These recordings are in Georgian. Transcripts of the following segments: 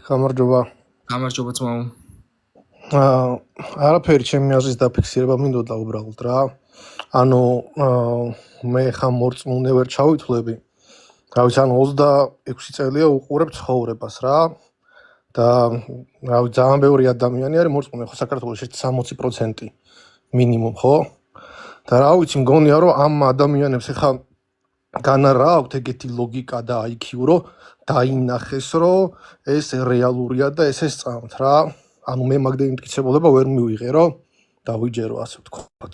გამარჯობა. გამარჯობა ძმაო. არაფერი ჩემი აზრის დაფიქსირება მინდოდა უბრალოდ რა. ანუ მე ხა მორწმუნე ვერ ჩავითვლები. რა ვიცი, ანუ 26 წელია უყურებ ცხოვრებას რა. და რა ვიცი, ძალიან ბევრი ადამიანი არის მორწმუნე, ხო საქართველოში 60% მინიმუმ, ხო? და რა ვიცი, მგონია რომ ამ ადამიანებს ხა განა რა აქვთ ეგეთი ლოგიკა და IQ, რომ დაინახეს, რომ ეს რეალურია და ეს სწამთ რა. ანუ მე მაგდენი მტკიცებულება ვერ მივიღე, რომ დავიჯერო, ასე ვთქვათ.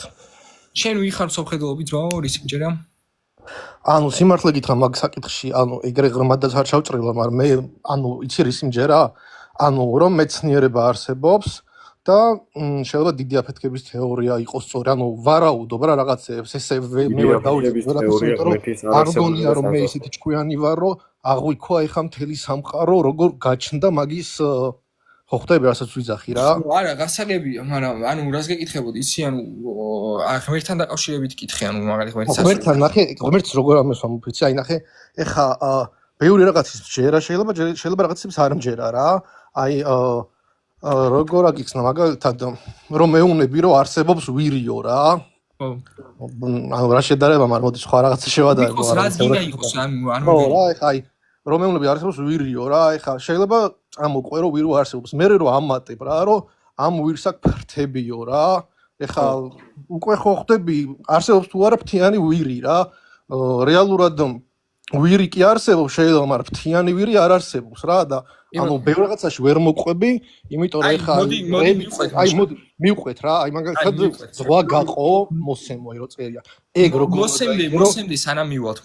შენ ვიხარ სოფხედელობი ძმაო, რის იმჯერა? ანუ სიმართლე გითხრა მაგ საკითხში, ანუ ეგრე ღრმადაც არ ჩავჭრილა, მაგრამ მე ანუ იცი რის იმჯერა? ანუ რომ მეცნიერება არსებობს და შეიძლება დიდი აფეთქების თეორია იყოს სწორი, ანუ ვარაუდობ რა რაღაცეებს, ესე მე ვერ დავიწყებ ვერაფერს, არ გონია რომ მე ისეთი ჭკვიანი ვარ, რომ აღვიქვა ეხა მთელი სამყარო როგორ გაჩნდა მაგის ხო ხვდები რასაც ვიძახი რა? არა, გასაგებია, მაგრამ ანუ რას გეკითხებოდი, იცი, ანუ ღმერთთან დაკავშირებით კითხე, ანუ მაგალითად ღმერთთან ნახე, ღმერთს როგორ ამესვამობ, იცი, აი ნახე, ეხა ბევრი რაღაცის ჯერა შეიძლება რაღაცებს არ მჯერა რა. აი როგორ აგიხსნა მაგალითად რომ მეუნები რომ არსებობს ვირიო რა. ხო. ანუ რა შედარება, მაგრამ მოდი სხვა რაღაცა შევადარებ. იყოს რაც გინდა იყოს, ანუ ხო რა, ეხა აი რომ მეუნები არსებობს ვირიო რა, ეხა შეიძლება წამოყვე რომ ვირო არსებობს. მე რომ ამატებ რა, რომ ამ ვირს აქ ფრთებიო რა. ეხა უკვე ხო ხვდები არსებობს თუ არა ფრთიანი ვირი რა. რეალურად ვირი კი არსებობს შეიძლება, მაგრამ ფრთიანი ვირი არ არსებობს რა და ანუ ბევრ რაღაცაში ვერ მოყვები, იმიტომ რომ ეხა აი მოდი მივყვეთ რა, აი მაგალითად ზღვა გაყო, მოსემო რო წერია. ეგ როგორ მოსემდე სანამ მივალთ,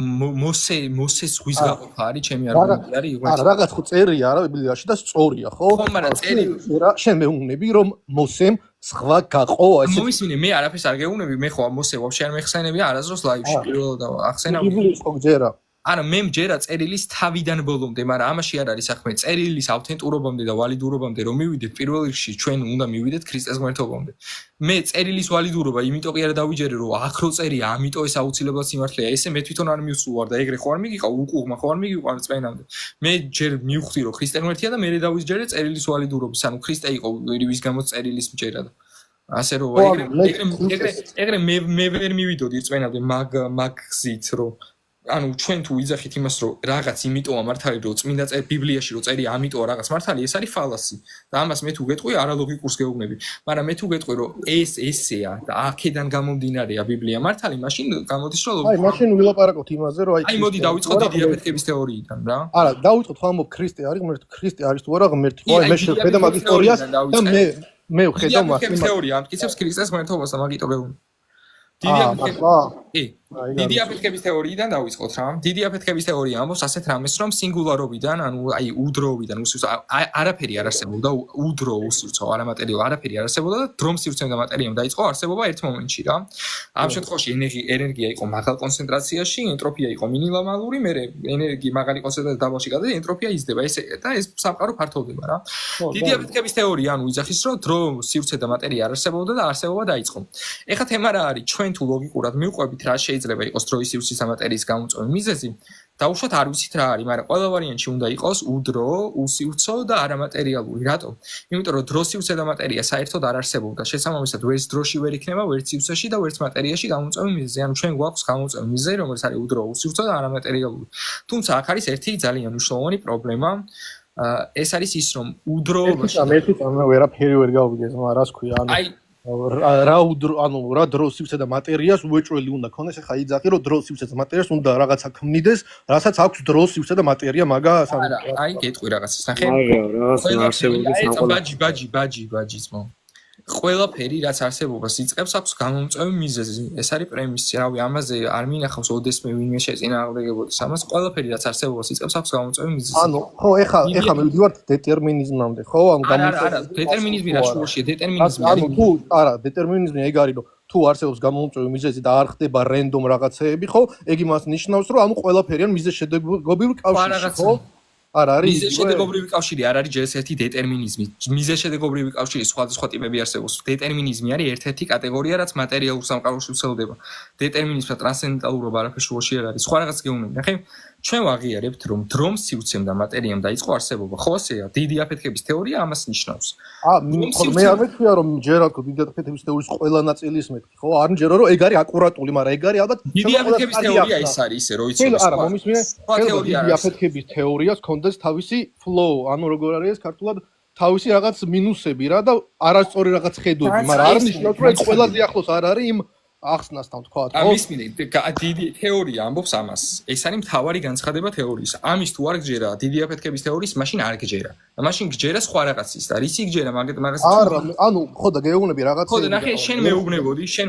მოსეს ზღვის გაყოფა არის ჩემი არგუმენტი არის იგივე. არა, რაღაც ხო წერია რა ბიბლიაში და სწორია, ხო? ხო, მაგრამ წერილი რა, შენ მეუნები რომ მოსემ ზღვა გაყო, ასე. მომისმინე, მე არაფერს არ გეუნები, მე ხო მოსე ვაფშე არ მეხსენებია არასდროს ლაივში პირველად ახსენავ. ბიბლიის ხო გჯერა. არა, მე მჯერა წერილის თავიდან ბოლომდე, მაგრამ ამაში არ არის საქმე. წერილის ავთენტურობამდე და ვალიდურობამდე რომ მივიდეთ, პირველ რიგში ჩვენ უნდა მივიდეთ ქრისტეს ღმერთობამდე. მე წერილის ვალიდურობა იმიტომ კი არ დავიჯერე, რომ აქ რო წერია, ამიტომ ეს აუცილებლად სიმართლეა. ესე მე თვითონ არ მივსულვარ და ეგრე ხო არ მიგიყავ, უკუღმა ხო არ მიგიყავ წვენამდე. მე ჯერ მივხვდი, რომ ქრისტე ღმერთია და მე დავიჯერე წერილის ვალიდურობის. ანუ ქრისტე იყო ვის გამოც წერილის მჯერა და ასე რომ ეგრე მე ვერ მივიდოდი წვენამდე მაგ გზით, რომ ანუ ჩვენ თუ ვიძახით იმას, რომ რაღაც იმიტოა მართალი, რომ წმინდა ბიბლიაში რომ წერია ამიტოა რაღაც მართალი, ეს არის ფალასი. და ამას მე თუ გეტყვი, არალოგიკურს გეუბნები. მაგრამ მე თუ გეტყვი, რომ ეს ესეა და აქედან გამომდინარეა ბიბლია მართალი, მაშინ გამოდის რომ აი, მაშინ ვილაპარაკოთ იმაზე, რომ აი მოდი დავიწყოთ დიდი აფეთქების თეორიიდან რა. არა, დავიწყოთ ხო ამბობ ქრისტე არის ღმერთი, ქრისტე არის თუ არა ღმერთი, ხო აი მე შევხედა მაგ ისტორიას და მე ვხედავ მას. დიდი თეორია ამტკიცებს ქრისტეს ღმერთობას და მაგიტო გეუბნები. დიდი აფეთქების თეორიიდან დავიწყოთ რა. დიდი აფეთქების თეორია ამბობს ასეთ რამეს, რომ სინგულარობიდან, ანუ აი უდროობიდან არაფერი არ არსებობდა, უდრო უსივრცო, არამატერიალო არაფერი არ არსებობდა და დრომ სივრცემ და მატერიამ დაიწყო არსებობა ერთ მომენტში რა. ამ შემთხვევაში ენერგია იყო მაღალ კონცენტრაციაში, ენტროპია იყო მინიმალური, მე ენერგია მაღალი კონცენტრაციაში დაბალში გადადის, ენტროპია იზრდება, და ეს სამყარო ფართოვდება რა. დიდი აფეთქების თეორია ანუ იძახის, რომ დრო, სივრცე და მატერია არ არსებობდა და არსებობა დაიწყო. ეხლა თემა რა არის? ჩვენ თუ ლოგიკურად მივყვებით რა შეიძლება იყოს დროის სივრცის და მატერიის გამოწვევის მიზეზი, დაუშვათ არ ვიცით რა არის, მაგრამ ყველა ვარიანტში უნდა იყოს უდრო, უსივრცო და არამატერიალური. რატომ? იმიტომ რომ დრო, სივრცე და მატერია საერთოდ არ არსებობდა. შესაბამისად, ვერც დროში ვერ იქნება, ვერც სივრცეში და ვერც მატერიაში გამოწვევის მიზეზი. ანუ ჩვენ გვაქვს გამოწვევის მიზეზი, რომელიც არის უდრო, უსივრცო და არამატერიალური. თუმცა აქ არის ერთი ძალიან მნიშვნელოვანი პრობლემა. ეს არის ის, რომ უდროობაში მე თვითონ ვერაფერი ვერ გავიგე, რას ქვია, ანუ რა დრო სივრცე და მატერიას უეჭველი უნდა ქონდეს, ეხა იძახი რომ დრო სივრცე და მატერიას უნდა რაღაცა ქმნიდეს, რასაც აქვს დრო სივრცე და მატერია მაგას. აი გეტყვი რაღაცას ნახე. ბაჯი ძმო. ყველაფერი რაც არსებობას იწყებს აქვს გამომწვევი მიზეზი. ეს არის პრემისი. რავი, ამაზე არ მინახავს ოდესმე ვინმე შეწინააღმდეგებოდეს ამას. ყველაფერი რაც არსებობას იწყებს აქვს გამომწვევი მიზეზი. ანუ ხო, ეხა მე ვიდივართ დეტერმინიზმამდე, ხო? ანუ არა, დეტერმინიზმი რა შუაშია, დეტერმინიზმი არის. ანუ თუ არა, დეტერმინიზმი ეგ არის, რომ თუ არსებობს გამომწვევი მიზეზი და არ ხდება რენდომ რაღაცეები, ხო? ეგ იმას ნიშნავს, რომ ამ ყველაფერი ან მიზეზშედეგობრივი კავშირი, ხო? არ არის მიზეზშედეგობრივი კავშირი არ არის ჯერ ერთი დეტერმინიზმი. მიზეზშედეგობრივი კავშირი სხვადასხვა ტიპები არსებობს. დეტერმინიზმი არის ერთ-ერთი კატეგორია, რაც მატერიალურ სამყაროში ვრცელდება. დეტერმინიზმი და ტრანსცენდენტალურობა არაფერ შუაში არ არის. სხვა რაღაც გეუბნები, ნახე. ჩვენ ვაღიარებთ, რომ დრომ სივრცემ და მატერიამ დაიწყო არსებობა. ხო, ასეა, დიდი აფეთქების თეორია ამას ნიშნავს. მე არ მეთქია რომ ჯერ რა თქო დიდი აფეთქების თეორიის ყველა ნაწილი ის მეთქი, ხო? არ მჯერო რომ ეგ არის აკურატული, მაგრამ ეგ არის ალბათ დიდი აფეთქების თეორია ეს არის ისე, რო იცოდეს. არა, მომისმინე, დიდი აფეთქების თეორიას კონდეს თავისი flow, ანუ როგორ არის ეს ქართულად თავისი რაღაც მინუსები რა და არასწორი რაღაც ხედვები, მაგრამ არ ნიშნავს რომ ეს ყველაზე ახლოს არ არის იმ ახსნასთან თქვა, ხო? მისმინე, დიდი თეორია ამბობს ამას. ეს არის მთავარი განცხადება თეორიის. ამის თუ არ გჯერა დიდი აფეთქების თეორიის, მაშინ არ გჯერა. და მაშინ გჯერა სხვა რაღაცის და რისი გჯერა მაგას არა, ანუ ხო და გეუბნები რაღაცა. ხო და ნახე, შენ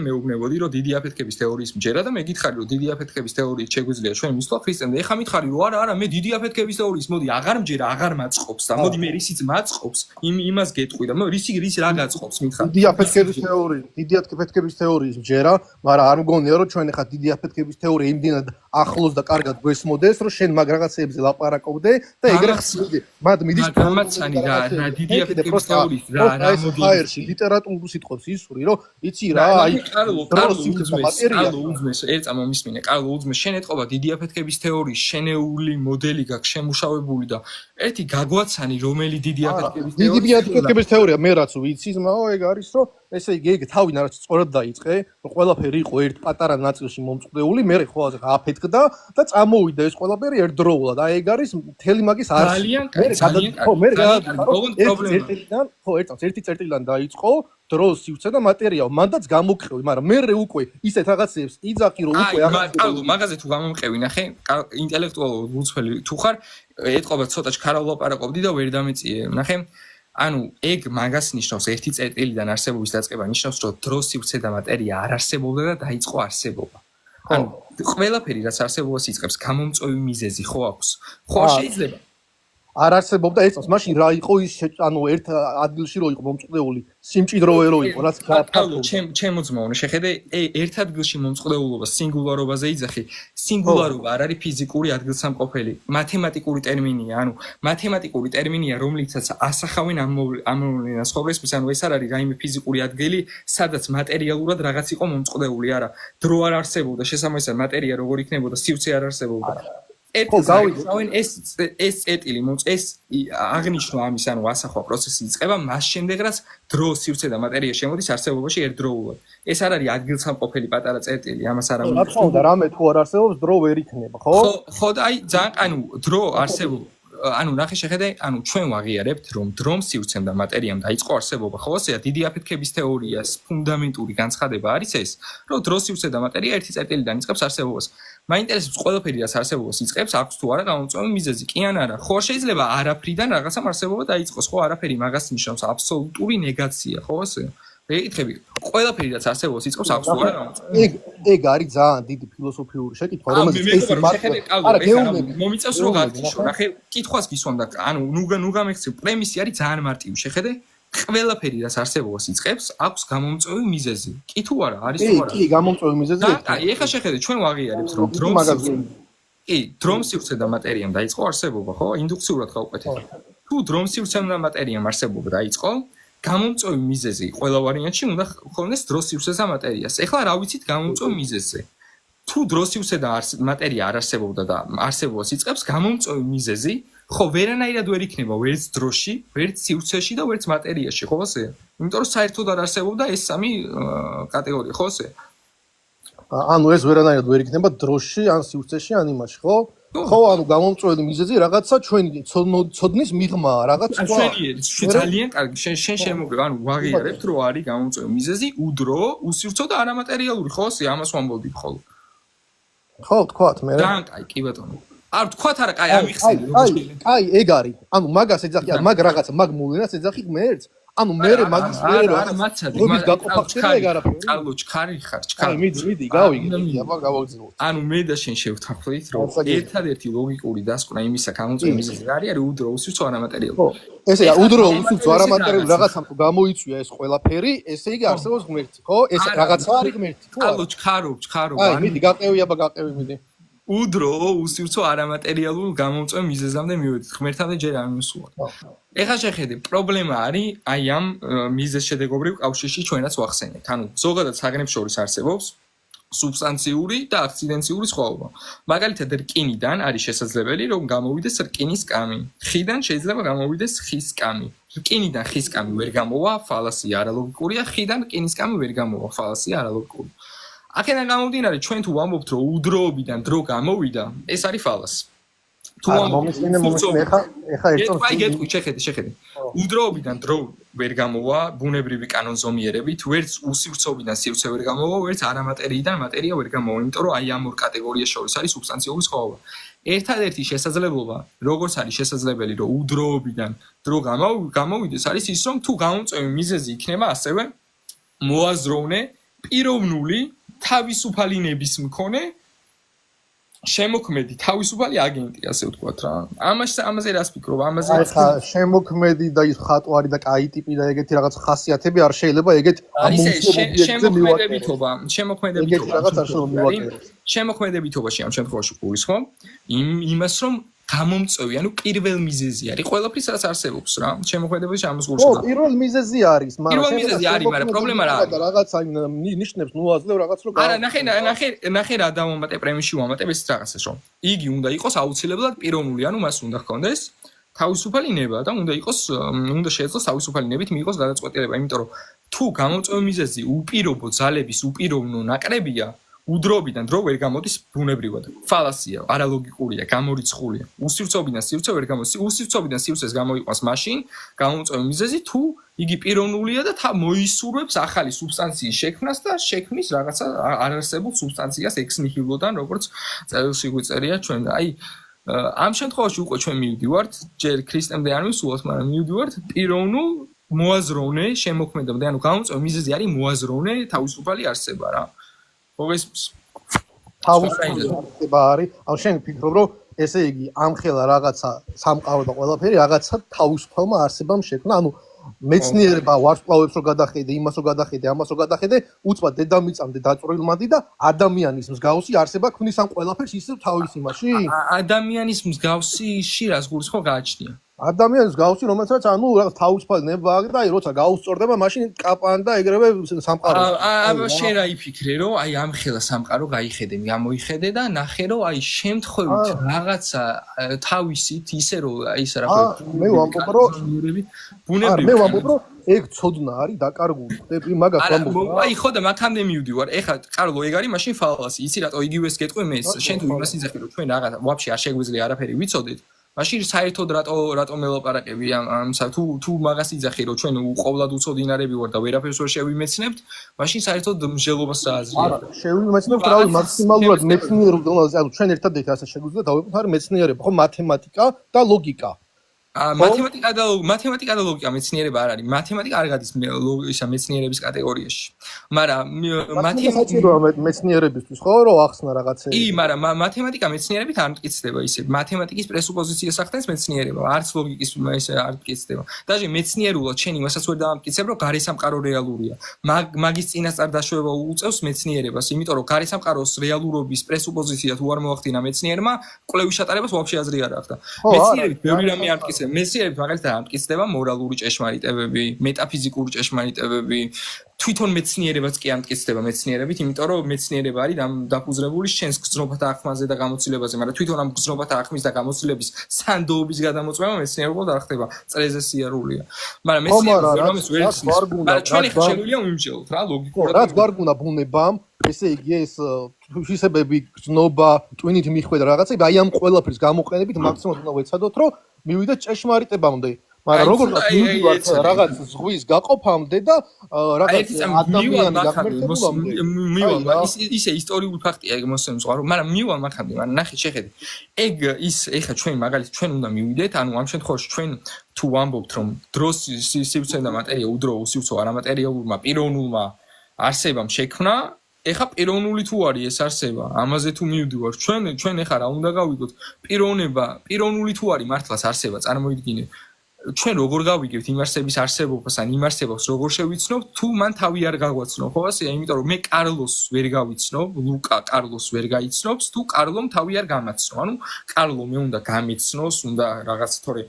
მეუბნებოდი, რომ დიდი აფეთქების თეორიის მჯერა და მე გითხარი, რომ დიდი აფეთქების თეორიის შეგვიძლია ჩვენ მისვლა ქრისტემ და ეხა მითხარი, რომ არა, მე დიდი აფეთქების თეორიის მოდი აღარ მჯერა, აღარ მაწყობს და მოდი მე რისიც მაწყობს, იმას გეტყვი და რისი რა გაწყობს მითხარი. დიდი აფეთქების თეორიის მჯერა, მაგრამ არ მგონია რომ ჩვენ ახლა დიდი აფეთქების თეორია იმდენად ახლოს და კარგად გვესმოდეს, რომ შენ მაგ რაღაცებზე ლაპარაკობდე და ეგრე ხსნიდი. მათ მიდის გამაცანი რა დიდი აფეთქების თეორიის რა მოდელი ლიტერატურულ სიტყვებს ისური, რომ იცი რა, აი კარლო უძმეს ერწა მომისმინე, კარლო უძმეს შენ ეთყობა დიდი აფეთქების თეორიის შენეული მოდელი გაქვს შემუშავებული და ერთი გაგვაცანი რომელი დიდი აფეთქების თეორია დიდი აფეთქების თეორია მე რაც ვიცი, მაო ეგ არის რომ ესე იგი ეგ თავიდან რაც სწორად დაიწყე, რომ ყველაფერი იყო ერთ პატარა ნაწილში მომწყდეული, მე ხო აფეთქდა და წამოვიდა ეს ყველაფერი ერთდროულად. აი ეგ არის მთელი მაგის არის. ძალიან კარგი. ხო, მე ერთი წერტილიდან დაიწყო დროს სივრცე და მატერიაო, მანდაც გამოგყევი, მაგრამ მე უკვე ისეთ რაღაცებს იძახი რომ უკვე აი მაგაზე თუ გამომყევი, ნახე, ინტელექტუალურად უცვლელი თუ ხარ, ეთყობა ცოტა ჩქარავ ლაპარაკობდი და ვერ დამეწიე. ნახე ანუ ეგ მაგას ნიშნავს ერთი წერტილიდან არსებობის დაწყება ნიშნავს რომ დრო სივრცე და მატერია არ არსებობდა და დაიწყო არსებობა. ანუ ყველაფერი რაც არსებობას იწყებს გამომწვევი მიზეზი ხო აქვს? ხო შეიძლება არ არსებობდა ეწავს მაშინ რა იყო ის ანუ ერთ ადგილში რო იყო მომწყდეული სიმჭიდროვე რო იყო რაც ჩემო ძმაო შეხედე ერთ ადგილში მომწყდეულობა სინგულარობაზე იძახი სინგულარობა არ არის ფიზიკური ადგილსამყოფელი მათემატიკური ტერმინია ანუ მათემატიკური ტერმინია რომლითაც ასახავენ ამ ცხოვრების ანუ ეს არ არის რაიმე ფიზიკური ადგილი სადაც მატერიალურად რაღაც იყო მომწყდეული არა დრო არ არსებობდა შესაბამისად მატერია როგორ იქნებოდა სივრცე არ არსებობდა ეს ეტილი ეს აღნიშნვა ამის ანუ ასახვა პროცესი იწყება მას შემდეგ რაც დრო სივრცე და მატერია შემოდის არსებობაში ერთდროულად ეს არ არის ადგილსამყოფელი პატარა წერტილი ამას არ ამბობ რა თქმა უნდა რამე თუ არ არსებობს დრო ვერ იქნება ხო ხო და აი ძალიან ანუ დრო არსებობს ანუ ნახე შეხედე ანუ ჩვენ ვაღიარებთ რომ დრომ სივრცემ და მატერიამ დაიწყო არსებობა ხო ასეა დიდი აფეთქების თეორიას ფუნდამენტური განცხადება არის ეს რომ დრო სივრცე და მატერია ერთი წერტილიდან იწყებს არსებობას მაინტერესებს ყველაფერი რაც არსებობას იწყებს აქვს თუ არა გამომწვევი მიზეზი კი ან არა ხო შეიძლება არაფრიდან რაღაცამ არსებობა დაიწყოს ხო არაფერი მაგას ნიშნავს აბსოლუტური ნეგაცია ხო ასე ეკითხები ყველაფერი რაც არსებობას იწყებს აქვს თუ არა გამომწვევი ეგ არის ძალიან დიდი ფილოსოფიური შეკითხვა რომელიც ეს მომიწევს რომ გავთიშო ნახე კითხვას გისვამ და ანუ ნუ გამექცევ პრემისი არის ძალიან მარტივი შეხედე ყველაფერი რაც არსებობას იწყებს აქვს გამომწვევი მიზეზი კი თუ არა არის თუ არა კი გამომწვევი მიზეზი აი ეხა შეხედე ჩვენ ვაღიარებთ რომ დრომ სივრცე და მატერიამ დაიწყო არსებობა ხო ინდუქციურად გავყვეთეთ თუ დრომ სივრცემ და მატერიამ არსებობა დაიწყო გამომწვევი მიზეზი ყველა ვარიანტში უნდა ხონდეს დრო სივრცეს და მატერიას ეხლა რა ვიცით გამომწვევი მიზეზზე თუ დრო სივრცე და მატერია არ არსებობდა და არსებობას იწყებს გამომწვევი მიზეზი ხო ვერანაირად ვერ იქნება ვერც დროში, ვერც სივრცეში და ვერც მატერიაში, ხო ასე? იმიტომ რომ საერთოდ არ არსებობდა ეს სამი კატეგორია, ხო ასე? ანუ ეს ვერანაირად ვერ იქნება დროში, ან სივრცეში, ან იმაში, ხო? ხო, ანუ გამომწვევი მიზეზი რაღაცა ჩვენი ცოდნის მიღმაა, რაღაც სხვა. ძალიან კარგი, შენ შემოგვიყვება, ანუ ვაღიარებთ რომ არის გამომწვევი მიზეზი უდრო, უსივრცო და არამატერიალური, ხო ასე? ამას ვამბობდი მხოლოდ. ხო, თქვათ მე. ძალიან კაი, კი ბატონო. არ თქვათ არა, კაი, ამიხსენი როგორი. კაი, ეგ არის. ანუ მაგას ეძახი, მაგ რაღაცა, მაგ მოვლენას ეძახი ღმერთს. ანუ მე მაგის მე არა მაცადი, მაგის გაყოფახდება ეგ არაფერი. კარლო, ჩქარი ხარ, ჩქარი. მიდი, გავიგე, აბა გავაგზავნოთ. ანუ მე და შენ შევთანხმდით, რომ ერთადერთი ლოგიკური დასკვნა იმისა გამომწვევი მიზეზი არის უდრო უსივრცო არამატერიალური. ხო, ესეა, უდრო უსივრცო არამატერიალური რაღაცამ თუ გამოიწვია ეს ყველაფერი, ესე იგი არსებობს ღმერთი, ხო? ეს რაღაცა არის ღმერთი, ხო? კარლო, ჩქარო. აი, მიდი, გაყევი, აბა გაყევი, მიდი. უდრო უსივრცო არამატერიალურ გამომწვევ მიზეზამდე მივედით ღმერთამდე ჯერ არ მისულა. ეხლა შეხედე, პრობლემა არის აი ამ მიზეზ შედეგობრივ კავშირში ჩვენაც ვახსენებთ. ანუ ზოგადად საგნებს შორის არსებობს სუბსტანციური და აქციდენციური სხვაობა. მაგალითად, რკინიდან არის შესაძლებელი, რომ გამოვიდეს რკინის კამი. ხიდან შეიძლება გამოვიდეს ხის კამი. რკინიდან ხის კამი ვერ გამოვა, ფალასია არალოგიკურია, ხიდან რკინის კამი ვერ გამოვა, ფალასია არალოგიკური. აქედან გამომდინარე, ჩვენ თუ ვამბობთ, რომ udroobიდან დრო გამოვიდა, ეს არის ფალასი. თუ ეხა შეხედე. udroobიდან დრო ვერ გამოვა ბუნებრივი კანონზომიერებით, ვერც უსივრცეობიდან სივრცე ვერ გამოვა, ვერც არამატერიიდან მატერია ვერ გამოვა, იმიტომ რომ აი ამ ორ კატეგორიას შორის არის სუბსტანციური სხვაობა. ერთადერთი შესაძლებლობა, როგორც არის შესაძლებელი, რომ udroobიდან დრო გამოვიდეს, არის ის, რომ თუ გამომწვევი მიზეზი იქნება ასევე მოაზროვნე პიროვნული თავისუფალი ნების მქონე შემოქმედი თავისუფალი აგენტი, ასე ვთქვათ რა. ამაზე რას ფიქრობ? ამაზე ხა შემოქმედი და ის ხატვარი და კაი ტიპი და ეგეთი რაღაც ხასიათები არ შეიძლება ეგეთ შემოქმედებითობაში ამ შემთხვევაში გულისხმობ იმას, რომ გამომწვევი, ანუ პირველ მიზეზი არის ყველაფრის, რაც არსებობს რა. შემოქმედებაში ამას გულისხმობ. პირველ მიზეზი არის, მაგრამ პრობლემა რა არის? რაღაც ნიშნებს ნუაზლევ რაღაც რო არა, ნახე რა დავამატე პრემიში ვამატებ ეს რაღაცას, რომ იგი უნდა იყოს აუცილებლად პიროვნული, ანუ მას უნდა ჰქონდეს თავისუფალი ნება და უნდა შეეძლოს თავისუფალი ნებით მიიღოს გადაწყვეტილება, იმიტომ რომ თუ გამომწვევი მიზეზი უპირობო ძალების უპიროვნო ნაკრებია, udroobიდან დრო ვერ გამოდის ბუნებრივად. ფალასია, არალოგიკურია, გამორიცხულია. უსივრცეობიდან სივრცე ვერ გამოდის. უსივრცეობიდან სივრცეს გამოიყვანს მაშინ გამომწვევი მიზეზი, თუ იგი პიროვნულია და მოისურვებს ახალი სუბსტანციის შექმნას და შექმნის რაღაცა არარსებულ სუბსტანციას ex nihilo-დან, როგორც წერილში გვიწერია ჩვენ და აი ამ შემთხვევაში უკვე ჩვენ მივდივართ, ჯერ ქრისტემდე არ მივსულოთ, მაგრამ მივდივართ პიროვნულ მოაზროვნე შემოქმედებამდე, ანუ გამომწვევი მიზეზი არის მოაზროვნე თავისუფალი არსება რა. თავისუფალი არსება არის. ან შენ ფიქრობ, რომ ესე იგი ამხელა რაღაცა სამყარო და ყველაფერი რაღაცა თავისუფალმა არსებამ შექმნა, ანუ მეცნიერება ვარსკვლავებს რო გადახედე, იმას რო გადახედე, ამას რო გადახედე, უცბად დედამიწამდე დაწვრილმადი და ადამიანის მსგავსი არსება ქმნის ამ ყველაფერს ისევ თავის იმაში? ადამიანის მსგავსი შირას გულისხმობ გააჩნია. ადამიანის მსგავსი, რომელსაც ანუ რაღაც თავისუფალი ნება აქვს და აი როცა გაუსწორდება, მაშინ კაპან და ეგრევე სამყარო. შენ რა იფიქრე, რომ აი ამ ხელა სამყარო გაიხედე, გამოიხედე და ნახე, რომ აი შემთხვევით რაღაცა თავისით ისე რომ აი ეს რა მე ვამბობ, რომ ეგ ცოდნა არის დაკარგული. ხდები მაგას ვამბობ. აი ხო და მაგამდე მივდივარ. ეხლა კარლო ეგ არის მაშინ ფალასი. იცი რატო იგივეს გეტყვი მე შენ თუ იმას იძახი, რომ ჩვენ რაღაცა ვაფშე არ შეგვიძლია არაფერი ვიცოდეთ. მაშინ საერთოდ რატო მელაპარაკები ამ თუ მაგას იძახი, რომ ჩვენ ყოვლად უცოდინარები ვარ და ვერაფერს ვერ შევიმეცნებთ, მაშინ საერთოდ მსჯელობას რა აზრია? არა, შევიმეცნებთ, რავი, მაქსიმალურად მეცნიერულ დონეზე, ანუ ჩვენ ერთადერთი ასე შეგვიძლია დავიყვანოთ არის მეცნიერება, ხო, მათემატიკა და ლოგიკა. მათემატიკა და ლოგიკა მეცნიერება არ არის. მათემატიკა არ გადის ისა მეცნიერების კატეგორიაში. მაგრამ მეცნიერებისთვის ხო რომ ახსნა რაღაცები. კი, მაგრამ მათემატიკა მეცნიერებით არ მტკიცდება ისე. მათემატიკის პრესუპოზიციას ახდენს მეცნიერება, არც ლოგიკის ისე არ მტკიცდება. даже მეცნიერულად შენ იმასაც ვერ დაამტკიცებ, რომ გარესამყარო რეალურია. მაგის წინასწარ დაშვება უწევს მეცნიერებას, იმიტომ რომ გარესამყაროს რეალურობის პრესუპოზიცია თუ არ მოახდინა მეცნიერმა, კვლევის ჩატარებას ვაფშე აზრი არ აქვს და მეცნიერებით ბევრი რამე არ მტკიცდება. მეცნიერებით მაგალითად არ მტკიცდება მორალური ჭეშმარიტებები, მეტაფიზიკური ჭეშმარიტებები. თვითონ მეცნიერებაც კი არ მტკიცდება მეცნიერებით, იმიტომ რომ მეცნიერება არის დაფუძნებული შენს გრძნობათა აღქმაზე და გამოცდილებაზე, მაგრამ თვითონ ამ გრძნობათა აღქმის და გამოცდილების სანდოობის გადამოწმება მეცნიერულად არ ხდება, წრეზე სიარულია. მაგრამ მეცნიერება რომის ვერ ხსნის. მაგრამ ჩვენ ახლა შეგვიძლია ვიმსჯელოთ რა ლოგიკურად. რაც გვარგუნა ბუნებამ, ესე იგი ეს თვისებები, გრძნობა, ტვინით მიხვედა რაღაცები, აი ამ ყველაფრის გამოყენებით მაქსიმუმად უნდა ვეცადოთ, რომ მივიდეთ ჭეშმარიტებამდე. მაგრამ როგორც მივიდეთ რაღაც ზღვის გაყოფამდე და რაღაც ადამიანის მივალა ისე ისტორიული ფაქტია ეგ მოსემზღარო, მაგრამ მივალა მაგამდე, მაგრამ ნახე შეხედე. ეგ ის ეხა ჩვენ მაგალითად ჩვენ უნდა მივიდეთ, ანუ ამ შემთხვევაში ჩვენ თუ ვამბობთ რომ დროს სივრცე და მატერია უდრო უსივრცო არამატერიალურმა პიროვნულმა არსებამ შექმნა, ეხა პიროვნული თუ არის ეს არსება, ამაზე თუ მივდივართ ჩვენ ეხა რა უნდა გავიგოთ? პიროვნული თუ არის მართლაც არსება, წარმოიდგინე. ჩვენ როგორ გავიგებთ იმარსების არსებობას ან იმარსებას როგორ შევიცნობ თუ მან თავი არ გაგვაცნო ხო ასე იმიტომ რომ მე კარლოს ვერ გავიცნობ ლუკა კარლოს ვერ გაიცნობს თუ კარლომ თავი არ გამაცნო ანუ კარლო მე უნდა გამიცნოს უნდა რაღაც თორე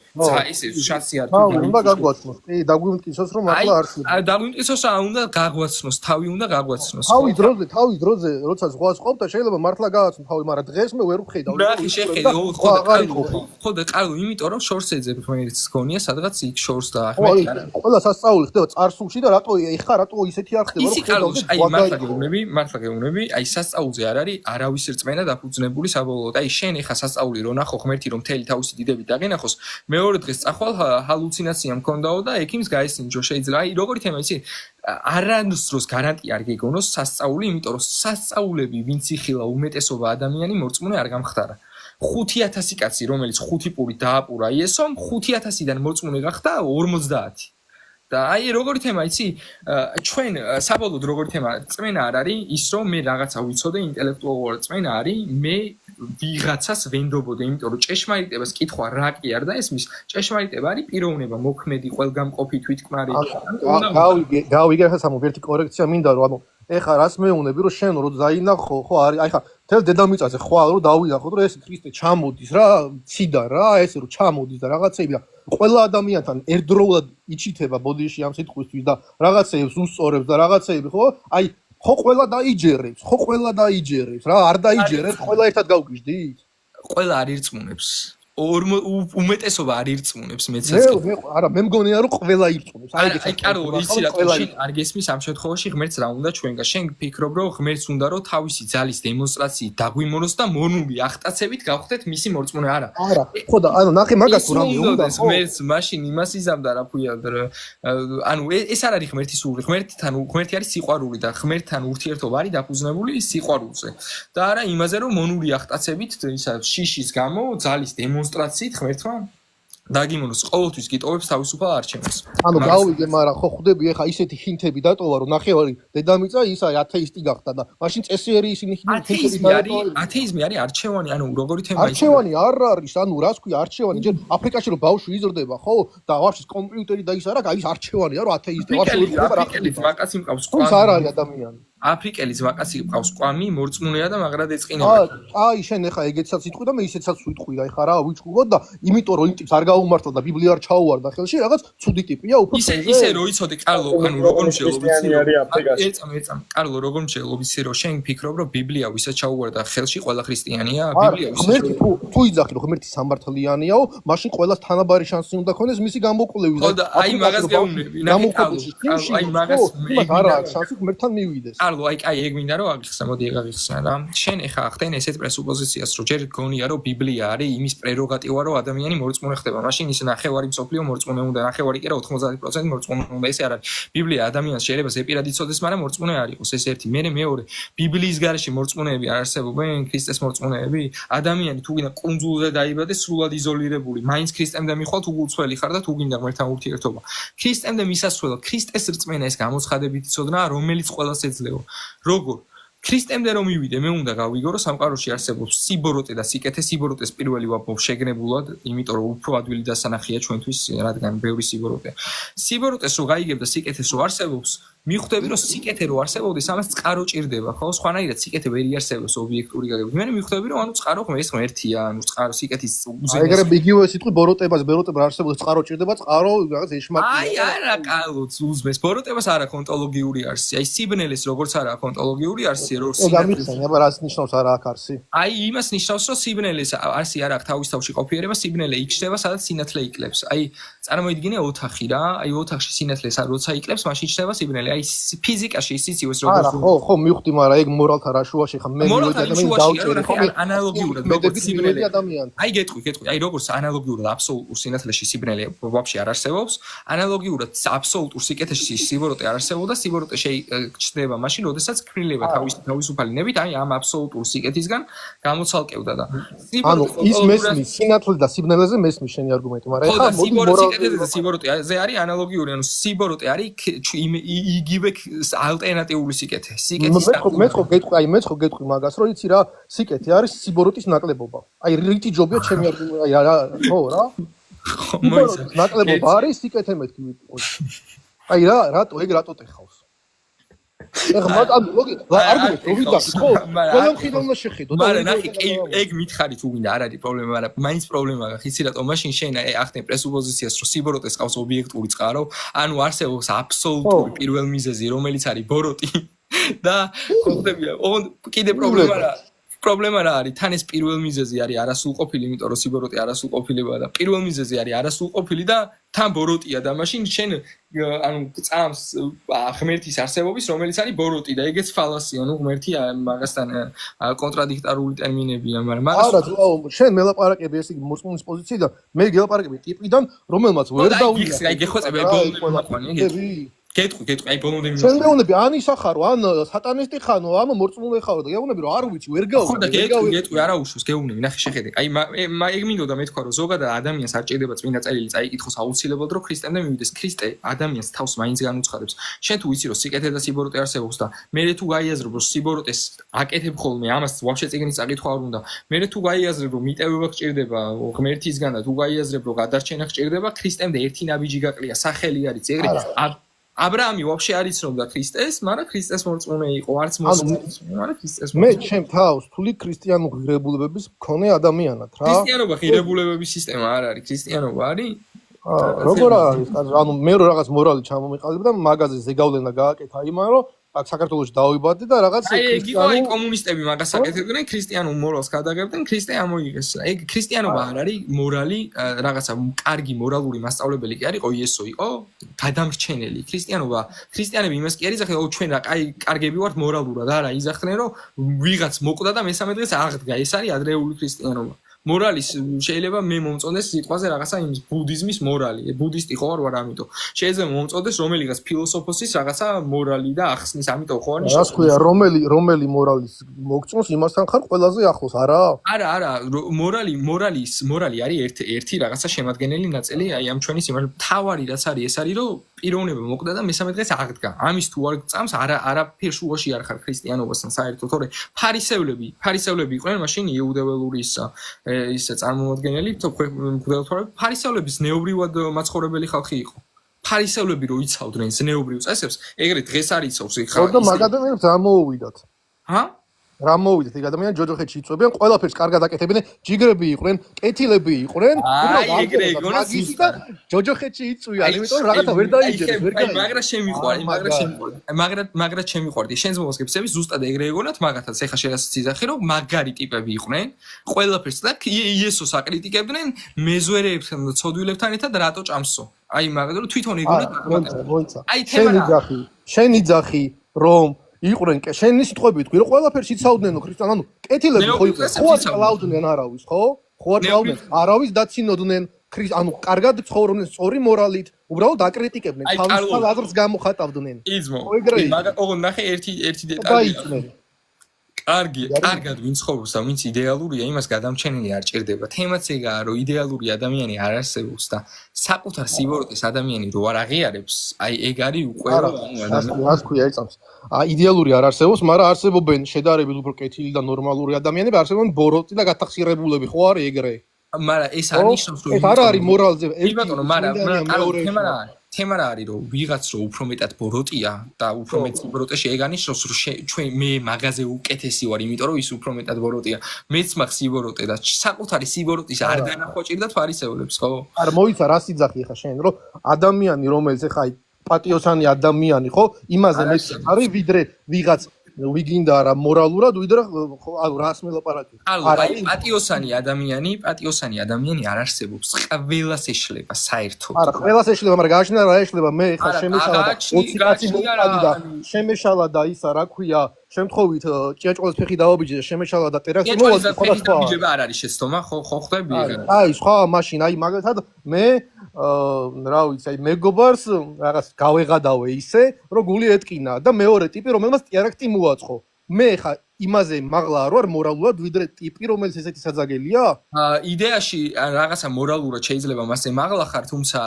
ეს შანსი არ თუ უნდა გაგვაცნოს კი დაგვიმტკიცოს რომ მართლა არ შეიძლება დაგვიმტკიცოს რა უნდა გაგვაცნოს თავი უნდა გაგვაცნოს თავი დროზე როცა ზღვას ყოფდა შეიძლება მართლა გააცნო თავი მაგრამ დღეს მე ვერ ვხედავ რა შეხედე ხო და კარლო იმიტომ რომ შორს ეძებ ღმერთს გონია სადღაც იქ შორს და ახმეტი არა ყველა სასწაული ხდება წარსულში და რატო ეხა რატო ისეთი არ ხდება რომ ხედავ აი მართლა გეუბნები აი სასწაულზე არ არის არავის რწმენა დაფუძნებული საბოლოოდ აი შენ ეხა სასწაული რო ნახო ღმერთი რომ მთელი თავისი დიდებით დაგენახოს მეორე დღეს წახვალ ჰალუცინაცია მქონდაო და ექიმს გაესინჯო შეიძლება აი როგორი თემა იცი არასდროს გარანტია არ გეგონოს სასწაული იმიტომ რომ სასწაულები ვინც იხილა უმეტესობა ადამიანი მორწმუნე არ გამხდარა 5000 კაცი რომელიც 5 პური დააპურა იესომ 5000-დან მორწმუნე გახდა 50 და აი როგორი თემა იცი ჩვენ საბოლოოდ როგორი თემა წმენა არ არის ის რომ მე რაღაცა ვიცოდე ინტელექტუალურად წმენა არის მე ვიღაცას ვენდობოდე იმიტომ რომ ჭეშმარიტებას კითხვა რა კი არ და ესმის ჭეშმარიტება არის პიროვნება მოქმედი ყველგამყოფი თვითკმარი გავიგე ხა სამო ერთი კორექცია მინდა რომ ანუ ეხა რას მეუნები რომ შენ რო დაინახო ხო არის აი ხა თელ დედამიწაზე ხვალ რომ დავინახოთ რომ ეს ქრისტე ჩამოდის რა ციდან რა ესე რომ ჩამოდის და რაღაცეები და ყველა ადამიანთან ერთდროულად იჩითება ბოდიში ამ სიტყვისთვის და რაღაცეებს უსწორებს და რაღაცეები ხო აი ხო ყველა დაიჯერებს რა არ დაიჯერებს ყველა ერთად გავგიჟდით ყველა არ ირწმუნებს უმეტესობა არ ირწმუნებს მეც არა მე მგონია რომ ყველა ირწმუნებს აი კარო იცი რა შენ არ გესმის ამ შემთხვევაში ღმერთს რა უნდა ჩვენგან შენ ფიქრობ რომ ღმერთს უნდა რომ თავისი ძალის დემონსტრაციით დაგვიმონოს და მონული ახტაცებით გავხდეთ მისი მორწმუნე არა ხო და ანუ ნახე მაგას თუ რამე უნდა ღმერთს მაშინ იმას იზამდა რა ფუია ანუ ეს არ არის ღმერთის სული ღმერთი არის სიყვარული და ღმერთთან ურთიერთობა არის დაფუძნებული სიყვარულზე და არა იმაზე რომ მონული ახტაცებით ისა შიშის გამო ძალის დემონსტრაციით ღმერთმა დაგიმონოს ყოველთვის გიტოვებს თავისუფალ არჩევანს. ანუ გავიგე, მაგრამ ხო ხვდები ახლა ისეთი ჰინთები დატოვა, რომ ნახევარი დედამიწა ის არის ათეისტი გახდა და მაშინ წესიერი ისინი ათეიზმი არის არჩევანი, ანუ როგორი თემა ის არჩევანი არ არის, ანუ რას ქვია არჩევანი, ჯერ აფრიკაში რომ ბავშვი იზრდება, ხო? და ვაფშე კომპიუტერი და ის არა, აი ეს არჩევანია, რომ ათეისტი ვაფშე აფრიკელი მაკაცი მყავს კვამი. არ არის ადამიანი. აფრიკელი მაკაცი მყავს კვამი, მორწმუნეა და მაგრად ეწყინება. აი შენ ახლა ეგეცაც იტყვი და მე ისეცაც ვიტყვი და ეხლა რა ვიჩხუბოთ და იმიტომ რომ იმ ტიპს არ გაუმართლა და ბიბლია არ ჩაუვარდა ხელში რაღაც ცუდი ტიპია უფრო ისე რო იცოდე კარლო ანუ როგორ კარლო როგორ მშელობიცი რომ შენ ფიქრობ რომ ბიბლია ვისაც ჩაუვარდა ხელში ყველა ქრისტიანია ბიბლია ვისაც თუ იძახი რომ ღმერთი სამართლიანიაო მაშინ ყველას თანაბარი შანსი უნდა ქონდეს მისი გამოკვლევის და აი მაგას გეუბნები ნახე კარლო აი მაგას არა შანსი ღმერთთან მივიდეს კარლო აი ეგ მინდა რომ აგიხსნა მოდი ეგ აგიხსნა რა შენ ეხა ახდენ ესეთ პრესუპოზიციას რომ ჯერ გონია რომ ბიბლია არის იმის პრეროგატივა რომ ადამიანი მორწმუნე ხდება მაშინ ის ნახევარი მსოფლიო მორწმუნე უნდა ნახევარი კი რა 90% მორწმუნე უნდა ესე არ არის ბიბლია ადამიანს შეიძლება ზეპირად იცოდეს მაგრამ მორწმუნე არ იყოს ეს ერთი მეორე ბიბლიის გარეშე მორწმუნეები არ არსებობენ ქრისტეს მორწმუნეები ადამიანი თუ გინდა კუნძულზე დაიბადეს სრულად იზოლირებული მაინც ქრისტემდე მიხვალ თუ გულწრფელი ხარ და თუ გინდა ღმერთთან ურთიერთობა ქრისტემდე მისასვლელად ქრისტეს რწმენა ეს გამოცხადებით იცოდნა რომელიც ყველას ეძლევა როგორ ქრისტემდე რომ მივიდე მე უნდა გავიგო რომ სამყაროში არსებობს სიბოროტე და სიკეთე სიბოროტეს პირველი ვაპოვ შეგნებულად იმიტომ რომ უფრო ადვილი დასანახია ჩვენთვის რადგან ბევრი სიბოროტე სიბოროტეს რო გაიგებ და სიკეთეს რო არსებობს მიხვდები რომ სიკეთე რო არსებობდეს ამას წყარო ჭირდება ხო სხვანაირად სიკეთე ვერ იარსებობს ობიექტური გაგებით მე მიხვდები რომ ანუ წყარო ეს ღმერთია ანუ წყარო სიკეთის უზენაესი ეგრე იგივე სიტყვი ბოროტებას ბოროტება არსებობს წყარო ჭირდება წყარო რაღაც ეშმაკია აი არა კალოც უზმეს ბოროტებას არა კონტოლოგიური არსი აი სიბნელეს როგორც არა კონტოლოგიური არსი რომ სიბნელეს აბა რას ნიშნავს არა აქ არსი აი იმას ნიშნავს რომ სიბნელეს არსი არ აქვს თავის თავში ყოფიერება სიბნელე იქ ჩნდება სადაც სინათლე იკლებს აი წარმოიდგინე ოთახი რა აი ოთახში სინათლეს როცა იკლებს მაშინ ჩნდება სიბნელე აი ფიზიკაში ისიც ივეს როგორც არა ხო მივხვდი მაგრამ ეგ მორალთან რა შუაში ხა მე მივიდე ანალოგიურად როგორც სიბნელე აი გეტყვი აი როგორც ანალოგიურად აბსოლუტურ სინათლეში სიბნელე ვაფშე არ არსებობს ანალოგიურად აბსოლუტურ სიკეთეში სიბოროტე არ არსებობს და სიბოროტე ჩნდება მაშინ როდესაც ქრილება თავისუფალი ნებით აი ამ აბსოლუტურ სიკეთისგან გამოცალკევდა და ანუ ის მესმის სინათლე და სიბნელეზე მესმის შენი არგუმენტი მაგრამ ეხლა მოდი მორალზე სიბოროტეზე არის ანალოგიური ანუ სიბოროტე არის იგივე ალტერნატიული სიკეთე. სიკეთის მე ხო გეტყვი მაგას, რომ იცი რა, სიკეთე არის სიბოროტის ნაკლებობა. აი რითი ჯობია ჩემი აი რა, ხო რა. სიბოროტის ნაკლებობა არის სიკეთე მეთქი ვიტყვი. აი რატო ეხავს? ეხლა მაგრამ არგუმენტი რო ვიდაქვს ხო? ყველა მხრიდან უნდა შეხედო და მაგრამ ნახე ეგ მითხარი თუ გინდა არ არის პრობლემა, მაგრამ მაინც პრობლემაა, ხიცი რატო მაშინ შენ ახდენ პრესუპოზიციას რომ სიბოროტეს ყავს ობიექტური წყარო, ანუ არსებობს აბსოლუტური პირველ მიზეზი, რომელიც არის ბოროტი და ხდებია. კიდე პრობლემა რა არის? თან ეს პირველ მიზეზი არის არასრულყოფილი, იმიტომ რომ სიბოროტე არასრულყოფილებაა და პირველ მიზეზი არის არასრულყოფილი და თან ბოროტია და მაშინ შენ ანუ წამს ღმერთის არსებობის, რომელიც არის ბოროტი და ეგეც ფალასია, ну ღმერთი მაგასთან კონტრადიქტორული ტერმინებია, მაგრამ არა, შენ მელაპარაკები ესე იგი მორწმუნის პოზიციიდან, მე გელაპარაკები ტიპიდან, რომელმაც ვერ დაუვიდა. აი გეხოცები ბოლომდე მაყვანი, გეტყვი, აი ბოლომდე მიმოხარ. შენ მეუბნები ან ისახარო, ან სატანისტი ხანო, ან მორწმუნე ხარო და გეუბნები რომ არ ვიცი, ვერ გავიგე. ხო და გეტყვი, არა უშავს, გეუბნები, ნახე შეხედე. აი ეგ მინდოდა მეთქვა რომ ზოგადად ადამიანს არ ჭირდება წმინდა წერილი წაიკითხოს აუცილებლად რომ ქრისტემდე მივიდეს. ქრისტე ადამიანს თავს მაინც განუცხადებს. შენ თუ ვიცი რომ სიკეთე და სიბოროტე არსებობს და მე თუ გაიაზრებ რომ სიბოროტეს აკეთებ ხოლმე, ამას ვაფშე წიგნის წაკითხვა არ უნდა. მე თუ გაიაზრებ რომ მიტევება გჭირდება ღმერთისგან და თუ გაიაზრებ რომ გადარჩენა გჭირდება, ქრისტემდე ერთი ნაბიჯი გაკლია, სახელი არის ეგრე. აბრაამი ვაფშე არ იცნობდა ქრისტეს, მაგრამ ქრისტეს მორწმუნე იყო, არც მოსწონდა, მაგრამ ქრისტეს მე ჩემ თავს თული ქრისტიანული ღირებულებების მქონე ადამიანად რა. ქრისტიანობა ღირებულებების სისტემა არ არის, ქრისტიანობა არის? როგორ არის? ანუ მე რო რაღაც მორალი ჩამომიყალიბდა და მაგაზე ზეგავლენა გააკეთა იმან რომ აქ საქართველოში დავიბადე და რაღაც ქრისტიანი კომუნისტები მაგას აკეთებდნენ, ქრისტიანულ მორალს გადაგებდნენ, ქრისტე ამოიღეს. ეგ ქრისტიანობა არ არის მორალი, რაღაცა კარგი მორალური მასწავლებელი კი არისო, იესო იყო გადამრჩენელი. ქრისტიანები იმას კი არ იძახენ, ჩვენ რა კარგები ვართ მორალურად, არა, იძახდნენ რომ ვიღაც მოკვდა და მესამე დღეს აღდგა. ეს არის ადრეული ქრისტიანობა. მორალის შეიძლება მე მომწონდეს სიტყვაზე რაღაცა იმ ბუდიზმის მორალი. ბუდისტი ხო არ ვარ, ამიტომ შეიძლება მომწონდეს რომელიღაც ფილოსოფოსის რაღაცა მორალი და ახსნის, ამიტომ ხო არ ნიშნავს. რა თქვია, რომელი მორალის მოგწონს, იმასთან ხარ ყველაზე ახლოს, არა? არა, მორალი არის ერთი რაღაცა შემადგენელი ნაწილი, აი ამ ჩვენი სიმართლე. თავარი რაც არის, ეს არის რომ პიროვნება მოკვდა და მესამე დღეს აღდგა. ამის თუ არ გწამს, არაფერ შუაში არ ხარ ქრისტიანობასთან საერთოდ, თორე ფარისევლები იყვნენ მაშინ იუდეველური ისე წარმომადგენელი, ფარისევლები ზნეობრივად მაცხოვრებელი ხალხი იყო. ფარისევლები რო იცავდნენ ზნეობრივ წესებს, ეგრე დღეს არ იცავს იქ ხალხი. და მაგ ადამიანებს რა მოუვიდათ? რა მოვიდეთ ეგ ადამიანი ჯოჯოხეთში იწვევიან, ყველაფერს კარგად აკეთებდნენ, ჯიგრები იყვნენ, კეთილები იყვნენ, ეგრე ეგონა და ჯოჯოხეთში იწვიან, იმიტომ რაღაცა ვერ დაიჯერეს, ვერ გაიგე. მაგრამ შემიყვარდი. შენს მომასკებსები ზუსტად ეგრე ეგონათ, მაგათაც ეხა შეიძლება იცახი რომ მაგარი ტიპები იყვნენ, ყველაფერს და იესოს აკრიტიკებდნენ, მეზვერეებთან და ცოდვილებთან ერთად რატო ჭამსო. აი მაგათაც თვითონ ეგონათ. აი თემა შენ იძახი რომ იყვნენ შენი სიტყვები თქვი რომ ყველაფერს იცავდნენ ქრისტიან ანუ კეთილები ხო იყვნენ ხო არ კლავდნენ არავის ხო არ კლავდნენ არავის დაცინოდნენ ანუ კარგად ცხოვრობდნენ სწორი მორალით უბრალოდ აკრიტიკებდნენ თავის აზრს გამოხატავდნენ მაგრამ ოღონდ ნახე ერთი დეტალი კარგად ვინ ცხოვრობს და ვინც იდეალურია იმას გადამჩენილი არ ჭირდება თემაც ეგაა რომ იდეალური ადამიანი არ არსებობს და საკუთარ სიბოროტეს ადამიანი რო არ აღიარებს აი ეგ არის უკვე რა თქვია ეწამს იდეალური არ არსებობს მაგრამ არსებობენ შედარებით უფრო კეთილი და ნორმალური ადამიანები არსებობენ ბოროტი და გათახსირებულები ხო არის ეგრე მაგრამ ეს არ ნიშნავს რომ ეს არ არის მორალზე ბატონო მაგრამ თემა რა არის რომ ვიღაც რო უფრო მეტად ბოროტია და უფრო მეტ ბოროტეში ეგ ანიშნავს რომ ჩვენ მე მაგაზე უკეთესი ვარ იმიტომ რომ ის უფრო მეტად ბოროტია მეც მაქვს სიბოროტე და საკუთარი სიბოროტის არ განახვაჭირდათ ფარისევლებს ხო არა მოიცა რა სიძახი ხა შენ რომ ადამიანი რომელიც ხა აი პატიოსანი ადამიანი ხო იმაზე მეც არის ვიდრე ვიღაც ვიგინდა რა მორალურად ვიდრე ანუ რას მელაპარაკე არა პატიოსანი ადამიანი არ არსებობს ყველას ეშლება საერთოდ არა ყველას ეშლება მაგრამ გააჩნია რა ეშლება მე ხა შემეშალა და 20 კაცი მოვყადი და შემეშალა და ისა რა ქვია შემთხვევით ჭიაჭყოს ფეხი დაობიჯე და შემეშალა და ტერასზე მოვაწყო ხოლმე დაობიჯება არ არის შეცდომა ხო ხდები აი სხვა მაშინ აი მაგალითად მე რა ვიცი აი მეგობარს რაღაც გავეღადავე ისე რომ გული ეტკინა და მეორე ტიპი რომელმაც ტერაქტი მოაწყო მე ხა იმაზე მაღლა არ ვარ მორალურად ვიდრე ტიპი რომელიც ესეთი საძაგელია იდეაში რაღაცა მორალურად შეიძლება მასე მაღლა ხარ თუმცა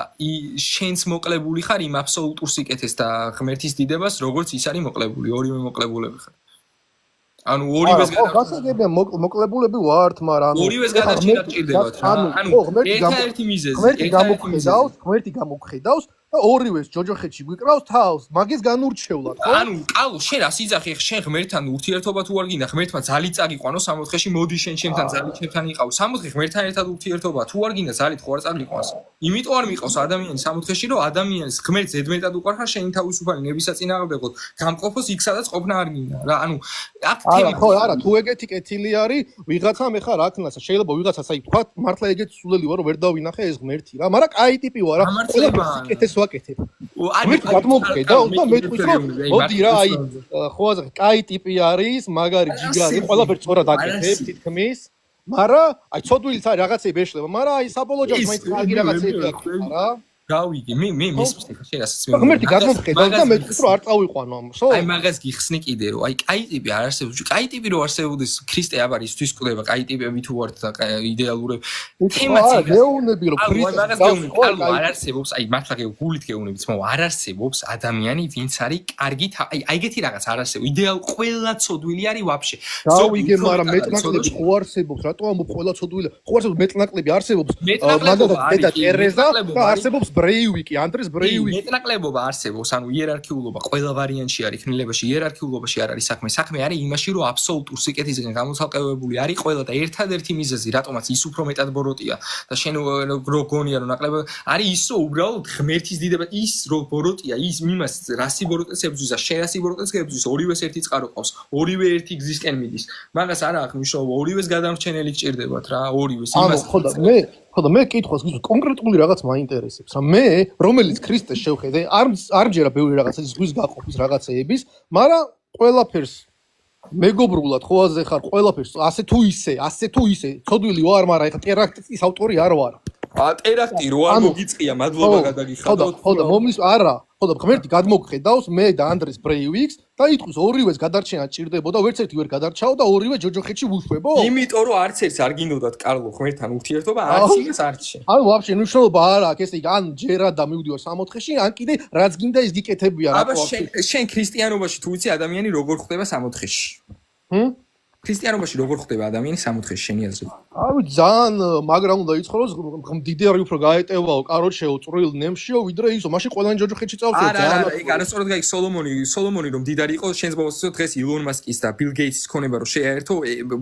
შენს მოკლებული ხარ იმ აბსოლუტურ სიკეთეს და ღმერთის დიდებას როგორც ის არის მოკლებული ორივე მოყლებულები ხარ ანუ ორივეს გასაგებია მოკლებულები ვართ, მაგრამ ორივეს გადარჩენა ჭირდებათ რა. ანუ ერთადერთი მიზეზი, ღმერთი გამოგხედავს და ორივეს ჯოჯოხეთში გვიკრავს თავს, მაგის განურჩევლად, ხო? ანუ კალო, შენ რა სიძახი, შენ ღმერთთან ურთიერთობა თუ არ გინდა, ღმერთმა ძალით წაგიყვანო 60-ში, მოდი შენ ჩემთან ძალით ჩემთან იყავ. 60-ში ღმერთთან ერთად ურთიერთობა თუ არ გინდა, ძალით ხო არ წაგიყვანს. იმიტომ არ მიყავს ადამიანი 60-ში, რომ ადამიანს ღმერთს ზედმეტად უყარხარ, შენი თავისუფალი ნებისაწინააღმდეგოდ გამყოფოს იქ სადაც ყოფნა არ გინდა რა. ანუ აქ თემი ხო, არა, თუ ეგეთი კეთილი არის, ვიღაცამ ეხა რა ქნას, შეიძლება ვიღაცას აი თქვა, მართლა ეგეთი სულელი ვარ, რომ ვერ დავინახე ეს ღმერთი რა, მაგრამ კაი ტიპი ვარ რა. კეთეს ვაკეთებ. ანუ გადმოგხედავ და მე თქვი რომ მოდი რა, აი ხო ასე კაი ტიპი არის, მაგარი ჯიგარი, ყველაფერს სწორად აკეთებ, თითქმის. მაგრამ აი ცოდვილიც არის რაღაცები ეშლება, მაგრამ აი საბოლოო ჯამში მაინც კარგი რაღაცები აქვს რა. გავიგე, მე მისმის ხა შენ რასაც მე ღმერთი გადმოგხედავ და მე თქვი რომ არ წავიყვანო ამასო. აი მაგას გიხსნი კიდე რომ აი კაი ტიპი არ არსებობს, კაი ტიპი რო არსებობდეს ქრისტე აბარი ისთვის ყდება, კაი ტიპები თუ ვართ და იდეალურები. თემაცი მეუნები რომ ქრისტე არ არსებობს, აი მართლა გულით გეუნებით, მაგრამ არ არსებობს ადამიანი, ვინც არის კარგი, აი ეგეთი რაღაც არ არსებობს. იდეალ ყველა ცოდვილი არის ვაფშე. ზოგიგი, მაგრამ მეტნაკლები ხო არსებობს, რატო ამბობ ყველა ცოდვილი? ხო არსებობს მეტნაკლები არსებობს. მაგალითად ტერეზა და არსებობს ბრეივიკი, ანდრეს ბრეივიკი. მეტნაკლებობა არსებობს, ანუ იერარქიულობა ყველა ვარიანტში არის, ქმნილებაში იერარქიულობაში არ არის საქმე. საქმე არის იმაში, რომ აბსოლუტურ სიკეთისგან გამოსალყევებული არის ყველა და ერთადერთი მიზეზი, რატომაც ის უფრო მეტად ბოროტია და შენ რო გონია რომ ნაკლებობა არის ის, რომ უბრალოდ ღმერთის დიდება ის რო ბოროტია, ის მიმას რასი ბოროტეს ებრძვის და შენ რასი ბოროტეს ებრძვის, ორივეს ერთი წყარო ყავს, ორივე ერთი გზისკენ მიდის. მაგას არ აქვს მნიშვნელობა, ორივეს გადამრჩენელი გჭირდებათ რა, ორივეს იმას. ხო და მე კითხავს გიზო კონკრეტული რაღაც მაინტერესებს რა მე რომელიც ქრისტეს შევხედე არ მჯერა ბევრი რაღაცა ზღვის გაყოფის რაღაცეების მაგრამ ყველაფერს მეგობრულად ხო აზე ხარ ყველაფერს ასე თუ ისე ცოდვილი ვარ მაგრამ ეხა ტერაქტის ავტორი არ ვარ ტერაქტი რო არ მოგიწია მადლობა გადაგიხადოთ ხო და მომის არა ხო და ღმერთი გადმოგხედავს მე და ანდრეს ბრეივიკს და იტყვის ორივეს გადარჩენა ჭირდებოდა ვერც ერთი ვერ გადარჩაო და ორივე ჯოჯოხეთში ვუშვებო იმიტომ რომ არც ერთს არ გინდოდათ კარლო ღმერთთან ურთიერთობა არც ის არც შენ ანუ ვაფშე მნიშვნელობა არ აქვს ესე იგი ან ჯერა და მივდივარ 60-ში ან კიდე რაც გინდა ის გიკეთებია რა აბა შენ ქრისტიანობაში თუ ვიცი ადამიანი როგორ ხდება 60-ში ქრისტიანობაში როგორ ხდება ადამიანი 60-ში შენი აზრით? აი ძალიან მაგრა უნდა იცხოვროს, დიდარი უფრო გაეტევაო, კაროჩეო, წვრილ ნემშიო, ვიდრე ისო, მაშინ ყველანი ჯოჯოხეთში წავწევ ძალიან. არა, ეგ არასწორად გაიგე სოლომონი რომ დიდარი იყო, შენს ბავშვს დღეს ილონ მასკის და ბილ გეიტსის ქონება რომ შეაერთო,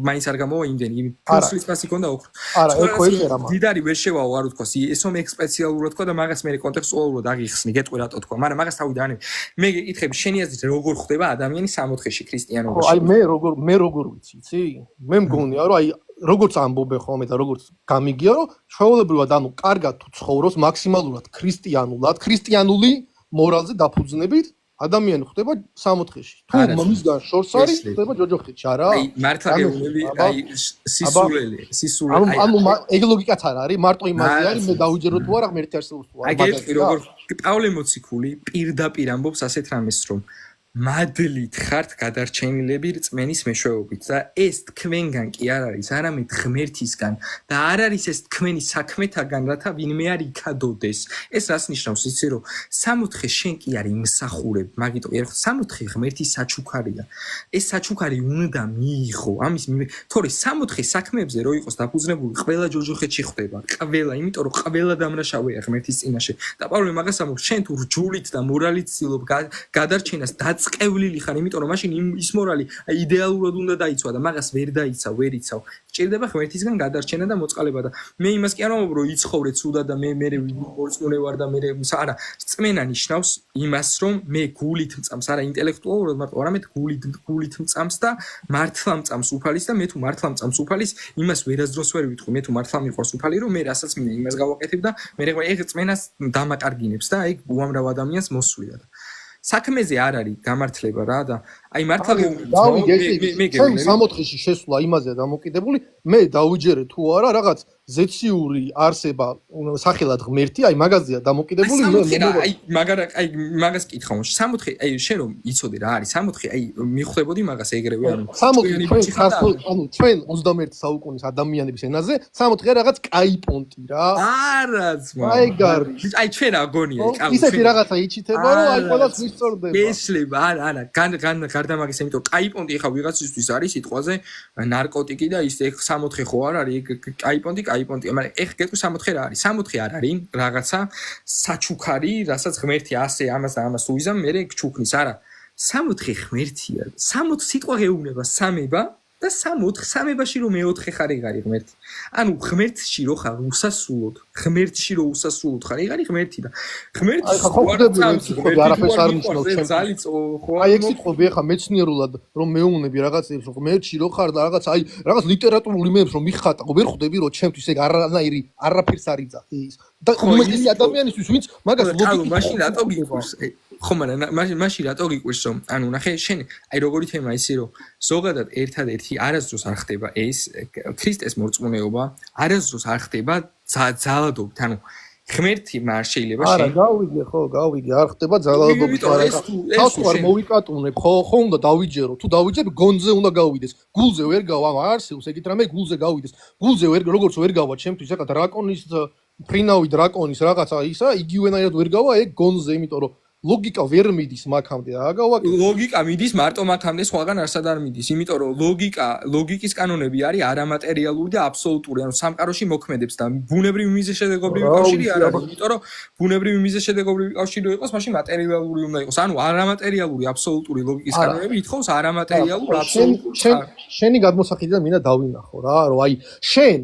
მაინც არ გამოვა იმდენი, ფულსლის ფასი ქონდა ოქრო. არა, ეხო ეწერა მაგ. დიდარი ვერ შევაო, არ უთქვა, ესო მე სპეციალურად თქვა და მაგას მე კონტექსტუალურად აღიხსნი, გეტყვი რატო თქვა, მაგრამ მაგას თავიდან არ მე გეკითხები, შენი აზრით როგორ ხდება ადამიანი 60-ში ქრისტიანობაში? აი მე როგორ ვიცი იცი? მე მგონია რომ აი როგორც ამბობენ ხოლმე და როგორც გამიგია რომ ჩვეულებრივად ანუ კარგად თუ ცხოვრობს მაქსიმალურად ქრისტიანული მორალზე დაფუძნებით ადამიანი ხდება 60-ში თუ მისგან შორს არის ხდება ჯოჯოხეთში არა აი მართლა გეუბნები აი სისულელი ანუ ეგ ლოგიკაც არ არის მარტო იმაზე არის მე დავიჯერო თუ არა ღმერთი არსებობს თუ არა აი გეტყვი როგორ პავლე მოციქული პირდაპირ ამბობს ასეთ რამეს რომ მადლით ხართ გადარჩენილები რწმენის მეშვეობით და ეს თქვენგან კი არ არის არამედ ღმერთისგან და არ არის ეს თქვენი საქმეთაგან რათა ვინმე არ იქადოდეს ეს რას ნიშნავს იცი რომ 60-ხე შენ კი არის მსახურებ მაგიტო ერთხელ 60-ხე ღმერთის საჩუქარია ეს საჩუქარი უნდა მიიღო ამის თორე 60-ხე საქმეებზე რო იყოს დაფუძნებული ყველა ჯოჯოხეთში ხდება ყველა იმიტომ რომ ყველა დამნაშავეა ღმერთის წინაშე და პავლე მაგას ამბობს შენ თუ რჯულით და მორალით ცდილობ გადარჩენას წყევლილი ხარ, იმიტომ რომ მაშინ ის მორალი იდეალურად უნდა დაიცვა და მაგას ვერ იცავ. გჭირდება ღმერთისგან გადარჩენა და მოწყალება და მე იმას კი არ ვამბობ, რომ იცხოვრე ცუდად და მე მორწმუნე ვარ და მე არა, რწმენა ნიშნავს იმას, რომ მე გულით მწამს, არა ინტელექტუალურად, მაგრამ არამედ გულით მწამს და მართლა მწამს უფალის და მე თუ მართლა მწამს უფალის, იმას ვერასდროს ვერ ვიტყვი, მე თუ მართლა მიყვარს უფალი, რომ მე რასაც მინდა იმას გავაკეთებ და მე ეგ რწმენას დამაკარგინებს და ეგ უამრავ ადამიანს მოსვლია და საქმეზე არ არის გამართლება რა და აი მართლა მე 60-ში შესვლა იმაზეა დამოკიდებული მე დავიჯერე თუ არა რაღაც ზეციური არსება სახელად ღმერთი აი მაგაზეა დამოკიდებული აი მაგას კითხავ 60-ხე აი შენ რომ იცოდე რა არის 60-ხე აი მიხვდებოდი მაგას ეგრევე ანუ 60-ხე ანუ ჩვენ 21 საუკუნის ადამიანების ენაზე 60-ხე რაღაც კაი პონტი რა არა ძმა აი გარი აი ჩვენ აგონია ისეთი რაღაცა იჩითება რომ აი ყველას მისწორდება ესლება არა გარდა მაგისა, იმიტომ კაიპონტი ხა ვიღაცისთვის არის სიტყვაზე ნარკოტიკი და ის 64 ხო არ არის კაიპონტი, მაგრამ ეხ გეტყვი 64 რა არის? 64 არ არის რაღაცა საჩუქარი, რასაც ღმერთი ასე ამას და ამას უიზამ, მე ჩუქნის, არა. 64 ღმერთია. 60 სიტყვა გეუბნება სამება და 64 სამებაში რომ მეოთხე ხარ იღარი ღმერთი. ანუ ღმერთში რო ხარ უსასრულოდ, ღმერთში რო უსასრულოდ ხარ იღარი ღმერთი და ღმერთი არაფერს არ ნიშნავს ჩემთვის. აი ეგ სიტყვები ახლა მეცნიერულად რომ მეუბნები რაღაცებს რომ ღმერთში რო ხარ და რაღაც აი რაღაც ლიტერატურული მეებს რომ მიხატა, ვერ ხვდები რომ ჩემთვის ეგ არაფერს არ იძახი ის. და უმეტესი ადამიანისთვის ვინც მაგას ლოგიკით მაშინ რატო გიყვირს? ხო, მაგრამ მაშინ რატო გიყვირს რომ ანუ ნახე შენ აი როგორი თემა ისი რომ ზოგადად ერთადერთი არასდროს არ ხდება ეს ქრისტეს მორწმუნეობა არასდროს არ ხდება ძალადობით ანუ ღმერთი არ შეიძლება არა გავიგე არ ხდება ძალადობით არა თავს არ მოვიკატუნებ ხო უნდა დავიჯერო თუ დავიჯერ გონზე უნდა გავიდეს გულზე ვერ გავა არსებობს ეგეთ რამე გულზე გავიდეს გულზე ვერ როგორც ვერ გავა ჩემთვის ეხა დრაკონის ფრინავი დრაკონის რაღაცა ისა იგივენაირად ვერ გავა ეგ გონზე იმიტომ რომ ლოგიკა ვერ მიდის მაგამდე აგავა ლოგიკა მიდის მარტო მაგამდე სხვაგან არსად არ მიდის იმიტომ რომ ლოგიკის კანონები არის არამატერიალური და აბსოლუტური ანუ სამყაროში მოქმედებს და ბუნებრივი მიზეზშედეგობრივი კავშირი არ არის იმიტომ რომ ბუნებრივი მიზეზშედეგობრივი კავშირი იყოს მაშინ მატერიალური უნდა იყოს ანუ არამატერიალური აბსოლუტური ლოგიკის კანონები ითხოვს არამატერიალურ აბსოლუტურ შენი გადმოსახედიდან მინდა დავინახო რა რომ აი შენ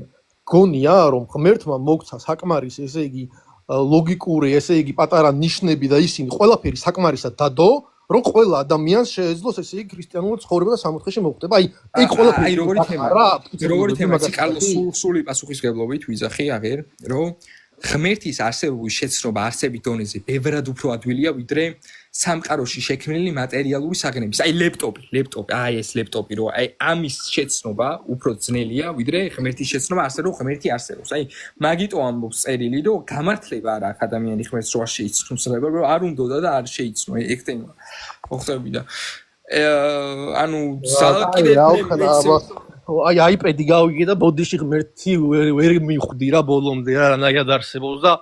გონია რომ ღმერთმა მოგცა საკმარის ესე იგი ლოგიკური ესე იგი პატარა ნიშნები და ისინი ყველაფერი საკმარისად დადო რომ ყველა ადამიანს შეეძლოს ესე იგი ქრისტიანული ცხოვრება და სამოთხეში მოხდება აი ეგ ყველაფერი როგორი თემა კარლოს სული პასუხისგებლობით ვიძახი აღერ რომ ღმერთის არსებობის შეცნობა არსებით დონეზე ბევრად უფრო ადვილია ვიდრე სამყაროში შექმნილი მატერიალური საგნების აი ლეპტოპი აი ეს ლეპტოპი რომ აი ამის შეცნობა უფრო ძნელია ვიდრე ღმერთის შეცნობა ასე რომ ღმერთი არსებობს აი მაგიტო ამბობს წერილი რომ გამართლება არა აქ ადამიანი ღმერთს რო არ შეიცნობს რომ არ უნდა და არ შეიცნო ეგ თემა მოხდები და ანუ ზალკიდე აი აიპედი გავიგე და ბოდიში ღმერთი ვერ მიხვდი რა ბოლომდე არანაირად არსებობს და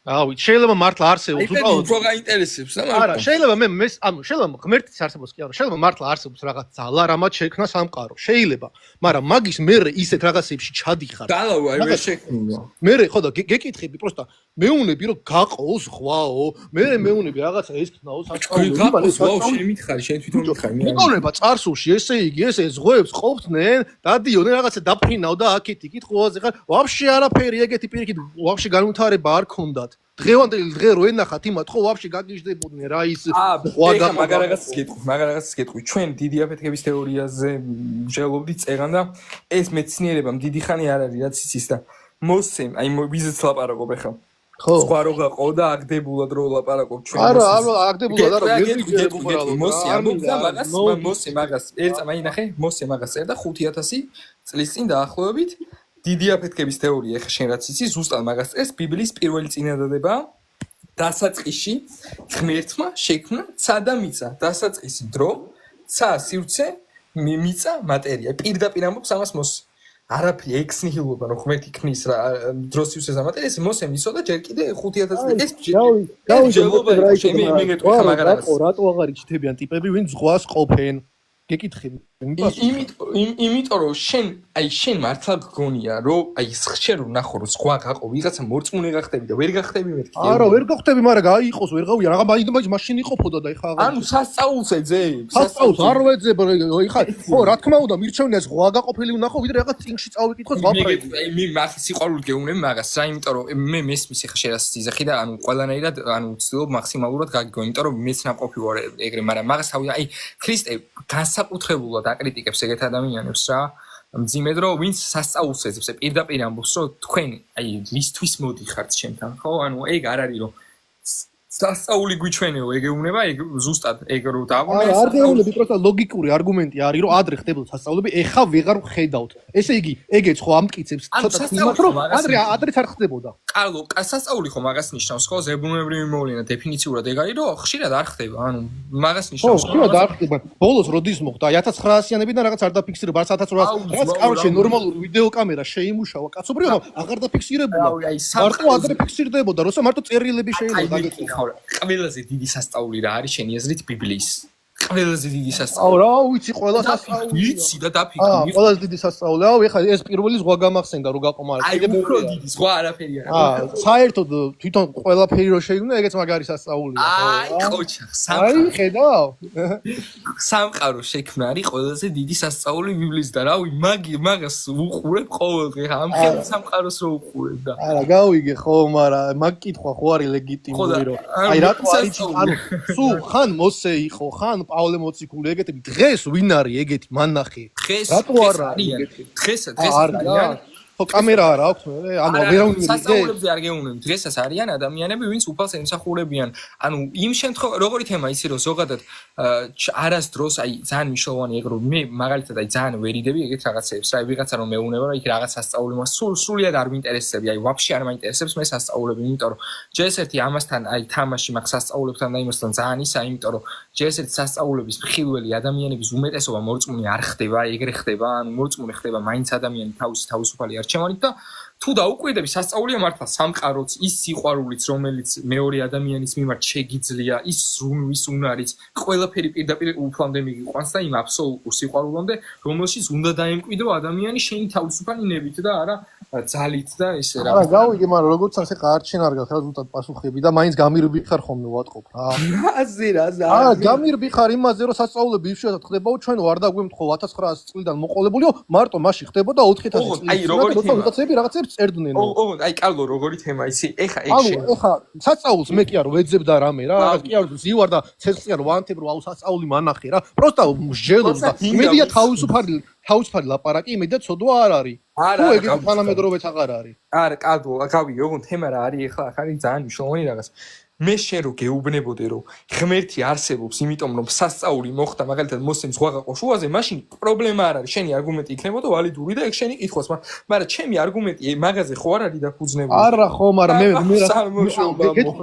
ავი შეიძლება მართლა არსებობს უბრალოდ უფრო გაინტერესებს და არა შეიძლება მე ანუ შეიძლება ღმერთის არსებობს კი არა შეიძლება მართლა არსებობს რაღაც ძალა რამაც შექმნა სამყარო შეიძლება მაგრამ მაგის მერე ისეთ რაღაცებში ჩადიხარ დალავა აი ვერ შექმნა მერე ხო და გეკითხები პროსტა მეუნები რომ გაყო ზღვაო მეუნები რაღაცა ესქნაო საჭმელო შენ მითხარი შენ თვითონ მითხარი მიგონება წარსულში ესე იგი ესე ზღვებს ყოფდნენ დადიოდნენ რაღაცა დაფრინავ და აქეთ იქით ხოვაზე ხარ ვაფშე არაფერი ეგეთი პირიქით ვაფშე განვითარება არ ქონდათ დღევანდელი დღე რო ენახათ იმათ ხო ვაფშე გაგიჟდებოდნენ რა ის ზღვა და მაგარაღაც გეტყვი ჩვენ დიდი აფეთქების თეორიაზე ვშელობდით წეგან და ეს მეცნიერებამ დიდი ხანი არ არის რაც იცის და მოსცემ აი ვიზეც ლაპარაკობ ახლა ხო სხვა რო გაყო და აგდებულად რო ლაპარაკობ ჩვენ არა აგდებულად არა მოსე მაგას ერთ წამი ნახე მოსე მაგას წერდა 5000 წლის წინ დაახლოებით დიდი აფეთქების თეორია ეხა შენ რაც იცი ზუსტად მაგას წერს ბიბლიის პირველი წინადადება დასაწყისში ღმერთმა შექმნა ცა და მიწა დასაწყისი დრო ცა სივრცე მიწა მატერია პირდაპირ ამბობს ამას მოსე არაფერი ექსნიჰილობა რომ ღმერთი ქმნის რა დროს სივრცეს და მატერიას მოსემ ისო და ჯერ კიდე 5000 ეს რატო აღარ იჩნდებიან ტიპები ვინ ზღვას ყოფენ გეკითხები იმიტომ რომ შენ მართლა გგონია რომ აი ხშირ რომ ნახო რომ სხვა გაყო ვიღაცა მორწმუნე გახდები და ვერ გახდები მეთქი არა ვერ გახდები მაგრამ გაიყოს ვერ გავია რაღა მაინც მაშინ იყოფოდა და ეხა ანუ სასწაულს ეძებ სასწაულს არ ვეძებ ეხა ხო რა თქმა უნდა მირჩევნია სხვა გაყოფილი ვნახო ვიდრე რაღაც წინში წავიკითხოს ვაფრები მე მაგის სიყვარულით გეუბნები მაგას რა იმიტომ რომ მე მესმის ეხა შენ რას იზახი და ანუ ყველანაირად ანუ ვცდილობ მაქსიმალურად გაგიგო იმიტომ რომ მეც ნაყოფი ვარ ეგრე მაგრამ მაგას თავი აი ქრისტე განსაკუთრებულად აკრიტიკებს ეგეთ ადამიანებს რა მძიმედ რომ ვინც სასწაულს ეძებს პირდაპირ ამბობს რომ თქვენ აი ვისთვის მოდიხართ ჩემთან ხო ანუ ეგ არ არის რომ სასწაული გვიჩვენეო ეგ ეუბნება ეგ ზუსტად ეგ რო დავუნე არ გეუბნები პროსტა ლოგიკური არგუმენტი არის რომ ადრე ხდებოდა სასწაულები ეხა ვეღარ ვხედავთ ესე იგი ეგეც ხო ამტკიცებს ცოტა იმას რომ ადრე არ ხდებოდა კარლო სასწაული ხო მაგას ნიშნავს ხო ზებუნებრივი მოვლენა დეფინიციურად ეგ არის რომ ხშირად არ ხდება ანუ მაგას ნიშნავს ხო ხშირად არ ხდება ბოლოს როდის მოხდა 1900-იანებიდან რაღაც არ დაფიქსირება 1800 რაღაც კაროჩე ნორმალური ვიდეო კამერა შეიმუშავა კაცობრიობა აღარ დაფიქსირებულა მარტო ადრე ფიქსირდებოდა როცა მარტო წერილები შეიძლება გაგეკითხა ყველაზე დიდი სასწაული რა არის შენი აზრით ბიბლიის ყველაზე დიდი აუ სასწაული. რა ვიცი ყველა სასწაული ვიცი და დაფიქრი. ყველაზე დიდი სასწაული აუ ეხლა ეს პირველი ზღვა გამახსენდა რო გაყომა აი უფრო დიდი ზღვა არაფერი არ. საერთოდ თვითონ ყველაფერი რო შეიგნო ეგეც მაგარი სასწაულია აი ყოჩა აი ხედავ სამყარო შექმნა არის ყველაზე დიდი სასწაული ბიბლიის და რავი მაგას უყურებ ყოველდღე ამ ხელ სამყაროს რო უყურებ და არა გავიგე ხო მაგრამ მაგ კითხვა ხო არის ლეგიტიმური რომ აი რატო არის ანუ სულ ხან მოსე იყო ხან პავლე მოციქული ეგეთი დღეს ვინ არის ეგეთი მანახი რატო არ არის დღეს არიან ხო კამერა არ აქვს მე ანუ ვერავინ სასწაულებზე არ გეუბნები დღესაც არიან ადამიანები ვინც უფალს ემსახურებიან ანუ იმ შემთხვევაში როგორი თემა იცი რომ ზოგადად არასდროს აი ძალიან მნიშვნელოვანი ეგ რომ მე მაგალითად აი ძალიან ვერიდები ეგეთ რაღაცებს რა ვიღაცა რომ მეუნება რომ იქ რაღაც სასწაული მას სულიად არ ვინტერესები აი ვაფშე არ მაინტერესებს მე სასწაულები იმიტომ რომ ჯერ-ერთი ამასთან აი თამაში მაგ სასწაულებთან და იმასთან ძალიან ისა იმიტომ რომ ჯერ-ერთი სასწაულების მხილველი ადამიანების უმეტესობა მორწმუნე არ ხდება ეგრე ხდება ანუ მორწმუნე ხდება მაინც ადამიანი თავისუფალი არჩევანით და თუ დაუკვირდები სასწაულია მართლა სამყაროც ის სიყვარულიც რომელიც მეორე ადამიანის მიმართ შეგიძლია ის ზრუნვის უნარიც ყველაფერი პირდაპირ უფლამდე მიგიყვანს და იმ აბსოლუტურ სიყვარულამდე რომელშიც უნდა დაემკვიდრო ადამიანი შენი თავისუფალი ნებით და არა ძალით და ესე რა არა გავიგე მაგრამ როგორც ახლა ხა არჩენ არ გაქვს რა ზუსტად პასუხები და მაინც გამირბი ხარ ხოლმე ვატყობ რა არა გამირბი ხარ იმაზე რომ სასწაულები იშვიათად ხდებაო ჩვენ ვარ და გვემთხო 1900 წლიდან მოყოლებულიო მარტო მაშინ ხდებოდა 4000 წლიდან აი როგორი ვიღაცები რაღაცებს წერდნენ ოღონდ აი კალო როგორი თემა იცი ეხა ეგ შე ეხა სასწაულს მე კი არ ვეძებ და რამე რა რაღაც კი არ ზივარ და ცეცხლი არ ვანთებ რომ აუ სასწაული მანახე რა პროსტა მსჯელობს და იმედია თავისუფალი ლაპარაკი იმედია ცოდვა არ არის თუ ეგეთი თანამედროვეც აღარ არის არა კალო გავიგე ოღონდ თემა რა არის ეხლა ახალი ძალიან მნიშვნელოვანი რაღაც მე შენ რო გეუბნებოდე რომ ღმერთი არსებობს იმიტომ რომ სასწაული მოხდა მაგალითად მოსემ ზღვა გაყო შუაზე მაშინ პრობლემა არ არის შენი არგუმენტი იქნებოდა ვალიდური და ეგ შენი კითხვაც მაგრამ ჩემი არგუმენტი მაგაზე ხო არ არის დაფუძნებული არა ხო მაგრამ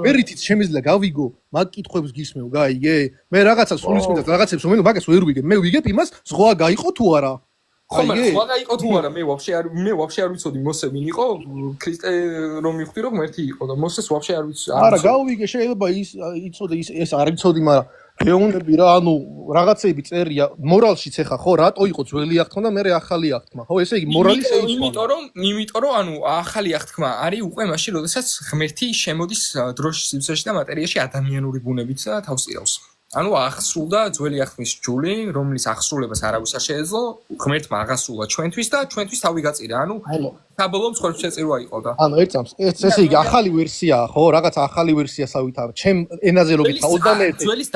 მე რითიც შემიძლია გავიგო მაგ კითხვებს გისმევ გაიგე მე რაღაცა სულისმედა რაღაცებს რომ მაგას ვერ ვიგებ მე ვიგებ იმას ზღვა გაიყო თუ არა ხომ ზღვა გაიყო თუ არა მე ვაფშე არ ვიცოდი მოსე ვინ იყო ქრისტე რომ მივხვდი რომ ერთი იყო და მოსეს ვაფშე არ ვიცი არა გავიგე შეიძლება ის იცოდე ეს არ ვიცოდი მაგრამ გეუნები რა ანუ რაღაცები წერია მორალშიც ეხა ხო რატო იყო ძველი აღთქმა და მე ახალი აღთქმა ხო ესე იგი მორალი შეიცვალა იმიტომ რომ ანუ ახალი აღთქმა არის უკვე მაშინ როდესაც ღმერთი შემოდის დროშის სივრცეში და მატერიაში ადამიანური ბუნებით და თავს ირავს ანუ აღსრულდა ძველი აღთქმის ჯული, რომლის აღსრულებას არავის არ შეეძლო, ღმერთმა აღასრულა ჩვენთვის და ჩვენთვის თავი გაწირა. ანუ საბოლოო მსხვერპლ შეწირვა იყო და. ანუ ერთ წამს ესე იგი ახალი ვერსიაა, ხო? რაღაც ახალი ვერსია სავითარ. ჩემ ენაზე რო გითხრა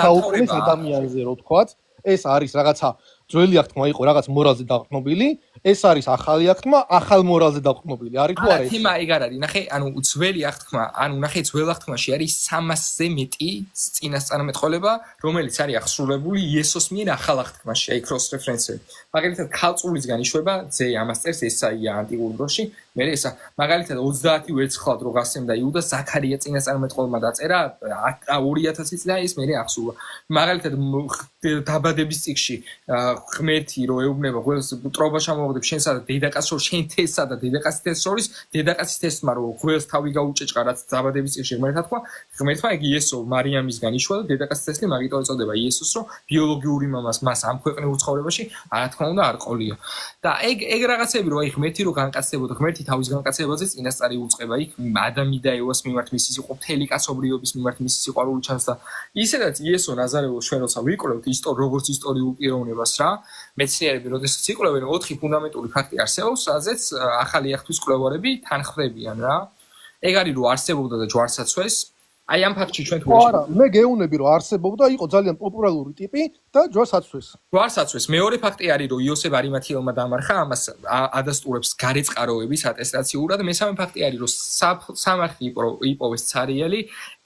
21 ადამიანზე რო თქვათ, ეს არის რაღაცა ძველი აღთქმა იყო რაღაც მორალზე დაყრდნობილი, ეს არის ახალი აღთქმა, ახალ მორალზე დაყრდნობილი. არის თუ არა ეს? თემა ეგ არ არის. ნახე, ანუ ძველი აღთქმა, ანუ ნახე ძველ აღთქმაში არის 300-ზე მეტი წინასწარმეტყველება, რომელიც არის აღსრულებული იესოს მიერ ახალ აღთქმაში, აი cross reference-ები. მაგალითად, ქალწულისგან იშვება ძე ამას წერს ესაია ანტიკურ დროში, მე ესა მაგალითად 30 ვერცხლად რო გასცემდა იუდა ზაქარია წინასწარმეტყველმა დაწერა 2000 წლია ის მე აღსრულა. მაგალითად დაბადების წიგში ღმერთი რო ეუბნება გველს ტრობა შემოვაგდებ შენსა და დედაკაცს შორის შენ თესსა და დედაკაცის თესს შორის დედაკაცის თესმა რო გველს თავი გაუჭეჭყა რაც დაბადების წიგში ღმერთმა თქვა ღმერთმა იგი იესო მარიამისგან იშვა და დედაკაცის თესლი მაგიტო ეწოდება იესოს რო ბიოლოგიური მამას მას ამ ქვეყნიურ ცხოვრებაში რა თქმა უნდა არ ყოლია და ეგ რაღაცები რო აი ღმერთი რო განკაცდებოდა ღმერთი თავის განკაცებაზე წინასწარი უწყება იქ ადამი და ევას მიმართ მისი სიყვარული მთელი კაცობრიობის მიმართ მისი სიყვარული ჩანს და ისედაც იესო ნაზარეულოს ჩვენ როცა ვიკვლევთ როგორც ისტორიულ პიროვნებას რა მეცნიერები როდესაც იკვლევენ 4 ფუნდამენტური ფაქტი არსებობს რაზეც ახალი აღთქმის კვლევარები თანხმდებიან რა ეგ არის რომ არსებობდა და ჯვარსაცვეს აი ამ ფაქტში ჩვენ თუ არა მე გეუნები რომ არსებობდა იყო ძალიან პოპულარული ტიპი და ჯვარსაცვეს მეორე ფაქტი არის რომ იოსებ არიმათიელმა დამარხა ამას ადასტურებს გარეწყაროების ატესტაციურად მესამე ფაქტი არის რომ სამარხი იპოვეს ცარიელი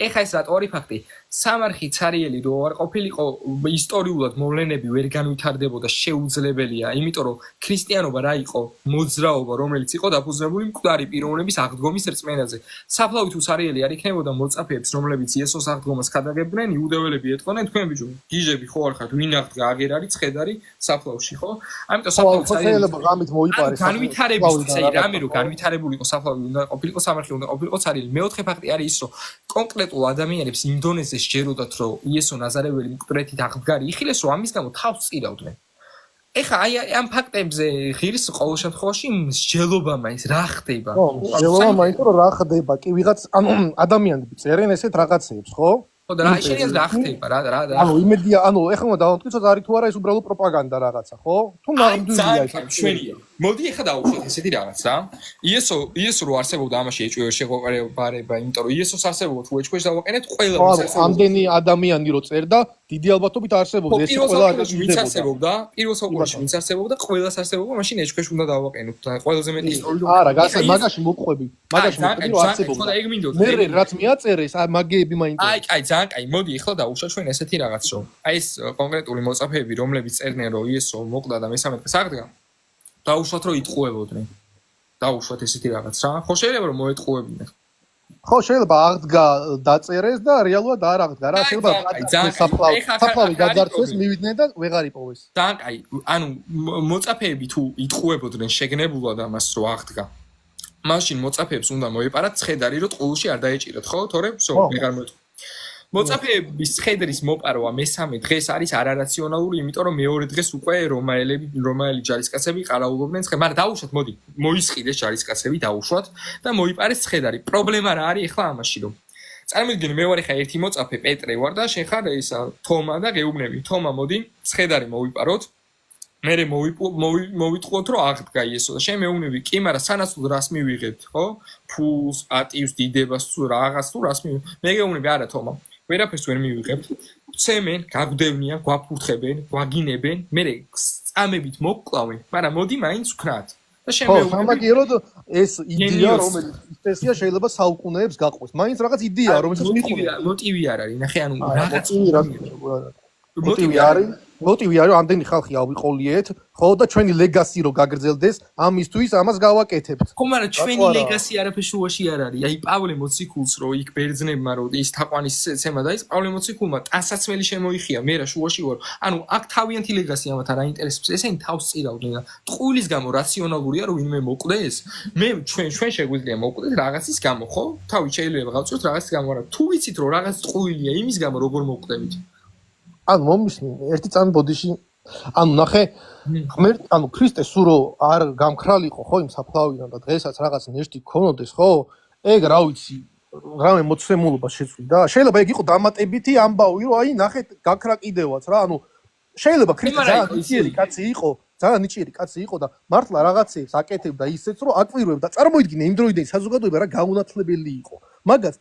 ეხა ეს რატო არის ფაქტი სამარხი ცარიელი რო არ ყოფილიყო ისტორიულად მოვლენები ვერ განვითარდებოდა შეუძლებელია იმიტომ რომ ქრისტიანობა რა იყო მოძრაობა რომელიც იყო დაფუძნებული მკვდარი პიროვნების აღდგომის რწმენაზე საფლავი თუ ცარიელი არ იქნებოდა მოწაფეებს რომლებიც იესოს აღდგომას ქადაგებდნენ, იუდეველები ეტყვნენ, თქვენ ბიჭო, გიჟები ხო არ ხართ, ვინ აღდგა აგერარი, ცხედარი საფლავში, ხო? ამიტომ საფლავი შეიძლება ღამით მოიპარეს. განვითარებისთვის, აი რამე რო განვითარებული იყო საფლავი, უნდა ყოფილიყო სამარხი, უნდა ყოფილიყო царილი. მეოთხე ფაქტი არის ის, რომ კონკრეტულ ადამიანებს იმ დონეზე სჯეროდათ, რომ იესო ნაზარეველი მკვდრეთით აღდგარი იხილეს, რომ ამის გამო თავს წირავდნენ. ეხა აი ამ ფაქტებზე ღირს ყოველ შემთხვევაში მსჯელობა მაინც რა ხდება? ხო, მსჯელობა მაინც რომ რა ხდება? კი ვიღაც ანუ ადამიანები წერენ ესეთ რაღაცეებს, ხო? ხო და რა შეიძლება რა ხდება? რა ანუ იმედია, ანუ ეხლა უნდა დავამტკიცოთ არის თუ არა ეს უბრალოდ პროპაგანდა რაღაცა, ხო? თუ ნამდვილია ეს. შვენია. მოდი ეხლა დავუშვათ ესეთი რაღაც რა. იესო რო არსებობდა ამაში ეჭვი ვერ შეგვეყარება, იმიტომ რომ იესოს არსებობა თუ ეჭვეშ დავაყენეთ ყველა ის ამდენი ადამიანი რო წერდა, დიდი ალბათობით არსებობდა ეს ყველა ვინც არსებობდა, პირველ საუკუნეში ვინც არსებობდა, ყველას არსებობდა, მაშინ ეჭვეშ უნდა დავაყენოთ და ყველაზე მეტი ისტორიული არა, მაგაში მოყვები, მაგაში მოყვები რომ არსებობდა. მე რაც მიაწერეს, მაგეები მაინტერესებს. აი, ძალიან კაი, მოდი ეხლა დავუშვათ ჩვენ ესეთი რაღაც რომ აი ეს კონკრეტული მოწაფეები, რომლებიც წერდნენ რომ იესო მოკვდა და მესამე დღეს აღდგა, დავუშვათ რომ იტყუებოდნენ. დავუშვათ ესეთი რაღაც რა. ხო შეიძლება რომ მოეტყუებინა. ხო შეიძლება აღდგა დაწერეს და რეალურად არ აღდგა რა. შეიძლება საფლავი გაძარცვეს, მივიდნენ და ვეღარ იპოვეს. ძალიან კაი, ანუ მოწაფეები თუ იტყუებოდნენ შეგნებულად ამას რომ აღდგა. მაშინ მოწაფეებს უნდა მოეპარათ ცხედარი რომ ტყუილში არ დაეჭირათ, ხო? თორემ ვсё, ვეღარ მოეტყვა. მოწაფეების ცხედრის მოპარვა მესამე დღეს არის არარაციონალური, იმიტომ რომ მეორე დღეს უკვე რომაელი ჯარისკაცები ყარაულობდნენ ცხედარს. მაგრამ დაუშვათ, მოდი, მოისყიდეს ჯარისკაცები, დაუშვათ და მოიპარეს ცხედარი. პრობლემა რა არის ახლა ამაში, რომ წარმოგიდგენთ, მე ვარ ახლა ერთი მოწაფე, პეტრე ვარ და შენ ხარ ისა თომა და გეუბნები. თომა, მოდი, ცხედარი მოვიპაროთ. მე მოვიტყუოთ, რომ აღდგა იესო და შენ მეუბნები, კი, მაგრამ სანაცვლოდ რას მივიღებთ, ხო? ფულს, პატივს, დიდებას, თუ რაღაც თუ რას მივიღებთ. მე გეუბნები, არა თომა. ვერაფერს ვერ მივიღებთ. ცემენ, გაგვდევნიან, გვაფურთხებენ, გვაგინებენ, მე წამებით მოგკლავენ, მაგრამ მოდი მაინც ვქნათ. და შენ მეუბნები. ხო, სამაგიეროდ ეს იდეა, რომელიც ისესია შეიძლება საუკუნეებს გაყვეს. მაინც რაღაც იდეა, რომელსაც მიყურებ. მოტივი არ არის, ნახე, ანუ რაღაც მოტივი არის. მოტივი არის, ამდენი ხალხი ავიყოლიეთ, ხო და ჩვენი ლეგასი რო გაგრძელდეს, ამისთვის ამას გავაკეთებთ. ხო, მაგრამ ჩვენი ლეგასი არაფერ შუაში არ არის. აი, პავლე მოციქულს რო იქ ბერძნებმა რო ის თაყვანის ცემა და ის პავლე მოციქულმა ტანსაცმელი შემოიხია, მე რა შუაში ვარ. ანუ აქ თავიანთი ლეგასი ამათ არ აინტერესებს. ესენი თავს წირავდნენ და ტყუილის გამო რაციონალურია რომ ვინმე მოკვდეს. მე ჩვენ შეგვიძლია მოკვდეთ რაღაცის გამო, ხო? თავი შეიძლება გავწევთ რაღაცის გამო, მაგრამ თუ ვიცით რომ რაღაც ტყუილია იმის გამო როგორ მოკვდებით? ანუ მომისმენ ერთი წამი ბოდიში ანუ ნახე ღმერთ ანუ ქრისტე სურო არ გამქრალიყო ხო იმ საფლავიდან და დღესაც რაღაც ნეშტი ქონოდეს ხო ეგ რა ვიცი რამე მოცემულობა შეცვლიდა შეიძლება ეგ იყო დამატებითი ამბავი რომ აი ნახე გაქრა კიდევაც რა ანუ შეიძლება ქრისტე ძალიან ნიჭიერი კაცი იყო ძალიან ნიჭიერი კაცი იყო და მართლა რაღაცეებს აკეთებდა ისეც რომ აკვირვებდა წარმოიდგინე იმ დროიდან საზოგადოება რა გაუნათლებელი იყო მაგას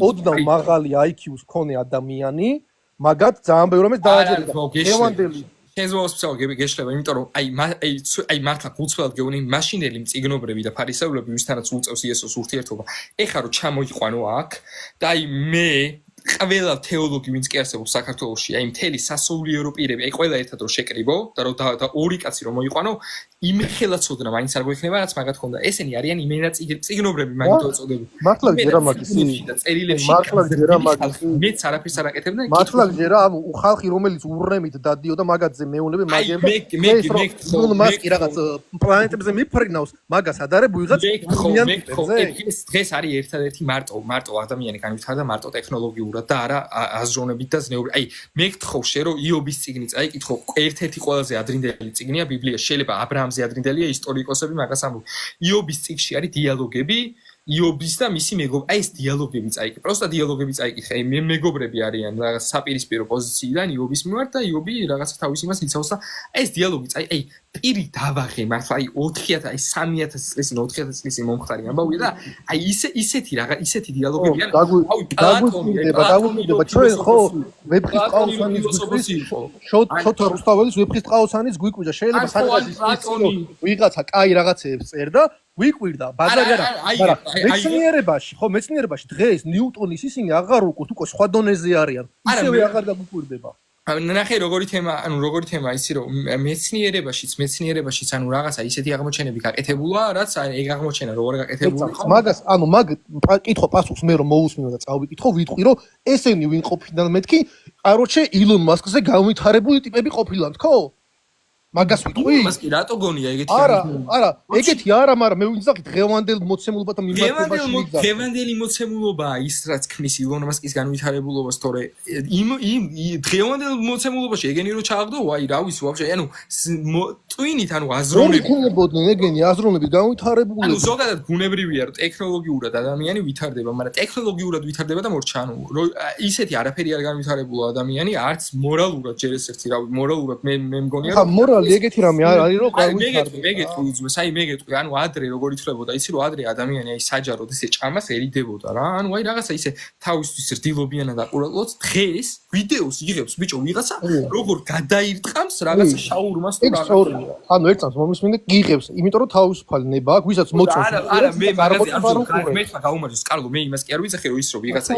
ოდნავ მაღალი IQ-ს მქონე ადამიანი მაგათ ძალიან ბევრი რამეს დააჯერებდა ევანდელი შენ ზუსტად გეშლება იმიტომ რომ აი მართლა გულწრფელად გეუბნები მაშინელი მწიგნობრები და ფარისევლები ვისთანაც უწევს იესოს ურთიერთობა ეხა რომ ჩამოიყვანო აქ და აი მე ყველა თეოლოგი ვინც კი არსებობს საქართველოში აი მთელი სასულიერო პირები აი ყველა ერთად რომ შეკრიბო და ორი კაცი რომ მოიყვანო იმხელაცოდნა მაინც არ გვექნება რაც მაგათ ხონდა ესენი არიან იმენა წიგნობრები მაგით ეწოდები მართლა ჯერა მაგის და წერილებში მართლა ჯერა მაგის მეც არაფერს არ აკეთებდა მართლა ჯერა ანუ ხალხი რომელიც ურნემით დადიოდა მაგათზე მეუნები მაგები მე მასკი რაღაც პლანეტებზე მიფრინავს მაგას ადარებ ვიღაც დღეს არის ერთადერთი მარტო ადამიანი განვითარდა მარტო ტექნოლოგიურად და არა აზროვნებით და ზნეობრივად აი მე გთხოვ შე რომ იობის წიგნი წაიკითხო ერთ-ერთი ყველაზე ადრინდელი წიგნია ბიბლიაში შეიძლება აბრაამზე ადრინდელია ისტორიკოსები მაგას ამბობენ იობის წიგნში არის დიალოგები იობის და მისი მეგობრები აი ეს დიალოგები წაიკითხე პროსტა დიალოგები წაიკითხე აი მეგობრები არიან რაღაც საპირისპირო პოზიციიდან იობის მიმართ და იობი რაღაცა თავის იმას იცავს და აი ეს დიალოგი აი პირი დავაღე მართლა აი 4000 აი 3000 წლის 4000 წლის მომხდარი ამბავია და აი ისეთი რაღაც ისეთი დიალოგები არის დაგვიდება ჩვენ ხო ვეფხის ყაოსანის შოთა რუსთაველის ვეფხის ყაოსანის გვიკვირდა შეიძლება სანაკაცის ვიღაცა კაი რაღაცეებს წერდა ვიკვირდა ბაზარი არა მეცნიერებაში ხო მეცნიერებაში დღეს ნიუტონის ისინი აღარ უკუთ უკვე სხვა დონეზე არიან ისევე აღარ დაგვიკვირდება ნახე როგორი თემა იცი რომ მეცნიერებაშიც ანუ რაღაცა ისეთი აღმოჩენები გაკეთებულა რაც ეგ აღმოჩენა როგორ გაკეთებული იყო მაგას ანუ მაგ კითხვა პასუხს მე რომ მოусმინო და წავიკითხო ვიტყვი რომ ესენი ვინ ყოფილან მეთქი კაროჩე ილონ მასკზე განვითარებული ტიპები ყოფილან თქო მაგას ვიტყვი მას კი რატო გონია ეგეთი არა ეგეთი არა მაგრამ მე ვინც დაგი დღევანდელ მოცემულობათა მიმართებაში დღევანდელი მოცემულობაა ის რაც ქმნის ილონ მასკის განვითარებულობას თორე იმ დღევანდელ მოცემულობაში ეგენი რო ჩააგდო ვაი რა ვიცი ვაფშე ანუ ტვინით ანუ აზროვნები ხდებოდნენ ეგენი აზროვნების განვითარებული ანუ ზოგადად ბუნებრივია რომ ტექნოლოგიურად ადამიანი ვითარდება მაგრამ ტექნოლოგიურად ვითარდება და მორჩა ანუ ისეთი არაფერი არ განვითარებულა ადამიანი არც მორალურად ჯერ ეს ერთი რავი მორალურად მე მგონია რომ ეგეთი რამე არ არის რომ მეგეთქვი უძმეს აი მეგეთქვი ანუ ადრე როგორ ითვლებოდა იცი რომ ადრე ადამიანი აი საჯაროდ ესე ჭამას ერიდებოდა რა ანუ აი რაღაცა ისე თავისთვის რდილობიანად აყურებდოთ დღეს ვიდეოს იღებს ბიჭო ვიღაცა როგორ გადაირტყამს რაღაცა შაურმას თუ რაღაცა ანუ ერთს მომისმინე გიღებს იმიტომ რომ თავისუფალი ნება აქვს ვისაც მოწონს არა მე მაგაზე მე თქვა გაუმარჯოს კარლო მე იმას კი არ ვიცახი რომ ის რომ ვიღაცა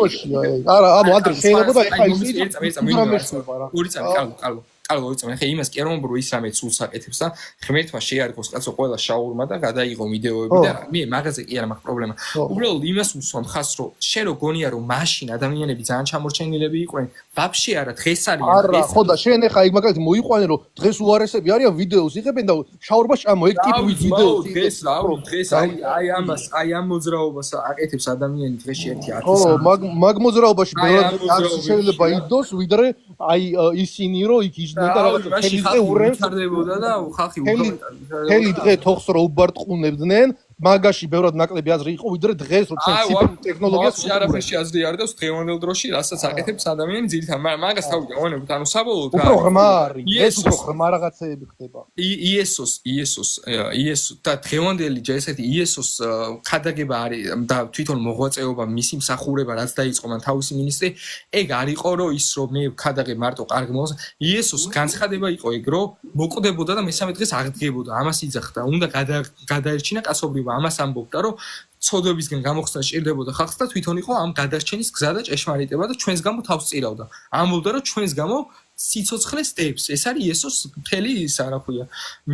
არა ანუ ადრე შეიძლება და ეხა ის ორი წამი კარლო კარლო იცი ხე იმას კი არ მომბრო ის რამე სულს აკეთებს და ღმერთმა შეარგოს კაცო ყველა შაურმა და გადაიღო ვიდეოები და მე მაგაზე კი არ მაქვს პრობლემა უბრალოდ იმას უსვამ ხას რომ შენ რო გონია რომ მაშინ ადამიანები ძალიან ჩამორჩენილები იყვნენ ვაფშე არა დღეს არიან არა ხო და შენ ეხა იქ მაგალითად მოიყვანე რომ დღეს უარესები არიან ვიდეოს იღებენ და შაურმა ჭამო ეგ ტიპი ვიდეოს დღეს რა დღეს აი ამ მოძრაობას აკეთებს ადამიანი დღეში ერთი 10 ხო მაგ მოძრაობაში ბევრად შეიძლება იდოს ვიდრე აი ისინი რო იქ მაშინ ხალხი ვითარდებოდა და ხალხი უკომენტარებს თელი დღე თოხს რო უბარტყუნებდნენ მაგაში ბევრად ნაკლები აზრი იყო ვიდრე დღეს რო ჩვენ ციფრულ ტექნოლოგიას არაფერში აზრი არ დავს დღევანდელ დროში რასაც აკეთებს ადამიანი ძირითადად მაგას თავი გავანებოთ ანუ საბოლოოდ რა უფრო ღრმა არის ეს უფრო ღრმა რაღაცეები ხდება იესოს და დღევანდელი ესეთი იესოს ხადაგება არის და თვითონ მოღვაწეობა მისი მსახურება რაც დაიწყო მან თავისი მინისტრი ეგ არ იყო რომ ის რომ მე ხადაგებ მარტო კარგ მოს იესოს განცხადება იყო ეგ რომ მოკვდებოდა და მესამე დღეს აღდგებოდა ამას იძახდა უნდა გადაერჩინა კაცობრიობა ამას ამბობდა რომ ცოდვებისგან გამოხსნა სჭირდებოდა ხალხს და თვითონ იყო ამ გადარჩენის გზა და ჭეშმარიტება და ჩვენს გამო თავს წირავდა ამბობდა რომ ჩვენს გამო სიცოცხლეს დებს ეს არის იესოს მთელი ის რა ქვია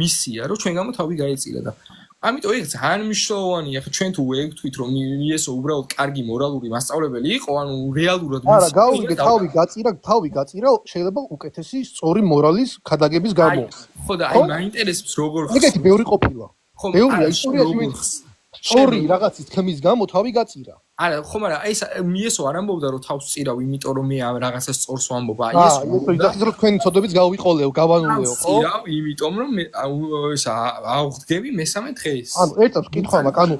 მისია რომ ჩვენ გამო თავი გაეწირა და ამიტომ ეგ ძალიან მნიშვნელოვანია ხო ჩვენ თუ ვეგვთქვით რომ იესო უბრალოდ კარგი მორალური მასწავლებელი იყო ანუ რეალურად არა გავიგე თავი გაწირა შეიძლება უკეთესი სწორი მორალის ხადაგების გამო ხო და აი მაინტერესებს როგორ ეგეთი ბევრი ყოფილა ბევრია ისტორიაში სწორი რაღაცის თქმის გამო თავი გაწირა არა ხო მაგრამ ეს იესო არ ამბობდა რომ თავს წირავ იმიტომ რომ მე რაღაცას სწორს ვამბობ აი ეს იესო რომ თქვენი ცოდვებიც გავიყოლეო გავანულეო ხო წირავ იმიტომ რომ მე ეს ავღდგები მესამე დღეს ანუ ერთად კითხვა მაქვს ანუ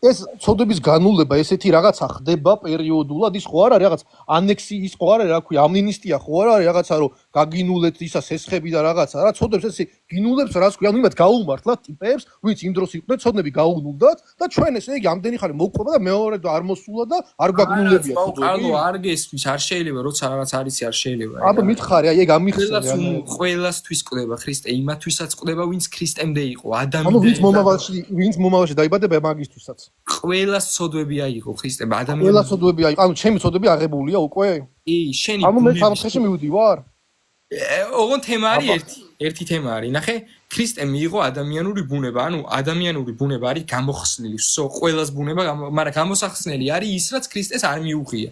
ეს ცოდვების განულება ესეთი რაღაცა ხდება პერიოდულად ის ხო არა რაღაც ანექსიის ხო არა რა ქვია ამინისტია ხო არა რაღაცა რომ გაგინულეთ ისა სესხები და რაღაცა რა ცოდვებს ესე გინულებს რას ქვია ანუ იმათ გაუმართლათ ტიპებს ვინც იმ დროს იყვნენ ცოდნები გაუნულდათ და ჩვენ ესე იგი ამდენი ხანი მოვყვება და მეორედ არ მოსულა და არ გაგნულებია კარლო არ გესმის არ შეიძლება როცა რაღაც არის არ შეიძლება აბა მითხარი აი ეგ ამიხსენე ყველასთვის ყდება ქრისტე იმათვისაც ყდება ვინც ქრისტემდე იყო ადამიანი ანუ ვინც მომავალში დაიბადება მაგისთვისაც ყველას ცოდვები აიღო ქრისტემ ადამიანს ყველას ცოდვები აიღო ანუ ჩემი ცოდვები აღებულია უკვე კი შენი ანუ მე სამცხეში მივდივარ ოღონდ თემა არის ერთი თემა არის ნახე ქრისტემ მიიღო ადამიანური ბუნება ანუ ადამიანური ბუნება არის გამოხსნილი всё ყველას ბუნება მაგრამ გამოსახსნელი არის ის რაც ქრისტეს არ მიუღია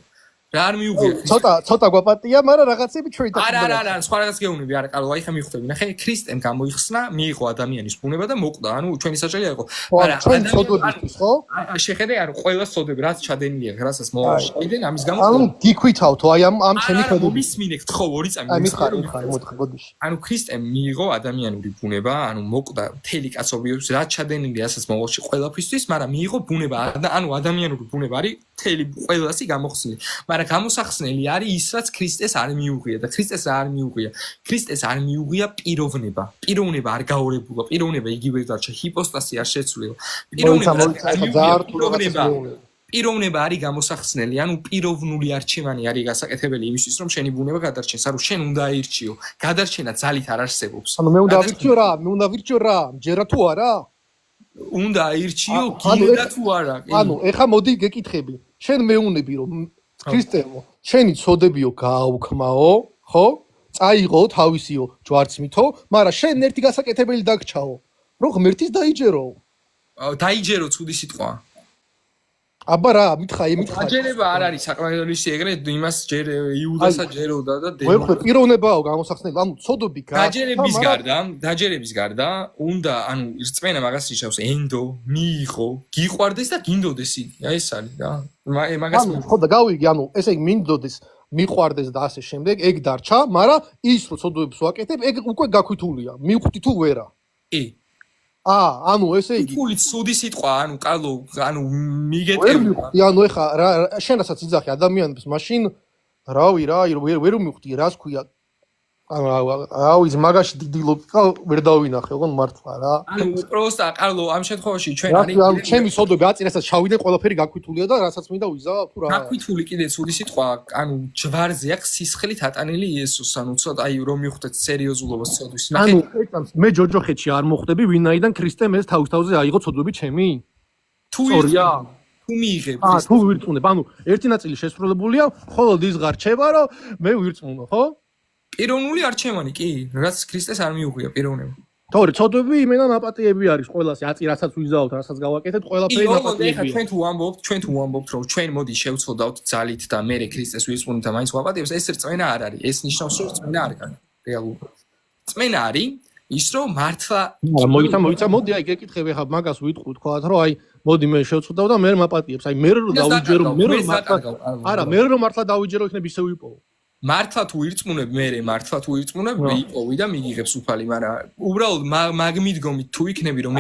რა არ მიუღია ცოტა გვაპატია მაგრამ რაღაცები ჩვენ არა სხვა რაღაც გეუბნები არა კარლო აი ხა მიხვდები ნახე ქრისტემ გამოიხსნა მიიღო ადამიანის ბუნება და მოკვდა ანუ ჩვენი საჭიროა იყო მაგრამ ჩვენ ცოდვებისთვის ხო შეხედე არ ყველას ცოდვები რაც ჩადენილია რასაც მოაშიდენ ამის გამო ანუ გიქვითავთო აი ამ ჩემი ხედვით მისმინე ხო ორი წამი აი მითხარი მოთხე გოდიში ანუ ქრისტემ მიიღო ადამიანური ბუნება ანუ მოკვდა მთელი კაცობრიობის რაც ჩადენილია რასაც მოვალში ყველაფრისთვის მაგრამ მიიღო ბუნება ანუ ადამიანური ბუნება არის მთელი ყველასი გამოხსნილი მაგრამ გამოსახსნელი არის ის რაც ქრისტეს არ მიუღია და ქრისტეს არ მიუღია ქრისტეს არ მიუღია პიროვნება არ გაორებულა პიროვნება იგივე დარჩა ჰიპოსტასი არ შეცვლილა პიროვნება არის გამოსახსნელი ანუ პიროვნული არჩევანი არის გასაკეთებელი იმისთვის რომ შენი ბუნება გადარჩენს ანუ შენ უნდა აირჩიო გადარჩენა ძალით არ არსებობს ანუ მე უნდა ავირჩიო რა ჯერა თუ არა უნდა აირჩიო გინდა თუ არა ანუ ეხა მოდი გეკითხები შენ მეუნები რომ ქრისტემო შენი ცოდებიო გააუქმაო ხო წაიღო თავისიო ჯვარცმითო, მაგრამ შენ ერთი გასაკეთებელი დაგჩაო. რომ ღმერთის დაიჯერო. დაიჯერო ცუდი სიტყვა. აბა რა, მითხა. აჯერება არ არის საკმარისი ეგრე იმას ჯერ იუდასაც ჯეროდა და ვეხვე პიროვნებაო გამოსახსნელი, ანუ ცოდობი დაჯერების გარდა უნდა ანუ რწმენა მაგას ნიშნავს ენდო, მიიღო, გიყვარდეს და გინდოდეს იგი. აი ეს არის რა. მაგას ხო და გავიგე, ანუ ესე იგი მინდოდეს, მიყვარდეს და ასე შემდეგ, ეგ დარჩა, მაგრამ ის რო ცოდვებს ვაკეთებ, ეგ უკვე გაქვითულია. მივხვდი თუ ვერა. კი. ანუ ესე იგი ფული ცუდი სიტყვა, ანუ კალო, ანუ მიგეტევი. ვერ მივხვდი, ანუ ეხა შენ რასაც იძახი ადამიანებს, მაშინ რავი რა, ვერ მივხვდი რას ქვია. ანუ ის მაგაში დიდი ლოგიკა ვერ დავინახე, ოღონდ მართლა რა. ანუ პროსტა კალო, ამ შემთხვევაში ჩვენ არის ანუ ჩემი სოდები აწირასაც ჩავიდნენ, ყველაფერი გაქვითულია და რასაც მინდა ვიზავ თუ რა. გაქვითული კიდე ცუდი სიტყვა, ანუ ჯვარზე აქვს სისხლით ატანილი იესოს, ანუ ცოტა აი რომ მივხვდეთ სერიოზულობას ცოდვის. ანუ მე ჯოჯოხეთში არ მოხვდები, ვინაიდან ქრისტემ ეს თავის-თავზე აიღო ცოდვები ჩემი? სწორია. თუ მიიღებ თუ ვირწმუნებ, ანუ ერთი ნაწილი შესრულებულია, ხოლო ის გარჩევა, რომ მე ვირწმუნო, ხო? პიროვნული არჩევანი კი, რაც ქრისტეს არ მიუღია პიროვნება. თორე, ცოდვები იმენან აპატიები არის ყველას, რასაც ვიზაოთ, რასაც გავაკეთეთ, ყველაფერი აპატიებია. ჩვენ თუ ვამბობთ, რომ ჩვენ მოდი შევცოდავთ ძალით და მე ქრისტეს ვირწმუნოთ და მაინც ვაპატიებთ, ეს რწმენა არ არის. ეს ნიშნავს, რომ რწმენა არ არის რეალურად. რწმენა არის ის, რომ მართლა მოიცა, მოდი აი გეკითხები ახლა მაგას ვიტყვი თქვათ, რომ აი მოდი მე შევცოდავ და მე მაპატიებს. აი მე რომ დავიჯერო, მე რომ მართლა დავიჯერო, იქნებ ისე ვიპოვო. მართლა თუ ირწმუნებ იპოვი და მიიღებს უფალი, მაგრამ უბრალოდ მაგმიდგომით თუ იქნები რომ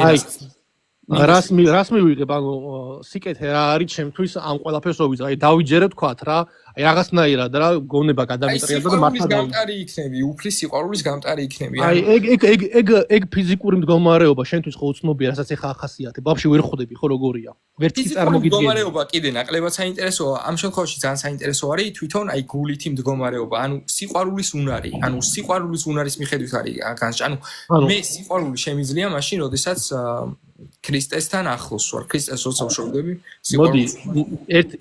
რას მივიღებ, ანუ სიკეთე რა არის ჩემთვის ამ ყველაფერს რო ვიზა, აი დავიჯერებ თქვათ რა, აი რაღაცნაირად რა გონება გადამეტრიალდა და მართლა გამტარი იქნები, უფლის სიყვარულის გამტარი იქნები. აი ეგ ფიზიკური მდგომარეობა შენთვის ხო უცნობია, რასაც ეხა ახასიათებ, ბავშვი ვერ ხვდები ხო როგორია. ვერც კი წარმოგიდგენია. მდგომარეობა კიდე ნაკლებად საინტერესოა, ამ შემთხვევაში ძალიან საინტერესო არის თვითონ აი გულითი მდგომარეობა, ანუ სიყვარულის უნარი, ანუ სიყვარულის უნარის მიხედვით არის განსჭა, ანუ მე სიყვარული შემიძლია მაშინ, როდესაც ქრისტესთან ახლოს ვარ, ქრისტეს როცა ვშორდები, მოდი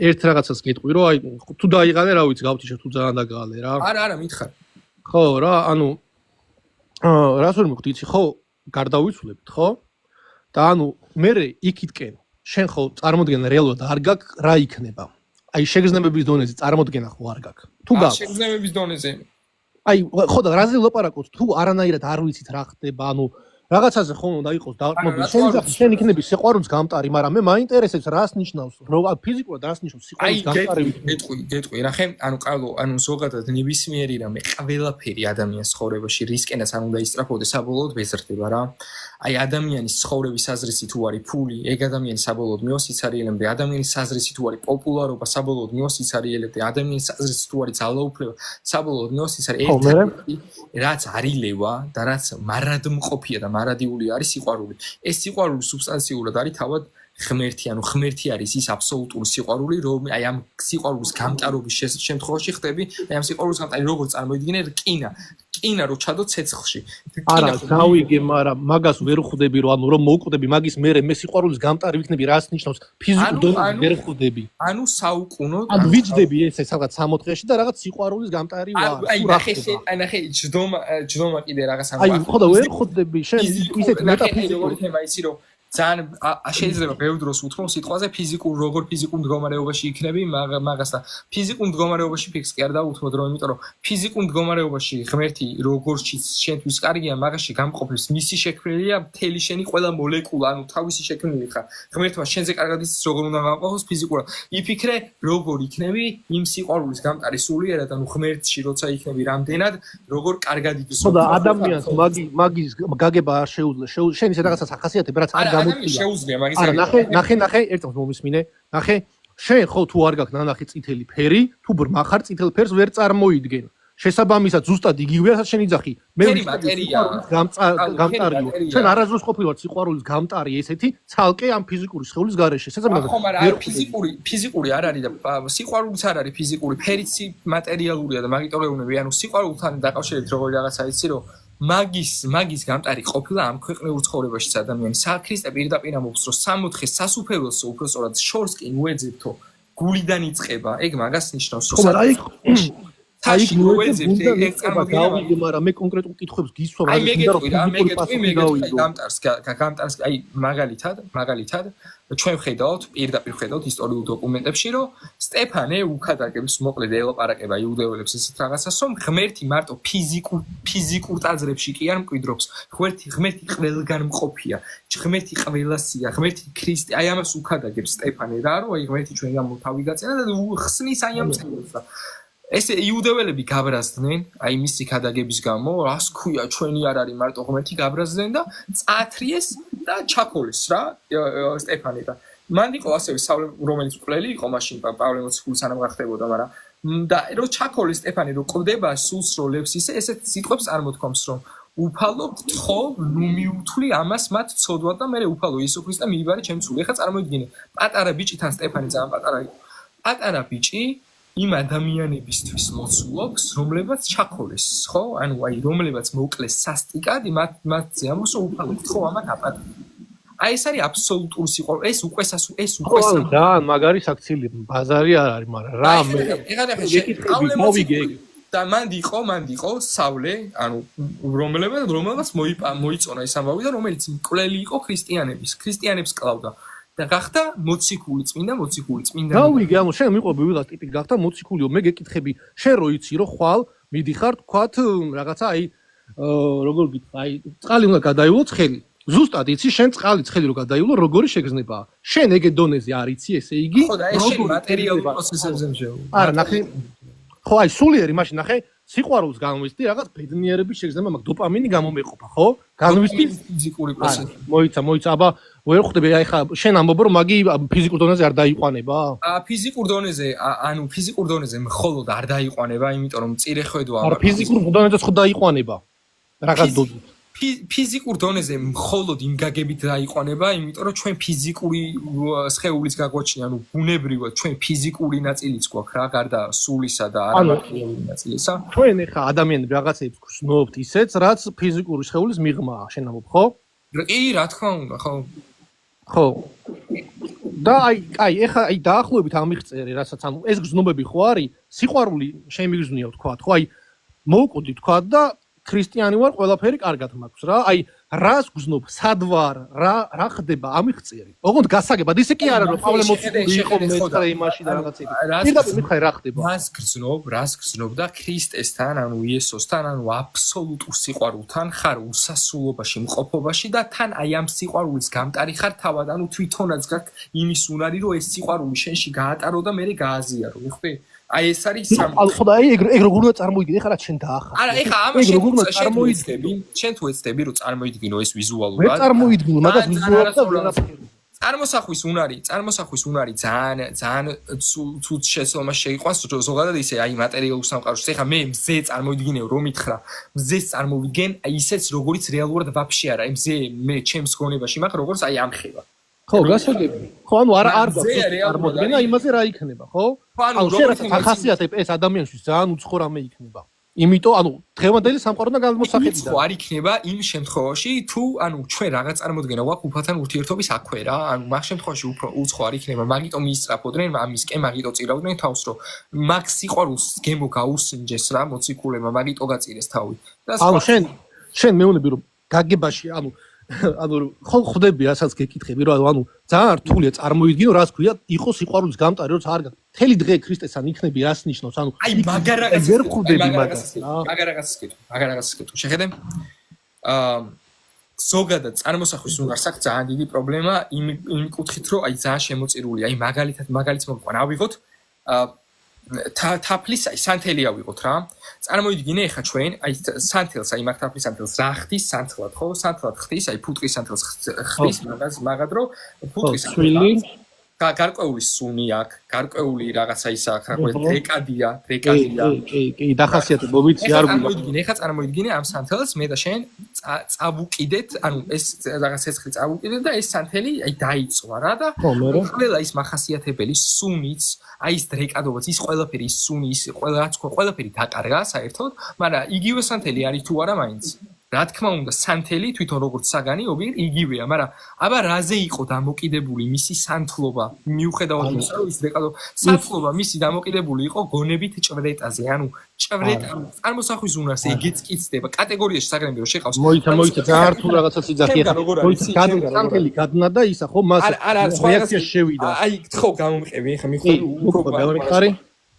ერთ რაღაცას გეტყვი, რომ აი თუ დაიღალე, რა ვიცი, გავთიშე თუ ძალიან დაგაალე რა. არა, მითხარ. ხო, რა, ანუ რას ვერ მივხვდი, იცი, ხო, გარდავიცვლებთ, ხო? და ანუ მე იქითკენ შენ ხო წარმოდგენა რეალურად არ გაქვს რა იქნება. აი შეგრძნებების დონეზე წარმოდგენა ხო არ გაქვს. თუ გაქვს შეგრძნებების დონეზე. აი ხო და რაზე ვლაპარაკობთ, თუ არანაირად არ ვიცით რა ხდება, ანუ რაღაცაზე ხომ უნდა იყოს დაყრდნობილი. შენ იქნები სიყვარულის გამტარი, მაგრამ მე მაინტერესებს რას ნიშნავს, ფიზიკურად რას ნიშნავს სიყვარულის გამტარი. გეტყვი, ნახე, ანუ კალო, ანუ ზოგადად ნებისმიერი რამე ყველაფერი ადამიანის ცხოვრებაში რისკენას არ უნდა ისწრაფოდეს, საბოლოოდ ბეზრდება რა. აი ადამიანის ცხოვრების აზრისი თუ არის ფული, ეგ ადამიანის საბოლოოდ მიოსიცარიელემდე, ადამიანის აზრისი თუ არის პოპულარობა, საბოლოოდ მიოსიცარიელემდე, ადამიანის აზრისი თუ არის ძალაუფლება, საბოლოოდ მიოსიცარიელემდე, რაც არილევა და რაც მარადმყოფია და მარადიული არის სიყვარული. ეს სიყვარული სუბსტანციურად არის თავად ღმერთი, ანუ ღმერთი არის ის აბსოლუტური სიყვარული, რომ აი ამ სიყვარულის გამტარობის შემთხვევაში ხდები, აი ამ სიყვარულის გამტარი როგორ წარმოიდგინე რკინა რო ჩადო ცეცხლში. არა, გავიგე, მაგრამ მაგას ვერ ხვდები, რომ ანუ რომ მოვკვდები მაგის მერე მე სიყვარულის გამტარი ვიქნები, რას ნიშნავს ფიზიკურ დონეზე ვერ ხვდები. ანუ საუკუნო ანუ ვიჯდები ეს რაღაც 60-ში და რაღაც სიყვარულის გამტარი ვარ. აი ნახე ჯდომა კიდე რაღაც აი ხო და ვერ ხვდები შენ ისეთ მეტაფიზიკური თემა იცი რომ ძალიან შეიძლება ბევრ დროს უთხრობ სიტყვაზე როგორ ფიზიკურ მდგომარეობაში იქნები მაგას და ფიზიკურ მდგომარეობაში ფიქს კი არ დაუთმოდ რომ იმიტომ რომ ფიზიკურ მდგომარეობაში ღმერთი როგორიც შენთვის კარგია მაგაში გამყოფის მისი შექმნილია მთელი შენი ყველა მოლეკულა ანუ თავისი შექმნილი ხარ ღმერთმა შენზე კარგად იცის როგორ უნდა გამყოფოს ფიზიკურად იფიქრე როგორ იქნები იმ სიყვარულის გამტარი სულიერად ანუ ღმერთში როცა იქნები რამდენად როგორ კარგად იცის ხო და ადამიანს მაგის გაგება არ შეუძლია შენ ისე რაღაცას ახასიათებ რაც არ შეუძლია მაგის არა ნახე ერთად მომისმინე ნახე შენ ხო თუ არ გაქვს ნანახი წითელი ფერი თუ ბრმა ხარ წითელ ფერს ვერ წარმოიდგენ შესაბამისად ზუსტად იგივეა რაც შენ იძახი მე მატერია გამტარიო შენ არასდროს ყოფილვარ სიყვარულის გამტარი ესეთი ცალკე ამ ფიზიკური სხეულის გარეშე შესაბამისად ხომ არა ფიზიკური არ არის და სიყვარულიც არ არის ფიზიკური ფერიც მატერიალურია და მაგიტომ ეუბნები ანუ სიყვარულთან დაკავშირებით როგორი რაღაცა იცი რომ მაგის გამტარი ყოფილა ამ ქვეყნიურ ცხოვრებაშიც ადამიანის ქრისტე პირდაპირ ამბობს რომ 64 სასუფეველსო უბრალოდ შორს კი უეძებთო გულიდან იწყება ეგ მაგას ნიშნავს რომ თაში მოეძებს ეს წარმოდგენა გავიგე, მაგრამ მე კონკრეტულ კითხვებს გისვამ, აი მე გამტარს აი მაგალითად ჩვენ ვხედავთ პირდაპირ ვხედავთ ისტორიულ დოკუმენტებში რომ სტეფანე უქადაგებს მოკლედ ელაპარაკება იუდეველებს ესეთ რაღაცას რომ ღმერთი მარტო ფიზიკურ ტაძრებში კი არ მკვიდრობს ღმერთი ყველგან მყოფია ღმერთი ყველასია ღმერთი ქრისტე აი ამას უქადაგებს სტეფანე რა რომ აი ღმერთი ჩვენგან თავი გაწენა და ხსნის აი ამ წელს ეს იუდეველები გაბრაზდნენ, აი მისი ქადაგების გამო, რას ქვია, ჩვენი არ არის მარტო ღმერთი გაბრაზდნენ და წაათრიეს და ჩაქოლეს რა სტეფანე და მან იყო ასევე სავლე რომელიც მკვლელი იყო მაშინ პავლე მოციქული სანამ გახდებოდა, მაგრამ და რომ ჩაქოლეს სტეფანე რომ ყვდება სულს რო ლევს ისე ესეთ სიტყვებს წარმოთქვამს რომ უფალო გთხოვ ნუ მიუთვლი ამას მათ ცოდვა და მე უფალო იესო ქრისტე მიიბარე ჩემ სულ. ეხლა წარმოიდგინე პატარა ბიჭიდან სტეფანე ძალიან პატარა იყო. პატარა ბიჭი იმ ადამიანებისთვის მოცულობს, რომლებაც ჩაქოლეს, ხო? ანუ აი რომლებაც მოკლეს სასტიკად, მათზე ამოს უფალო გთხოვ ამათ აპატი. აი ეს არის აბსოლუტური სიყვარული, ეს უკვე ძალიან მაგარი საქციელი, ბაზარი არ არის, მაგრამ რა მე ეხლა და მანდ იყო სავლე, ანუ რომელმაც მოიწონა ეს ამბავი და რომელიც მკვლელი იყო ქრისტიანებს კლავდა. და გახდა მოციქული წმინდა. გავიგე, ანუ შენ მიყვები ვილას ტიპი გახდა მოციქულიო, მე გეკითხები, შენ რო იცი რომ ხვალ მიდიხარ თქვათ რაღაცა აი როგორ გითხრა, აი წყალი უნდა გადაივლო ცხელი. ზუსტად იცი შენ წყალი ცხელი რო გადაივლო, როგორი შეგრძნება? შენ ეგე დონეზე არ იცი, ესე იგი, ხო და ეს შენ მატერიალურ პროცესებზე მჟევ. არა, ნახე. ხო, აი სულიერი მაშინ ნახე, სიყვარულს განვისდი, რაღაც ბედნიერების შეგრძნება, მაგ დოპამინი გამომეყოფა, ხო? განვისდი ფიზიკური პროცესი. მოიცა, აბა ვერ ხვდები, აი ხა შენ ამბობ რომ მაგი ფიზიკურ დონეზე არ დაიყვანება? ფიზიკურ დონეზე მხოლოდ არ დაიყვანება, იმიტომ რომ მწირე ხედვა. არა, ფიზიკურ დონეზეც ხო დაიყვანება. რაღაც დონეზე. ფიზიკურ დონეზე მხოლოდ იმ გაგებით დაიყვანება, იმიტომ რომ ჩვენ ფიზიკური სხეულის გაგვაჩნია, ანუ ბუნებრივად ჩვენ ფიზიკური ნაწილიც გვაქვს რა, გარდა სულისა და არამატერიალური ნაწილისა. ჩვენ ხა ადამიანები რაღაცეებს გრძნობთ ისეც, რაც ფიზიკური სხეულის მიღმაა, შენ ამბობ, ხო? კი, რა თქმა უნდა, ხო. ხო. და აი ეხა აი დაახლოებით ამიღწერი, რასაც ანუ ეს გრძნობები ხო არის, სიყვარული შემიგრძნია თქვა, ხო? აი მოვკვდი თქვა და ქრისტიანი ვარ, ყველაფერი კარგად მაქვს რა. აი რას გრძნობ, სად ვარ, რა ხდება ამიღწერი. ოღონდ გასაგებად ისე კი არა რომ პავლე მოციქული იყო მეცხრე იმაში და რაღაცები. პირდაპირ მითხარი რა ხდება? რას გრძნობ და ქრისტესთან, ანუ იესოსთან, ანუ აბსოლუტურ სიყვარულთან ხარ უსასრულობაში, მყოფობაში და თან აი ამ სიყვარულის გამტარი ხარ თავად, ანუ თვითონაც გაქვს იმის უნარი, რომ ეს სიყვარული შენში გაატარო და მერე გააზიარო, იხდი? აი ეს არის ხო და აი ეგ როგორ უნდა წარმოიდგინე, ეხლა რა შენ დაახარ. არა, ეხლა ამას შენ თუ ეცდები, რომ წარმოიდგინო ეს ვიზუალურად. ვერ წარმოიდგინო, მაგას ვიზუალურად წარმოსახვის უნარი ძალიან ცუდ შესწავლას შეიყვანს ზოგადად ისე აი მატერიალურ სამყაროში. ეხლა მე მზე წარმოიდგინე რომ მითხრა, მზეს წარმოვიდგენ ისეც როგორიც რეალურად ვაფშე არა. მზე მე ჩემს გონებაში მაქვს როგორც აი ამხევა. ხო, გასაგები. ხო, ანუ არ წარმოდგენა იმაზე რა იქნება, ხო? ანუ შეიძლება ახასიათებ ეს ადამიანისთვის ძალიან უცხო რამე იქნება. იმიტომ, ანუ დღევანდელი სამყაროდან გამოსახედიდან. უცხო არ იქნება იმ შემთხვევაში, თუ ანუ ჩვენ რაღაც წარმოდგენა გვაქვს უფალთან ურთიერთობის აქვე რა. ანუ მაგ შემთხვევაში უფრო უცხო არ იქნება. მაგიტომ ისწრაფოდნენ, ამისკენ მაგიტო წირავდნენ თავს, რომ მაგ სიყვარულს გემო გაუსინჯეს რა მოციქულებმა, მაგიტო გაწირეს თავი. ანუ შენ მეუბნები რომ გაგებაში, ანუ ხო ხვდები რასაც გეკითხები რომ ანუ ძალიან რთულია წარმოიდგინო რას ქვია იყო სიყვარულის გამტარი როცა არ გაქვს მთელი დღე ქრისტესთან იქნები რას ნიშნავს ანუ აი მაგარაღაც ვერ ხვდები მაგარაღაც sketch შეხედე ზოგადად წარმოსახვის უნარს აქვს ძალიან დიდი პრობლემა იმ კუთხით რომ აი ძალიან შემოწირული აი მაგალითად მოგვიყვანა ავიღოთ თაფლის აი სანთელი ავიღოთ რა წარმოიდგინე ეხა ჩვენ აი სანთელს აი მაგ თაფლის სანთელს რა ხდის სანთლად ხო სანთლად ხდის აი ფუტკრის სანთელს ხდის მაგად რომ ფუტკრის გარკვეული სუნი აქვს გარკვეული რაღაცა ის აქვს რა ქვია დრეკადია კი დახასიათებ მოვიცი არ გვიგვიდგინე ეხა წარმოიდგინე ამ სანთელს მე და შენ წავუკიდეთ ანუ ეს რაღაც ცეცხლი წავუკიდეთ და ეს სანთელი აი დაიწვა რა და ყველა ის მახასიათებელი სუნიც აი ეს დრეკადობაც ის ყველაფერი ის სუნი ის ყველაფერი დაკარგა საერთოდ მაგრამ იგივე სანთელი არის თუ არა მაინც რა თქმა უნდა სანთელი თვითონ როგორც საგანი იგივეა, მაგრამ აბა რაზე იყო დამოკიდებული მისი სანთლობა მიუხედავად იმისა, რომ ის დეკადო სანთლობა მისი დამოკიდებული იყო გონებით ჭვრეტაზე, ანუ ჭვრეტა წარმოსახვის უნარს ეგეც კიცდება კატეგორიაში საგრემბე რომ შეყავს მოიცა ძალიან რთულ რაღაცას იძახი ახლა მოიცა სანთელი გადნა და ისა ხო მას რეაქცია შევიდა აი ხო გამომყევი ახლა მიხვდი უკვე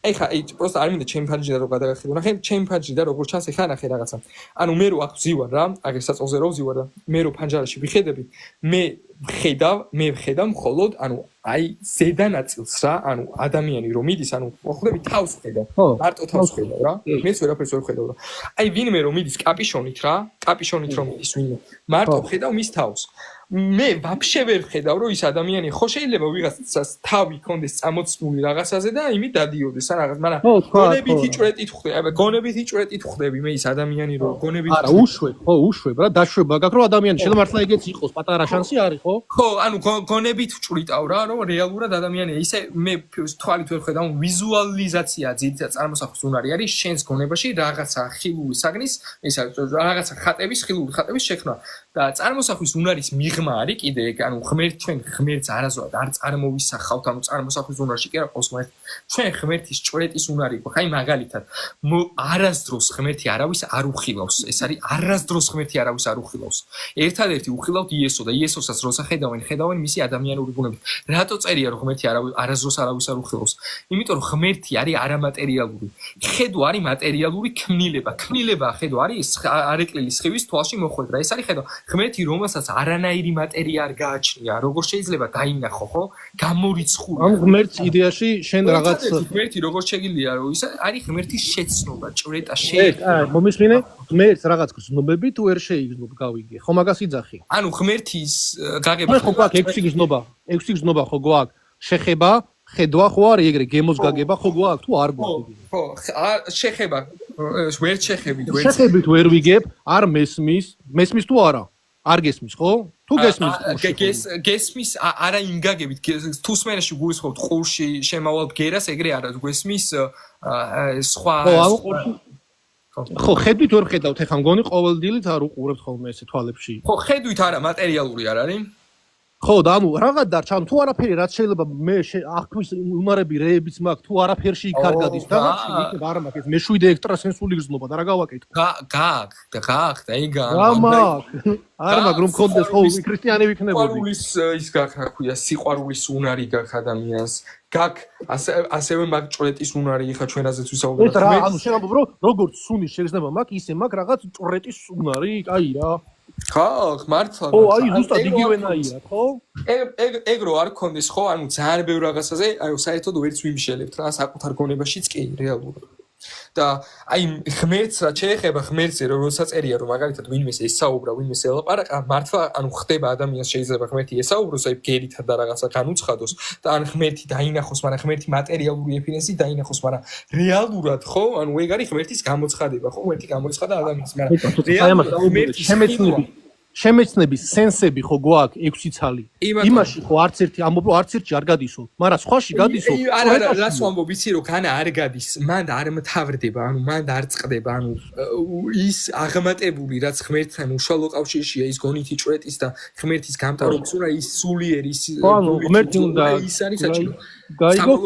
ეხა პროსტა არ მინდა ჩემი ფანჯი და რო გადაგახიდო ნახე ჩემი ფანჯი და როგორ ჩანს ეხა ნახე რაღაცა ანუ მე რო აქ ვზივარ რა აგერ საწოლზე რო ვზივარ და მე რო ფანჯარაში ვიხედები მე ვხედავ მხოლოდ ანუ აი ზედა ნაწილს რა ანუ ადამიანი რომ მიდის ანუ ხვდები თავს ვხედავ მარტო თავს ვხედავ რა მეც ვერაფერს ვერ ვხედავ რა აი ვინმე რომ მიდის კაპიშონით რა კაპიშონით რომ მიდის ვინმე მარტო ვხედავ მის თავს მე ვაფშე ვერ ვხედავ რომ ის ადამიანი ხო შეიძლება ვიღაცას თავი კონდეს წამოცნული რაღაცაზე და იმით დადიოდეს რა რაღაც მაგრამ გონებითი ჭვრეტით ხვდები აბა გონებითი ჭვრეტით ხვდები მე ის ადამიანი რომ გონებით არა უშვებ რა დაშვება გაკ რომ ადამიანი შეიძლება მართლა ეგეც იყოს პატარა შანსი არის ხო ანუ გონებით ვჭვრიტავ რა რომ რეალურად ადამიანია ისე მე თვალით ვერ ხედავ ვიზუალიზაცია ძირითადად წარმოსახვის უნარი არის შენს გონებაში რაღაცა ხილული საგნის ისა რაღაცა ხატების ხილული ხატების შექმნა და წარმოსახვის უნარის მიღმა არის კიდე ანუ ჩვენ ღმერთს არასოდეს არ წარმოვისახავთ ანუ წარმოსახვის უნარში კი არა ყავს ჩვენ ღმერთის ჭვრეტის უნარი ხაი მაგალითად არასდროს ღმერთი არავის არ უხილავს ეს არის არასდროს ღმერთი არავის არ უხილავს ერთადერთი უხილავთ იესო და იესოსაც როცა ხედავენ მისი ადამიანური ბუნებით რატო წერია რომ ღმერთი არასდროს არავის არ უხილავს იმიტომ რომ ღმერთი არის არამატერიალური ხედვა არის მატერიალური ქმნილებაა ხედვა არის არეკლილი სხივის თვალში მოხვედრა ეს არის ხედვა ღმერთი რომელსაც არანაირი მატერია არ გააჩნია როგორ შეიძლება დაინახო ხო გამორიცხული ამ ღმერთს იდეაში შენ რაღაც ღმერთი როგორ შეგიძლია რომ ის არის ღმერთის შეცნობა ჭვრეტა მომისმინე ღმერთს რაღაც გზნობები თუ ვერ შეიგზნობ გავიგე ხო მაგას იძახი ანუ ღმერთის გაგება ხო გვაქვს 6 გზნობა ხო გვაქვს შეხება ხედვა ხო არის ეგრე გემოს გაგება ხო გვაქვს თუ არ გვაქვს ხო შეხება ვერ შეხებით ვერ ვიგებ არ მესმის თუ არა არ გესმის ხო თუ გესმის არა იმ გაგებით თუ სმენაში გულისხმობთ ყურში შემავალ ბგერას ეგრე არა გესმის სხვა ხო ხედვით ვერ ხედავთ ეხლა მგონი ყოველდღიურად არ უყურებთ ხოლმე ესე თვალებში ხო ხედვით არა მატერიალური არ არის ხო და ანუ რაღაც დარჩა თუ არაფერი რაც შეიძლება მე აღქმის უნარები რეებიც მაქვს თუ არაფერში იქ არ გადის და არ მაქვს ეს მეშვიდე ექსტრასენსული გზნობა და რა გავაკეთო გააკ და ეგა არ მაქვს რომ კონდეს ხო ქრისტიანი ვიქნებოდი სიყვარულის ის გაქვს რა ქვია სიყვარულის უნარი გაქვს ადამიანს გაქვს ასევე მაქვს ჭვრეტის უნარი ხა ჩვენ რაზეც ვისაუბრებთ რა ანუ შენ ამბობ რომ როგორც სუნის შეგრძნება მაქვს ისე მაქვს რაღაც ჭვრეტის უნარი აი რა ხო მართლა ო აი ზუსტად იგივენაირად ხო ეგ რო არ გქონდეს ხო ანუ ძალიან ბევრ რაღაცაზე აი საერთოდ ვერც ვიმშელებთ რა საკუთარ გონებაშიც კი რეალურად და აი ღმერთს რა შეეხება ღმერთზე როცა წერია რომ მაგალითად ვინმეს ესაუბრა ვინმეს ელაპარაკა მართლა ანუ ხდება ადამიანს შეიძლება ღმერთი ესაუბროს აი ბგერითად და რაღაცა განუცხადოს და ან ღმერთი დაინახოს მაგრამ ღმერთი მატერიალური ეფინესი დაინახოს მაგრამ რეალურად ხო ანუ ეგ არის ღმერთის გამოცხადება ხო ღმერთი გამოცხადა ადამიანს მაგრამ რეალურად ღმერთის შემეცნების სენსები ხო გვაქვს 6 ცალი იმაში ხო არც ერთი ამბობ რომ არც ერთი არ გადისო მაგრამ სხვაში გადისო არა რას ვამბობ იცი რომ განა არ გადის მან არ მთავრდება ანუ მან არ წყდება ანუ ის აღმატებული რაც ღმერთთან უშუალო კავშირშია ის გონითი ჭვრეტის და ღმერთის გამტარობის უნდა ის სულიერი ის ღმერთი უნდა ის არის საჭირო გაიგო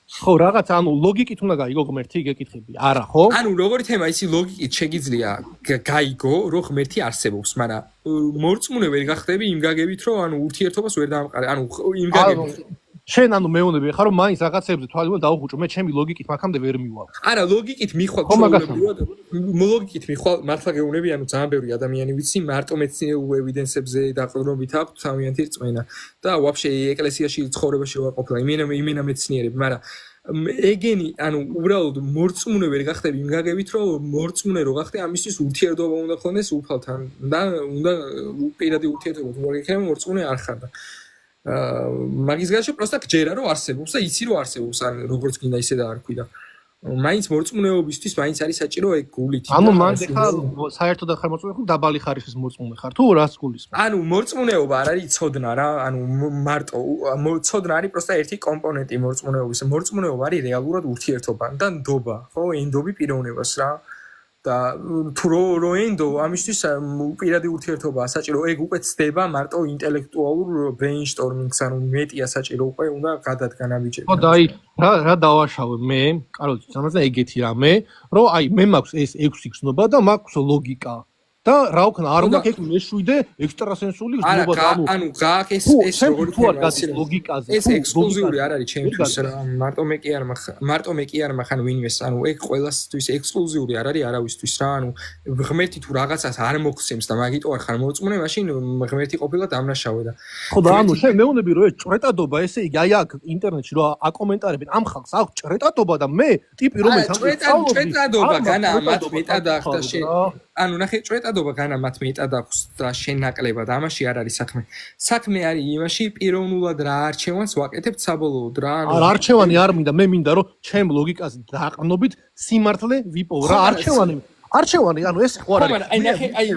ხო რაღაც ანუ ლოგიკით უნდა გაიგო ღმერთი გეკითხები არა ხო ანუ როგორი თემა ისი ლოგიკით შეგიძლია გაიგო რომ ღმერთი არსებობს მაგრამ მორწმუნე ვერ გახდები იმ გაგებით რომ ანუ ურთიერთობას ვერ დამყარე ანუ იმ გაგებით შენ ანუ მეუბნები ხარ რომ მაინც რაღაცებზე თვალი უნდა დაუხუჭო მე ჩემი ლოგიკით მაგამდე ვერ მივალ არა ლოგიკით მიხვალ ჩვეულებრივად ლოგიკით მიხვალ მართლა გეუბნები ანუ ძალიან ბევრი ადამიანი ვიცი მარტო მეცნიერულ ევიდენსებზე დაყრდნობით აქვს თავიანთი რწმენა და ვაფშე ეკლესიაში ცხოვრებაში ვარ ყოფილი იმენა მეცნიერები მაგრამ ეგენი ანუ უბრალოდ მორწმუნე ვერ გახდები იმ გაგებით რომ მორწმუნე რო გახდე ამისთვის ურთიერთობა უნდა ქონდეს უფალთან და უნდა პირადი ურთიერთობა თუ არ იქნება მორწმუნე არ ხარ და მაგის გარშე პროსტა გჯერა რომ არსებობს და იცი რომ არსებობს ან როგორც გინდა ისე და არ ქვიდა მაინც მორწმუნეობისთვის მაინც არის საჭირო ეგ გულით ანუ მან ხა საერთოდ ხარ მორწმუნე ხო დაბალი ხარისხის მორწმუნე ხარ თუ რას გულისხმობ ანუ მორწმუნეობა არ არის ცოდნა რა ანუ მარტო ცოდნა არის პროსტა ერთი კომპონენტი მორწმუნეობის მორწმუნეობა არის რეალურად ურთიერთობა და ნდობა ხო ენდობი პიროვნებას რა და თუ რო ენდო ამისთვის პირადი ურთიერთობაა საჭირო ეგ უკვე ცდება მარტო ინტელექტუალურ ბრეინშტორმინგს ანუ მეტია საჭირო უკვე უნდა გადადგან ამიჯები ხო და აი რა დავაშავე მე კაროჩი სამაზე ეგეთი რამე რომ აი მე მაქვს ეს 6 გზნობა და მაქვს ლოგიკა და რა ვქნა არ უნდა ეგ მეშვიდე ექსტრასენსული გზნობა და ანუ გააკეს ეს როგორი ლოგიკაზე ეს ექსკლუზიური არ არის ჩემთვის რა მარტო მე კი არ მახან ვინმეს ანუ ეგ ყველასთვის ექსკლუზიური არ არის არავისთვის რა ანუ ღმერთი თუ რაღაცას არ მოხსენს და მაგიტო არ ხარ მოწმუნე მაშინ ღმერთი ყოფილა დამნაშავე და ხო და ანუ შენ მეუბნები რომ ეს ჭრეტადობა ესე იგი აი აქ ინტერნეტში რომ აკომენტარებენ ამ ხალხს აქვს ჭრეტადობა და მე ტიპი რომელიც ამ ჭრეტადობა განა მათ მეტად ახდა შენ ანუ ნახე ჭრეტადობა განა მათ მეტად აქვს და შენ ნაკლებად ამაში არ არის საქმე საქმე არის იმაში პიროვნულად რა არჩევანს ვაკეთებთ საბოლოოდ რა ანუ არჩევანი არ მინდა მე მინდა რომ ჩემ ლოგიკაზე დაყრდნობით სიმართლე ვიპოვო რა არჩევანი ანუ ეს ხო არ არის აი ნახე აი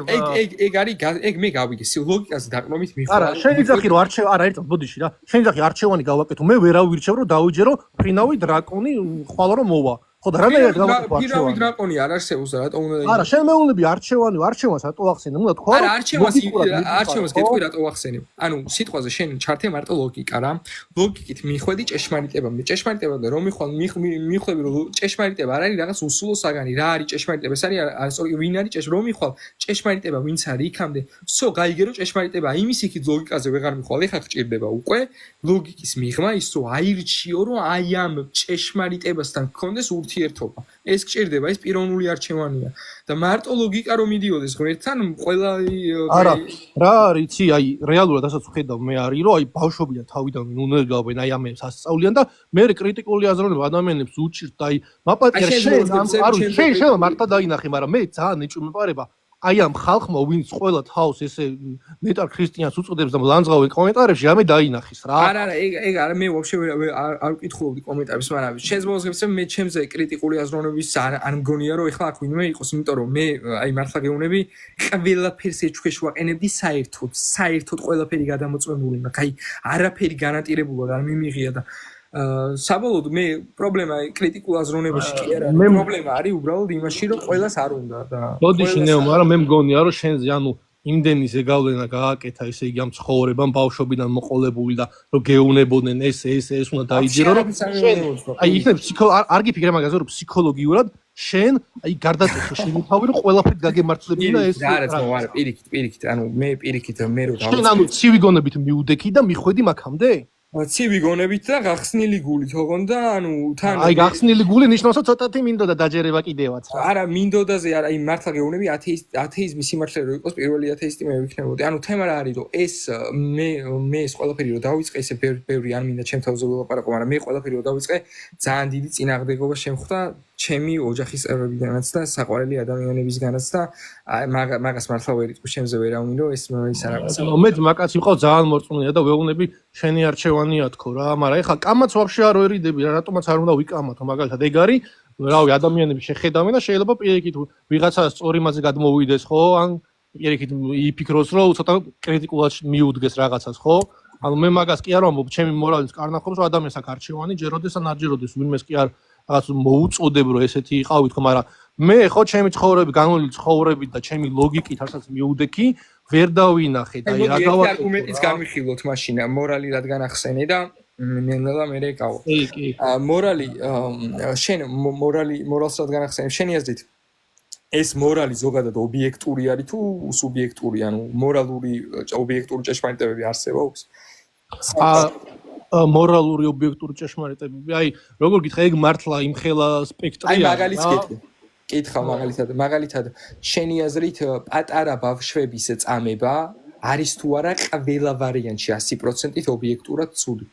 ეგ არის ეგ მე გავიგე ლოგიკაზე დაყრდნობით მიხვალ არა შენ იძახი რომ არა ერთად ბოდიში რა შენ იძახი არჩევანი გავაკეთო მე ვერავ ვირჩევ რომ დავიჯერო ფრინავი დრაკონი ხვალ რომ მოვა ხო და რანაირად გავაკეთო ფირავი დრაკონი არ არსებობს რატო უნდა არა შენ მეუბნები არჩევანს რატო ახსენე უნდა თქვა არა არჩევანს გეტყვი რატო ახსენე ანუ სიტყვაზე შენ ჩართე მარტო ლოგიკა რა ლოგიკით მიხვედი ჭეშმარიტებამდე ჭეშმარიტებამდე რომ მიხვები რომ ჭეშმარიტება არ არის რაღაც უსულო საგანი რა არის ჭეშმარიტება ეს არის ვინ არის რომ მიხვალ ჭეშმარიტება ვინც არის იქამდე სო გაიგე რომ ჭეშმარიტება იმის იქით ლოგიკაზე ვეღარ მიხვალ ეხა გჭირდება უკვე ლოგიკის მიღმა ის რომ აირჩიო რომ აი ამ ჭეშმარიტებასთან გქონდეს ურთიერთობა ეს გჭირდება ეს პიროვნული არჩევანია და მარტო ლოგიკა რომ მიდიოდეს ღმერთთან ყველა არა რა არიცი აი რეალურად ასაც ვხედავ მე არის რომ აი ბავშვობიდან თავიდან უნებავენ აი ამებს ასწავლიან და მე კრიტიკული აზროვნება ადამიანებს უჭირთ აი მაპატია შენ მარტო დაინახე მაგრამ მე ძალიან ეჭვი მეპარება აი ამ ხალხმა ვინც ყველა თავს ესე ნეტარ ქრისტიანს უწოდებს და ლანძღავენ კომენტარებში ამე დაინახის რა არა ეგ არა მე ვაფშე არ ვკითხულობდი კომენტარებს მაგრამ შენს მოსგებსე მე ჩემზე კრიტიკული აზროვნების არ მგონია რომ ეხლა აქ ვინმე იყოს იმიტომ რომ მე აი მართლა გეუბნები ყველაფერს ეჩქვეშ ვაყენებდი საერთოდ ყველაფერი გადამოწმებული მაქვს აი არაფერი განატირებულად არ მიმიღია და საბოლოოდ მე პრობლემა კრიტიკულ აზროვნებაში კი არა პრობლემა არის უბრალოდ იმაში რომ ყველას არ უნდა და ბოდიში ნეო მაგრამ მე მგონია რომ შენზე ანუ იმდენი ზეგავლენა გააკეთა ესე იგი ამ ცხოვრებამ ბავშვობიდან მოყოლებული და რომ გეუნებოდნენ ეს უნდა დაიჯერო რომ აი იქნებ არ გიფიქრე მაგაზე რომ ფსიქოლოგიურად შენ აი გარდაწესო შემოთავი რომ ყველაფერი გაგემართლებინა ეს არა პირიქით ანუ მე პირიქით მე რო შენ ანუ ცივი გონებით მიუდექი და მიხვედი მაგამდე ცივი გონებით და გახსნილი გულით ოღონდ და ანუ თან აი გახსნილი გული ნიშნავს რომ ცოტათი მინდოდა დაჯერება კიდევაც რა არა მინდოდაზე არა აი მართლა გეუბნები ათეიზმის სიმართლე რო იყოს პირველი ათეისტი მე ვიქნებოდი ანუ თემა რა არის რომ ეს მე ეს ყველაფერი რო დავიწყე ესე ბევრი არ მინდა ჩემ თავზე ვილაპარაკო მაგრამ მე ყველაფერი რო დავიწყე ძალიან დიდი წინააღმდეგობა შემხვდა ჩემი ოჯახის წევრებიდანაც და საყვარელი ადამიანებისგანაც და მაგას მართლა ვერ იტყვი ჩემზე ვერავინ რომ ეს რაღაცა მე მაგაც იყო ძალიან მორწმუნეა და ვეუბნები შენი არჩევანია თქო რა მაგრამ ეხლა კამაც ვაფშე არ ვერიდები რა რატომაც არ უნდა ვიკამათო მაგალითად ეგ არის რავი ადამიანები შეხედავენ და შეიძლება პირიქით ვიღაცა სწორი მასე გადმოვიდეს ხო ან პირიქით იფიქროს რომ ცოტა კრიტიკულად მიუდგეს რაღაცას ხო ანუ მე მაგას კი არ ვამბობ ჩემი მორალის კარნახობს რომ ადამიანს აქ არჩევანი ჯეროდეს ან არ ჯეროდეს ვინმეს კი არ რაღაც მოუწოდებ რომ ესეთი იყავით ხო მაგრამ მე ხო ჩემი ცხოვრები განვლილი ცხოვრებით და ჩემი ლოგიკით რასაც მიუდექი ვერ დავინახე და აი რა გავაკეთე არგუმენტის განვიხილოთ მაშინ მორალი რადგან ახსენე და ნელა მე რეკავ მორალი შენ მორალს რადგან ახსენე შენი აზრით ეს მორალი ზოგადად ობიექტური არის თუ სუბიექტური ანუ მორალური ობიექტური ჭეშმარიტებები არსებობს მორალური ობიექტური ჭეშმარიტებები აი როგორ გითხრა ეგ მართლა იმხელა სპექტრია აი მაგალითს გეტყვი კითხავ მაგალითად შენი აზრით პატარა ბავშვების წამება არის თუ არა ყველა ვარიანტში 100%-ით ობიექტურად ცუდი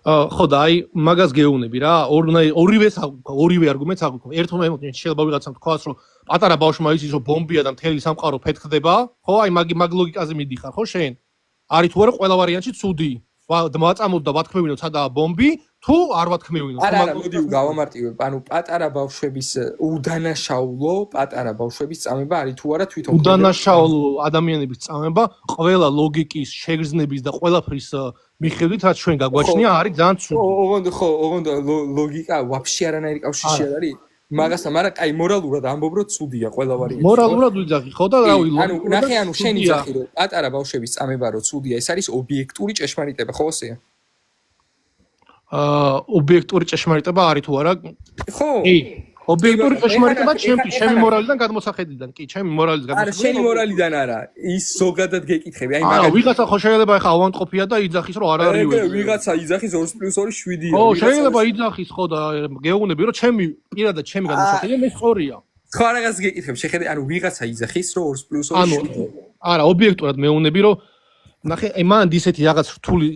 ხო და აი მაგას გეუბნები რა ორივე არგუმენტს აღვიქვა ერთმა შეიძლება ვიღაცამ თქვას რომ პატარა ბავშვმა იცის რომ ბომბია და მთელი სამყარო ფეთქდება ხო აი მაგ ლოგიკაზე მიდიხარ ხო შენ არის თუ არა ყველა ვარიანტში ცუდი მოაწამოთ და ვათქმევინოთ სადაა ბომბი თუ არ ვათქმევინოთ არა მოდი გავამარტივებ ანუ პატარა ბავშვების უდანაშაულო პატარა ბავშვების წამება არის თუ არა თვითონ უდანაშაულო ადამიანების წამება ყველა ლოგიკის შეგრძნების და ყველაფრის მიხედვით რაც ჩვენ გაგვაჩნია არის ძალიან ცუდი ოღონდ ლოგიკა ვაფშე არანაირი კავშირი არ არის მაგასთან, მაგრამ კაი მორალურად ამბობ, რომ ცუდია ყველა ვარიანტი. მორალურად ვიძახი, ხო და რავი, ნახე, შენ იძახი, რომ პატარა ბავშვების წამება რომ ცუდია, ეს არის ობიექტური ჭეშმარიტება, ხო ესეა? ობიექტური ჭეშმარიტება არის თუ არა? ხო. ობიექტური ჭეშმარიტება ჩემი მორალიდან გადმოსახედიდან, კი, ჩემი მორალის არა, შენი მორალიდან არა, ის ზოგადად გეკითხები, აი მაგალითად. ვიღაცა ხო შეიძლება ახლა ავანტყოფია და იძახის, რომ არ არის ვეღარ. ვიღაცა იძახის 2+2 7-ია. ხო, შეიძლება იძახის ხო და გეუბნები, რომ ჩემი პირადად ჩემი გადმოსახედიდან ეს სწორია. ხო, რაღაც გეკითხები, შეხედე, ანუ ვიღაცა იძახის, რომ 2+2 7-ია. არა, ობიექტურად მეუბნები, რომ ნახე, მან ისეთი რაღაც რთული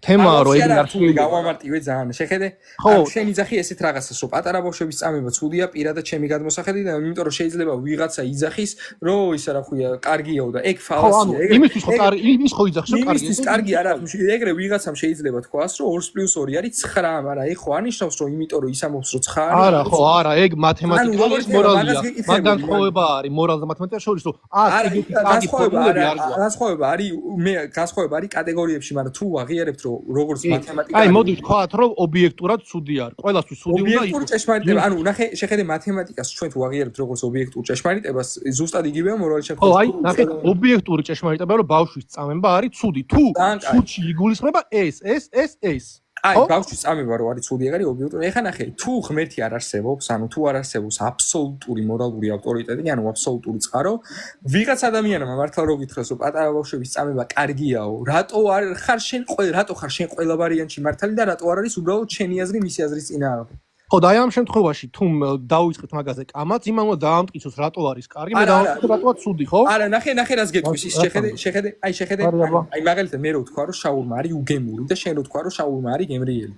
თემაა, რომ ეგ არ რთული გავამარტივე ძალიან. შეხედე, ანუ შენ იძახი ესეთ რაღაცას, რომ პატარა ბავშვების წამება ცუდია პირადად ჩემი გადმოსახედიდან, იმიტომ რომ შეიძლება ვიღაცა იძახის, რომ ისა რა ქვია, კარგიაო და ეგ ფალასია. იმისთვის ხო კარგი, იმის ხო იძახს, რომ კარგია. იმისთვის კარგი არა, ეგრე ვიღაცამ შეიძლება თქვას, რომ 2+2 არის 9, მაგრამ ეგ ხო ანიშნავს, რომ იმიტომ რომ ისამობს, რომ 9 არის. არა, ხო, არა, ეგ მათემატიკა ის მორალია. მაგ განსხვავება არის მორალს და მათემატიკას შორის, რომ ეგეთი კარგი ფორმულები არ გვაქვს. განსხვავება არის, მე განსხვავება არის კატეგორიებში, მაგრამ თუ აღიარებთ, რომ როგორც მათემატიკა აი მოდი ვთქვათ რომ ობიექტურად ცუდი არის ყველასთვის ცუდი უნდა იყოს ობიექტური ჭეშმარიტება ანუ ნახე შეხედე მათემატიკას ჩვენ თუ აღიარებთ როგორც ობიექტურ ჭეშმარიტებას ზუსტად იგივეა მორალის შემთხვევაში ხო აი ნახე ობიექტური ჭეშმარიტება რომ ბავშვის წამება არის ცუდი თუ ცუდში იგულისხმება ეს აი ბავშვის წამება რო არის ცუდი ეგ არის ობიექტური ეხა ნახე თუ ღმერთი არ არსებობს ანუ თუ არ არსებობს აბსოლუტური მორალური ავტორიტეტი ანუ აბსოლუტური წყარო ვიღაც ადამიანმა მართლა რო გითხრას რომ პატარა ბავშვების წამება კარგიაო რატო ხარ შენ ყველა ვარიანტში მართალი და რატო არ არის უბრალოდ შენი აზრი მისი აზრის წინააღმდეგ ხო და აი ამ შემთხვევაში თუ დავიწყეთ მაგაზე კამაც იმან უნდა დაამტკიცოს რატო არის კარგი მე დავამტკიცო რატოა ცუდი ხო არა ნახე რას გეტყვის ის შეხედე აი მაგალითად მე რო ვთქვა რომ შაურმა არის უგემური და შენ რო ვთქვა რომ შაურმა არის გემრიელი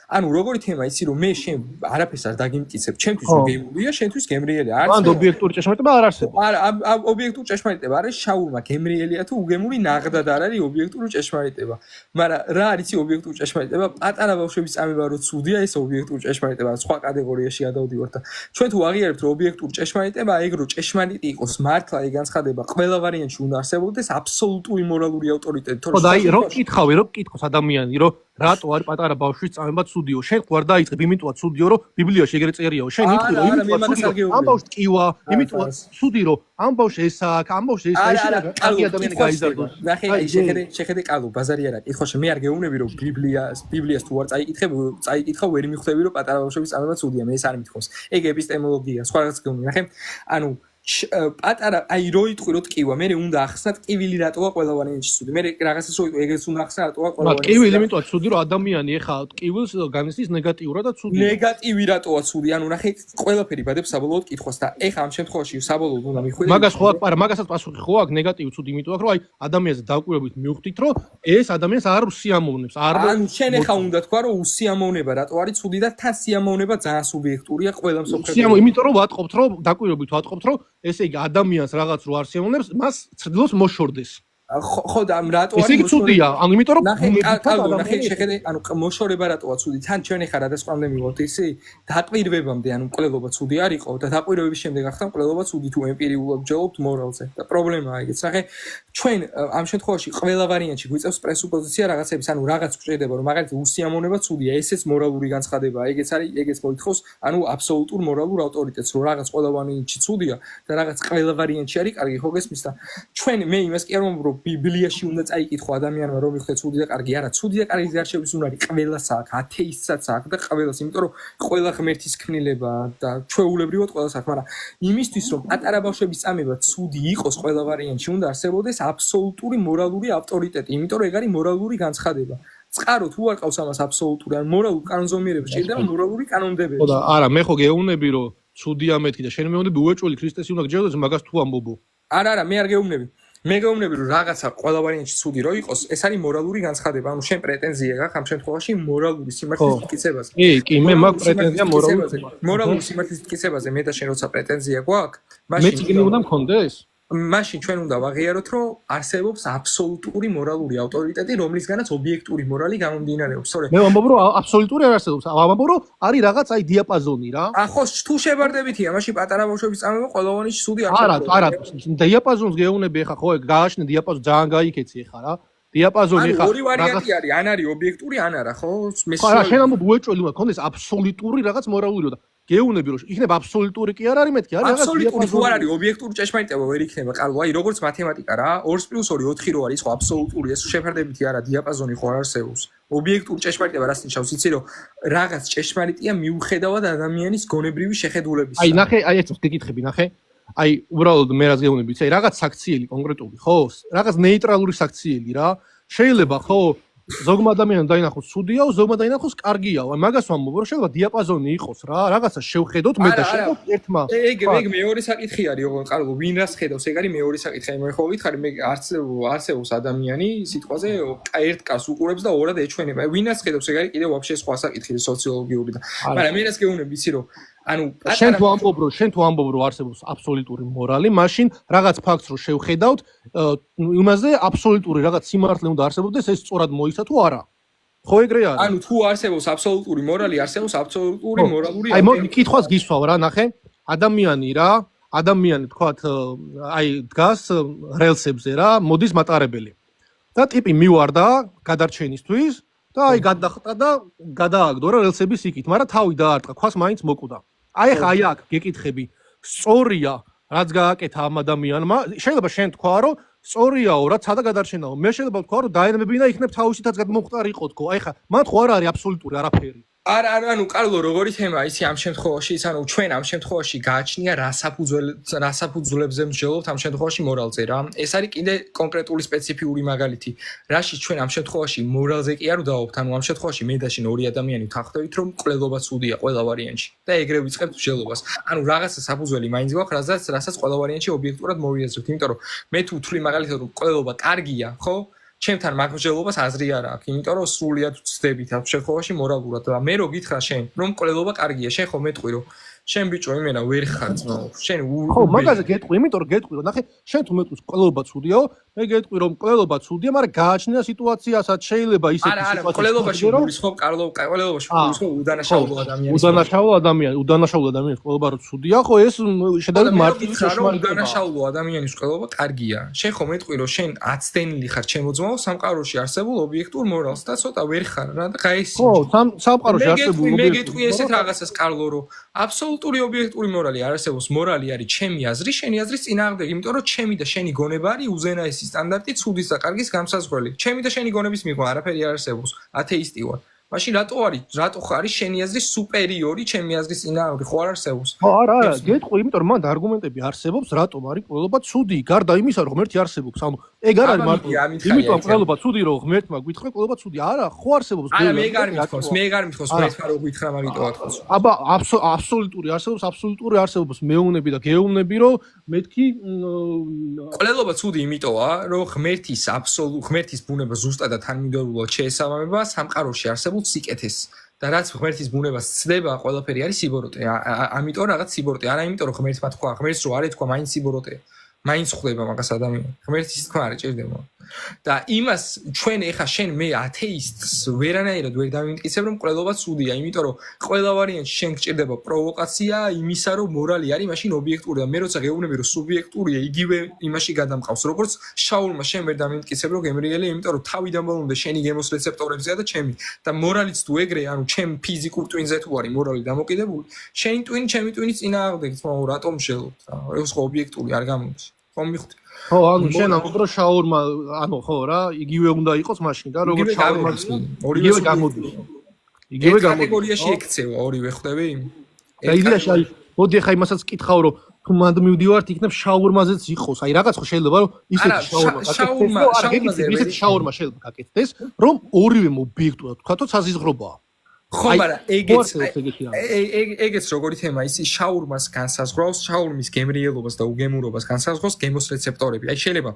ანუ როგორი თემა იცი რომ მე შენ არაფერს არ დაგიმტკიცებ ჩემთვის უგემურია შენთვის გემრიელი არის ან ობიექტური ჭეშმარიტება არ არსებობს არა ობიექტური ჭეშმარიტება არის შაურმა გემრიელია თუ უგემური ნაღდად არ არის ობიექტური ჭეშმარიტება მაგრამ რა არის ობიექტური ჭეშმარიტება პატარა ბავშვების წამება რო ცუდია ეს ობიექტური ჭეშმარიტება სხვა კატეგორიაში გადავდივართ და ჩვენ თუ აღიარებთ რომ ობიექტური ჭეშმარიტება ეგ რო ჭეშმარიტი იყოს მართლა ეგ განცხადება ყველა ვარიანტში უნდა არსებობდეს აბსოლუტური მორალური ავტორიტეტი თორე ხო და აი რო კითხოს ადამიანი რომ რატო არის პატარა ბავშვის წამება ცუდიო შენ ხوار დაიწყებ იმიტოა ცუდიო რომ ბიბლიაში ეგრე წერიაო შენ იტყვი რომ იმიტოა ცუდიო ამ ბავშვს ტკივა იმიტოა ცუდი რომ ამ ბავშვს ეს აქვს ამ ბავშვს ეს არის კარგი ადამიანი გაიზარდოს ნახე შეხედე კალო ბაზარი არა კითხოში მე არ გეუბნები რომ ბიბლიას თუ არ წაიკითხა ვერ მიხვდები რომ პატარა ბავშვების წამება ცუდია მე ეს არ მithქოს ეგ ეპისტემოლოგია სხვა რაღაც გეუბნები ნახე ანუ პატარა აი რო იტყვი რომ ტკივა მე უნდა ახსნა ტკივილი რატოა ყველა ვარიანტში ცუდი მე რაღაცას რო იტყვი ეგეც უნდა ახსნა რატოა ყველა ვარიანტში ტკივილი იმიტომ ცუდი რომ ადამიანი ეხა ტკივილს განისის ნეგატიურად და ცუდი ნეგატივი რატოა ცუდი ანუ ნახე ყველაფერი ბადებს საბოლოოდ კითხვას და ეხა ამ შემთხვევაში საბოლოოდ უნდა მიხვიდე მაგას ხო არა მაგასაც პასუხი ხო აქვს ნეგატივი ცუდი იმიტომ აქვს რომ აი ადამიანზე დაკვირვებით მივხვდით რომ ეს ადამიანს არ უსიამოვნებს ანუ შენ ეხა უნდა თქვა რომ უსიამოვნება რატო არის ცუდი და თან სიამოვნება ძალიან სუბიექტურია ყველა მსოფლმხედველობაში იმიტომ რომ ვატყობთ რომ დაკვირვებით ვატყობთ რომ ესე იგი ადამიანს რაღაც რო არ სიამოვნებს მას ცდილობს მოშორდეს ხო და რატო არის ეს ცუდია ანუ იმიტომ რომ ნახე შეხედე ანუ მოშორება რატოა ცუდი თან ჩვენ ეხა რადასყვამდე მივხვდით ისი დაკვირვებამდე ანუ მკვლელობა ცუდი არ იყო და დაკვირვების შემდეგ ახლა მკვლელობა ცუდი თუ ემპირიულად ვჯელობთ მორალზე და პრობლემაა ეგეც ნახე ჩვენ ამ შემთხვევაში ყველა ვარიანტში გვიწევს პრესუპოზიცია რაღაცების ანუ რაღაც გვჭირდება რომ მაგალითად უსიამოვნება ცუდია ესეც მორალური განცხადებაა ეგეც არის ეგეც მოითხოვს ანუ აბსოლუტურ მორალურ ავტორიტეტს რომ რაღაც ყველა ვარიანტში ცუდია და რაღაც ყველა ვარიანტში არის კარგი ხო გესმის და ჩვენ მე იმას კი არ ვამბობ რომ ბიბლიაში უნდა წაიკითხო ადამიანმა რომ იხდე ცუდი და კარგი არა ცუდი და კარგი გარშემოს უნდა არის ყველას აქვს ათეისტსაც აქვს და ყველას იმიტომ რომ ყველა ღმერთის ქმნილება და ჩვეულებრივად ყველას აქვს მაგრამ იმისთვის რომ პატარა ბავშვების წამება ცუდი იყოს ყველა ვარიანტში უნდა არსებობდეს აბსოლუტური მორალური ავტორიტეტი იმიტომ რომ ეგ არის მორალური განცხადება წყარო თუ არ ყავს ამას აბსოლუტური ან მორალურ კანონზომიერება შეიძლება მორალური კანონმდებელი ხო და არა მე ხო გეუბნები რომ ცუდია მეთქი და შენ მეუბნები უეჭველი ქრისტესი უნდა გჯერდეს მაგას თუ ამბობო არა მე არ გეუბნები მე გეუბნები რომ რაღაცა ყველა ვარიანტში ცუდი რო იყოს ეს არის მორალური განცხადება ანუ შენ პრეტენზია გაქვს ამ შემთხვევაში მორალური სიმართლის მტკიცებაზე კი მე მაქვს პრეტენზია მორალური სიმართლის მტკიცებაზე მე და შენ როცა პრეტენზია გვაქვს მე წიგნი უნდა მქონდეს მაშინ ჩვენ უნდა ვაღიაროთ რომ არსებობს აბსოლუტური მორალური ავტორიტეტი რომლისგანაც ობიექტური მორალი გამომდინარეობს სწორედ მე ვამბობ რომ აბსოლუტური არ არსებობს ვამბობ რომ არის რაღაც აი დიაპაზონი რა ხო თუ შევარდებითია მაშინ პატარა ბავშვების წამება ყველოვანი სუდი არა დიაპაზონს გეუბნები ხა ხო გააშნე დიაპაზონი ძალიან გაიქეცი ხა რა დიაპაზონი ხა ორი ვარიანტი არის ან არის ობიექტური ან არა ხო არა შენ ამბობ უეჭველი უნდა კონდეს აბსოლუტური რაღაც მორალური და გეუბნები რომ იქნება აბსოლუტური კი არ არის მეთქი არის რაღაც აბსოლუტური თუ არ არის ობიექტური ჭეშმარიტება ვერ იქნება კარლო აი როგორც მათემატიკა რა 2+2 4 რო არის ხო აბსოლუტური ეს შეფერდებითი არა დიაპაზონი ხო არ არსებობს ობიექტური ჭეშმარიტება რას ნიშნავს იცი რომ რაღაც ჭეშმარიტია მიუხედავად ადამიანის გონებრივი შეხედულებისა აი ნახე აი ეს გეკითხები ნახე აი უბრალოდ მე რას გეუბნები იცი აი რაღაც საქციელი კონკრეტული ხო რაღაც ნეიტრალური საქციელი რა შეიძლება ხო ზოგმა ადამიანმა დაინახოს ცუდიაო, ზოგმა დაინახოს კარგიაო. აი მაგას ვამბობ, რომ შეიძლება დიაპაზონი იყოს რა, რაღაცა შევხედოთ მე და შევხედოთ ერთმა. ეგ მეორე საკითხი არის, ოღონდ კარლო, ვინ რას ხედავს, ეგ არის მეორე საკითხი. მე ხო ვითხარი, მე არსებობს ადამიანი სიტყვაზე ერთ კაც უყურებს და ორად ეჩვენება. ვინ რას ხედავს, ეგ არის კიდევ ვაფშე სხვა საკითხი სოციოლოგიური და. მაგრამ მე რას გეუბნები, იცი რომ ანუ შენ თუ ამბობ რომ არსებობს აბსოლუტური მორალი, მაშინ რაღაც ფაქტს რო შევხედავთ, იმაზე აბსოლუტური რაღაც სიმართლე უნდა არსებობდეს, ეს სწორად მოიცა თუ არა? ხო ეგრე არის? ანუ თუ არსებობს აბსოლუტური მორალი, არსებობს აბსოლუტური მორალური აი მოდი კითხვას გისვავ რა, ნახე. ადამიანი თქვათ აი დგას რელსებზე რა, მოდის მატარებელი. და ტიპი მივარდა გადარჩენისთვის და აი გადახტა და გადააგდო რა რელსების იქით, მაგრამ თავი დაარტყა, ქვას მაინც მოკვდა. აი ხა აი აქ გეკითხები, სწორია რაც გააკეთა ამ ადამიანმა, შეიძლება შენ თქვა რომ სწორიაო რა ცადა გადარჩენაო, მე შეიძლება ვთქვა რომ დაენებებინა იქნებ თავისითაც გადმოხტარი იყოთქო, აი ხა მან ხო არ არის აბსოლუტური არაფერი. არა, ანუ კარლო, როგორი თემა იცი ამ შემთხვევაში, ანუ ჩვენ ამ შემთხვევაში გააჩნია რასაფუძვლებზე მსჯელობთ ამ შემთხვევაში მორალზე რა. ეს არის კიდე კონკრეტული სპეციფიური მაგალითი. რაშიც ჩვენ ამ შემთხვევაში მორალზე კი არ ვდაობთ, ანუ ამ შემთხვევაში მე და შენ ორი ადამიანი ვთანხმდებით, რომ კვლელობა ცუდია ყველა ვარიანტში და ეგრე ვიწყებთ მსჯელობას. ანუ რაღაცა საფუძველი მაინც გვაქვს, რასაც ყველა ვარიანტში ობიექტურად მოვიაზრებთ, იმიტომ რომ მე თუ ვთვლი მაგალითად რომ კვლელობა კარგია, ხო? ჩემთან მაგ მსჯელობას აზრი არ აქვს, იმიტომ რომ სრულიად ვწდებით ამ შემთხვევაში მორალურად და მე რო გითხრა შენ, რომ კვლელობა კარგია, შენ ხო მეტყვი რომ შენ ბიჭო იმენა ვერ ხარ ძმაო, შენ ხო მაგაზე გეტყვი, იმიტომ რომ გეტყვი რომ ნახე, შენ თუ მეტყვის კვლელობა ცუდიაო, მე გეტყვი რომ კვლელობა ცუდია, მაგრამ გააჩნია სიტუაციასაც შეიძლება ისეთი სიტუაცია. არა, კვლელობაში გულისხმობ კარლო, კვლელობაში გულისხმობ udanašaulu ადამიანის. udanašaulu ადამიანის კვლელობა რო ცუდია, ხო ეს შედარებით მარტივი შეშმარიტება. udanašaulu ადამიანის კვლელობა კარგია. შენ ხო მეტყვი რომ შენ აცდენილი ხარ ჩემო ძმაო სამყაროში არსებულ ობიექტურ მორალს და ცოტა ვერ ხარ რა და გაესინჯე. ხო, სამყაროში არსებულ მე გეტყვი ესეთ რაღაცას კარლო რომ აბსოლუტური ობიექტური მორალი არ არსებობს, მორალი არის ჩემი აზრი, შენი აზრის წინააღმდეგი, იმიტომ რომ ჩემი და შენი გონება არის უზენაესი სტანდარტი ცუდის და კარგის გამსაზღვრელი. ჩემი და შენი გონების მიღმა არაფერი არ არსებობს, ათეისტი ვარ. მაშინ რატო ხარი შენი აზრის სუპერიორი ჩემი აზრის წინააღმდეგ ხო არ არსებობს? ხო, არა, გეტყვი, იმიტომ რომ მანდ არგუმენტები არსებობს, რატომ არის კვლელობა ცუდი, გარდა იმისა, რომ ღმერთი არსებობს. ანუ ეგ არ არის მარტო. იმიტომ კვლელობა ცუდი, რომ ღმერთმა გვითხრა კვლელობა ცუდი. არა, ხო არსებობს. არა, მე არ მithქოს, ღმერთმა რო გვითხრა მაგიტო ვათქოს. აბა, აბსოლუტური არსებობს მეუნები და გეუნები, რომ მეთქი კვლელობა ცუდი იმიტოა, რომ ღმერთის ბუნება ზუსტადად თანმიმდევრულად შეესაბამება სამყაროში არსებულ სიკეთეს და რაც ღმერთის ბუნებას ცდება, ყველაფერი არის სიბოროტე. ამიტომ რაღაც სიბოროტე, არა იმიტომ რომ ღმერთმა თქვა, ღმერთს რო არ ეთქვა, მაინც სიბოროტეა. მაინც ხვდება მაგას ადამიანი. ღმერთის თქმა არ ჭირდება. და იმას ჩვენ ეხა შენ მე ათეისტს ვერანაირად ვერ დავიმტკიცებ რომ კვლელობა ცუდია, იმიტომ რომ ყველა ვარიანტში შენ გჭირდება პროვოკაცია იმისა რომ მორალი არის მაშინ ობიექტური და მე როცა გეუბნები რომ სუბიექტურია იგივე იმაში გადამყავს როგორც შაულმა შენ ვერ დავიმტკიცებ რომ გემრიელი, იმიტომ რომ თავიდან ბოლომდე შენი გემოს რეცეპტორებზეა და ჩემი და მორალიც თუ ეგრე, ანუ ჩემ ფიზიკურ ტვინზე თუ არის მორალი დამოკიდებული, შენი ტვინი ჩემი ტვინის წინააღმდეგ, თქო რატომ შელობთ რა, ეს ხო ობიექტური არ გამოდის. ხო მიხვდი. ხო, ანუ შენ ამბობ რომ შაურმა, ანუ ხო რა, იგივე უნდა იყოს მაშინ და როგორც შაურმა იგივე გამოდის. იგივე კატეგორიაში ექცევა ორივე ხვდები? და იდეაში აი, მოდი ახლა იმასაც კითხავ რომ თუ მანდ მივდივართ იქნებ შაურმაზეც იყოს. აი რაღაც ხო შეიძლება რომ ისეთი შაურმა შეიძლება გაკეთდეს, რომ ორივე ობიექტურად ვთქვათო საზიზღრობაა. ხო, მაგრამ ეგეც როგორი თემა ისი შაურმას განსაზღვრავს, შაურმის გემრიელობას და უგემურობას განსაზღვრავს გემოს რეცეპტორები. აი შეიძლება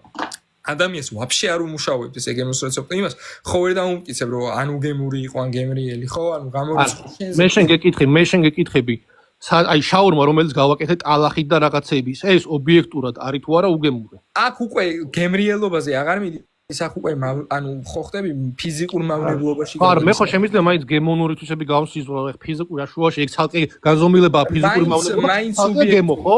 ადამიანს ვაფშე არ უმუშავებდეს ეგ გემოს რეცეპტორი, იმას ხო ვერ დამომტკიცებ რომ ან უგემური იყო, ან გემრიელი, ხო? ანუ გამორიცხავს. მე შენ გეკითხები. აი შაურმა რომელიც გავაკეთე ტალახით და რაღაცების, ეს ობიექტურად არის თუ არა უგემური? აქ უკვე გემრიელობაზე აღარ მიდი ის აქ უკვე ანუ ხო ხდები ფიზიკურ მავნებლობაში ხო მე ხო შემიძლია მაინც გემონური თვისები გავსიზღრო ხე ფიზიკური აშუაში ეგ ცალკე განზომილებაა ფიზიკური მავნებლობა მაინც გემო ხო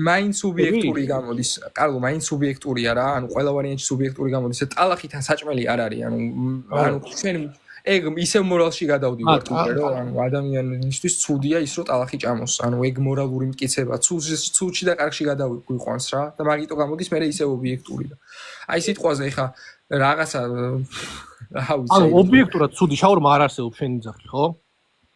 მაინც სუბიექტური გამოდის კარლო მაინც სუბიექტურია რა ანუ ყველა ვარიანტი სუბიექტური გამოდის ტალახითან საჭმელი არ არის ანუ ჩვენ ეგ ისევ მორალში გადავდივართ უკვე რომ ანუ ადამიანისთვის ცუდია ის რომ ტალახი ჭამოს ანუ ეგ მორალური მტკიცება ცუდში და კარგში გადავიყვანს რა და მაგიტო გამოდის მე ისევ ობიექტური და აი სიტყვაზე ხა რაღაცა რა ვიცი ანუ ობიექტურად ცუდი შაურმა არ არსებობს შენი ძაღლი ხო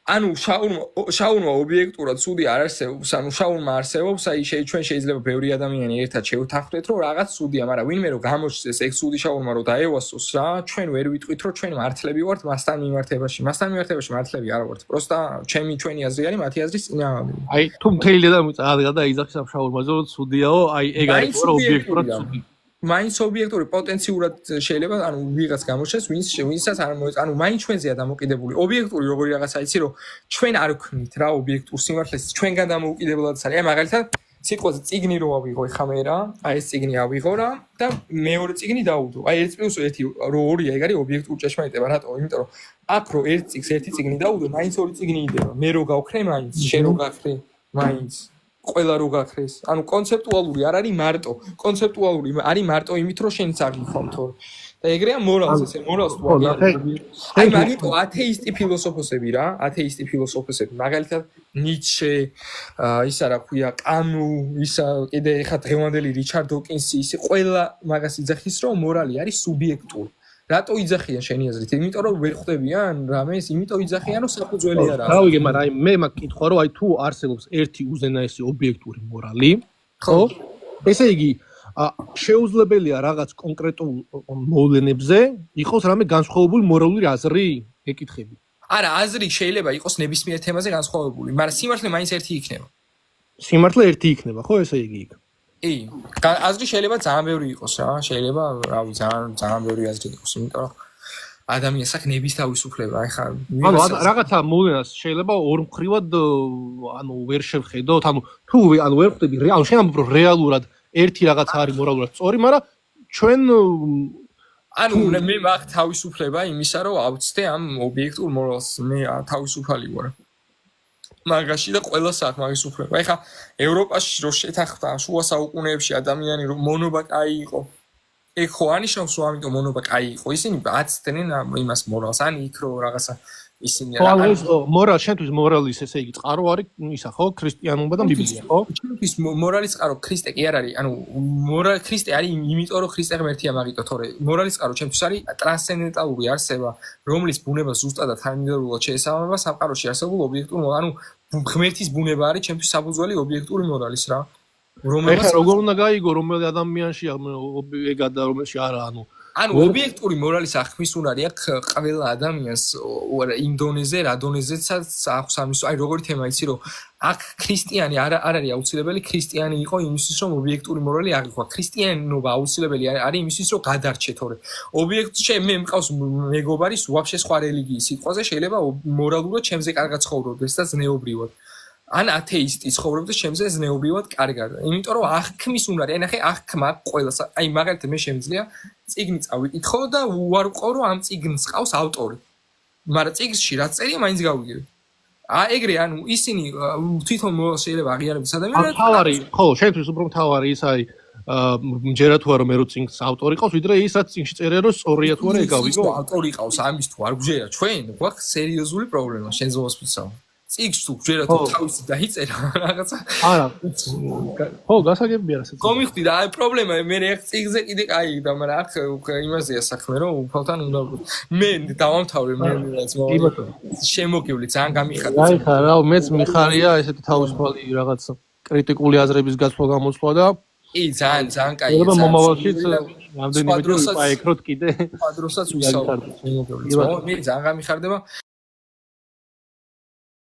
ანუ შაურმა ობიექტურად ცუდი არ არსებობს, ანუ შაურმა არსებობს, აი ჩვენ შეიძლება ბევრი ადამიანი ერთად შევთანხმდეთ, რომ რაღაც ცუდია, მაგრამ ვინმე რომ გამოჩნდეს ეგ ცუდი შაურმა რომ დაევასოს რა, ჩვენ ვერ ვიტყვით, რომ ჩვენ მართლები ვართ მასთან მიმართებაში. მასთან მიმართებაში მართლები არ ვართ. პროსტა ჩვენი აზრი არის მათი აზრის წინააღმდეგ. აი თუ მთელი დედამიწა აღდგა იძახის ამ შაურმაზე რომ ცუდიაო, აი ეგ არის რომ ობიექტურად ცუდი. მაინც ობიექტური პოტენციურად შეიძლება ანუ ვიღაც გამოჩნდეს ვინცაც არ მოეწ ანუ მაინც ჩვენზეა დამოკიდებული ობიექტური როგორი რაღაცა იცი რომ ჩვენ არ ვქმნით რა ობიექტურ სიმართლეს ჩვენგან დამოუკიდებლად არის აი მაგალითად სიტყვაზე წიგნი რო ავიღო ეხა მე რა აი ეს წიგნი ავიღო რა და მეორე წიგნი დაუდო აი 1+1 რო 2-ია ეგ არის ობიექტური ჭეშმარიტება რატო იმიტომ რომ აქ რო ერთ წიგს ერთი წიგნი დაუდო მაინც ორი წიგნი იდება მე რო გავქრე მაინც შენ რო გაქრე მაინც ყველა რო გაქრეს. ანუ კონცეპტუალური არ არის მარტო. კონცეპტუალური არის მარტო იმით, რომ შენიც აღიქონ თორე. და ეგრეა მორალს, ესე მორალს თუ აი მაგიტო ათეისტი ფილოსოფოსები რა, ათეისტი ფილოსოფოსები. მაგალითად ნიცშე, ისა რა ქვია, კამუ, ისა კიდე ეხა დღევანდელი რიჩარდ დოკინსი, ისი ყველა მაგას იძახის, რომ მორალი არის სუბიექტური. რატო იძახიან შენი აზრით? იმიტომ რომ ვერ ხვდებიან რამეს, იმიტომ იძახიან რომ საფუძველი არ არის. რა ვიგე, მაგრამ აი მე მაგ კითხვა რომ აი თუ არსებობს ერთი უზენაესი ობიექტური მორალი, ხო? ესე იგი შეუძლებელია რაღაც კონკრეტულ მოვლენებზე იყოს რამე განსხვავებული მორალური აზრი? ეკითხები. არა, აზრი შეიძლება იყოს ნებისმიერ თემაზე განსხვავებული, მაგრამ სიმართლე მაინც ერთი იქნება. სიმართლე ერთი იქნება, ხო, ესე იგი იქ. კი, აზრი შეიძლება ძალიან ბევრი იყოს რა, შეიძლება, რა ვიცი, ძალიან ბევრი აზრი იყოს, იმიტომ რომ ადამიანს აქვს ნების თავისუფლება, ეხლა ანუ რაღაცა მოვლენას შეიძლება ორ მხრივად ანუ ვერ შევხედოთ, ანუ თუ ანუ ვერ ხვდები, ანუ შენ ამბობ რომ რეალურად ერთი რაღაცა არის მორალურად სწორი, მაგრამ ჩვენ ანუ მე მაქვს თავისუფლება იმისა, რომ ავწდე ამ ობიექტურ მორალს, მე თავისუფალი ვარ. მაგაში და ყველას აქვს მაგის უფლება. ეხლა ევროპაში რო შეთანხმდა შუა საუკუნეებში ადამიანი რომ მონობა კაი იყო. ეგ ხო ანიშნავს რომ ამიტომ მონობა კაი იყო. ისინი აცდნენ იმას მორალს, ან იქ რო რაღაცა ისინი რა არის მორალ შენთვის მორალის ესე იგი წყარო არის ისა ხო ქრისტიანობა და ბიბლია ხო? ჩვენთვის მორალის წყარო ქრისტე კი არ არის. ანუ ქრისტე არის იმიტომ რომ ქრისტე ღმერთია მაგიტო თორე მორალის წყარო ჩვენთვის არის ტრანსცენდენტალური არსება, რომლის ბუნება ზუსტად და თანმიმდევრულად შეესაბამება სამყაროში არსებულ ობიექტურ ანუ ღმერთის ბუნება არის ჩვენთვის საფუძველი ობიექტური მორალის რა. ეხლა როგორ უნდა გაიგო რომელი ადამიანშია ეგა და რომელში არა ანუ ობიექტური მორალის აღქმის უნარი აქვს ყველა ადამიანს იმ დონეზე რა დონეზეცაც აქვს ამის აი როგორი თემა იცი რომ აქ ქრისტიანი არ არის აუცილებელი ქრისტიანი იყო იმისთვის რომ ობიექტური მორალი აღიქვა ქრისტიანობა აუცილებელი არის იმისთვის რომ გადარჩე თორე ობიექტში მე მყავს მეგობარი ვაფშე სხვა რელიგიის სიტყვაზე შეიძლება მორალურად ჩემზე კარგად ცხოვრობდეს და ზნეობრივად ან ათეისტი ცხოვრობს ჩემზე ზნეობრივად კარგად. იმიტომ რომ აღქმის უნარი, აი ნახე აღქმა ყველას. აი მაგალითად მე შემიძლია წიგნი წავიკითხო და უარ ვყო რომ ამ წიგნს ყავს ავტორი. მაგრამ წიგნში რაც წერია მაინც გავიგებ. ეგრე ანუ ისინი თვითონ შეიძლება აღიარების ადამიანები თავარი ხო შენთვის უფრო თავარი ის არის მჯერა თუ არა მე რო წიგნს ავტორი ყავს ვიდრე ის რაც წიგნში წერია რომ სწორია თუ არა ეგავიგო ავტორი ყავს ამის თუ არ გვჯერა ჩვენ გვაქვს სერიოზული პრობლემა შენ ზომასპიცავ წიგს თუ გვჯერა თუ თავისი დაიწერა რაღაცა არა ხო გასაგებია რასაც კომიხდი და აი პრობლემა მე რეაქ წიგზე კიდე კაი და მაგრამ აქ იმაზეა საქმე რომ უფალთან უნდა მე დავამთავრე მე რაც შემოგივლი ძალიან გამიხარდა აი ხა რა მეც მიხარია ესეთი თავისუფალი რაღაც კრიტიკული აზრების გაცვლა გამოსვლა და კი ძალიან კაია შეიძლება მომავალშიც რამდენიმე დრო ვაიქროთ კიდე პადროსაც ვისაუბროთ მე ძალიან გამიხარდება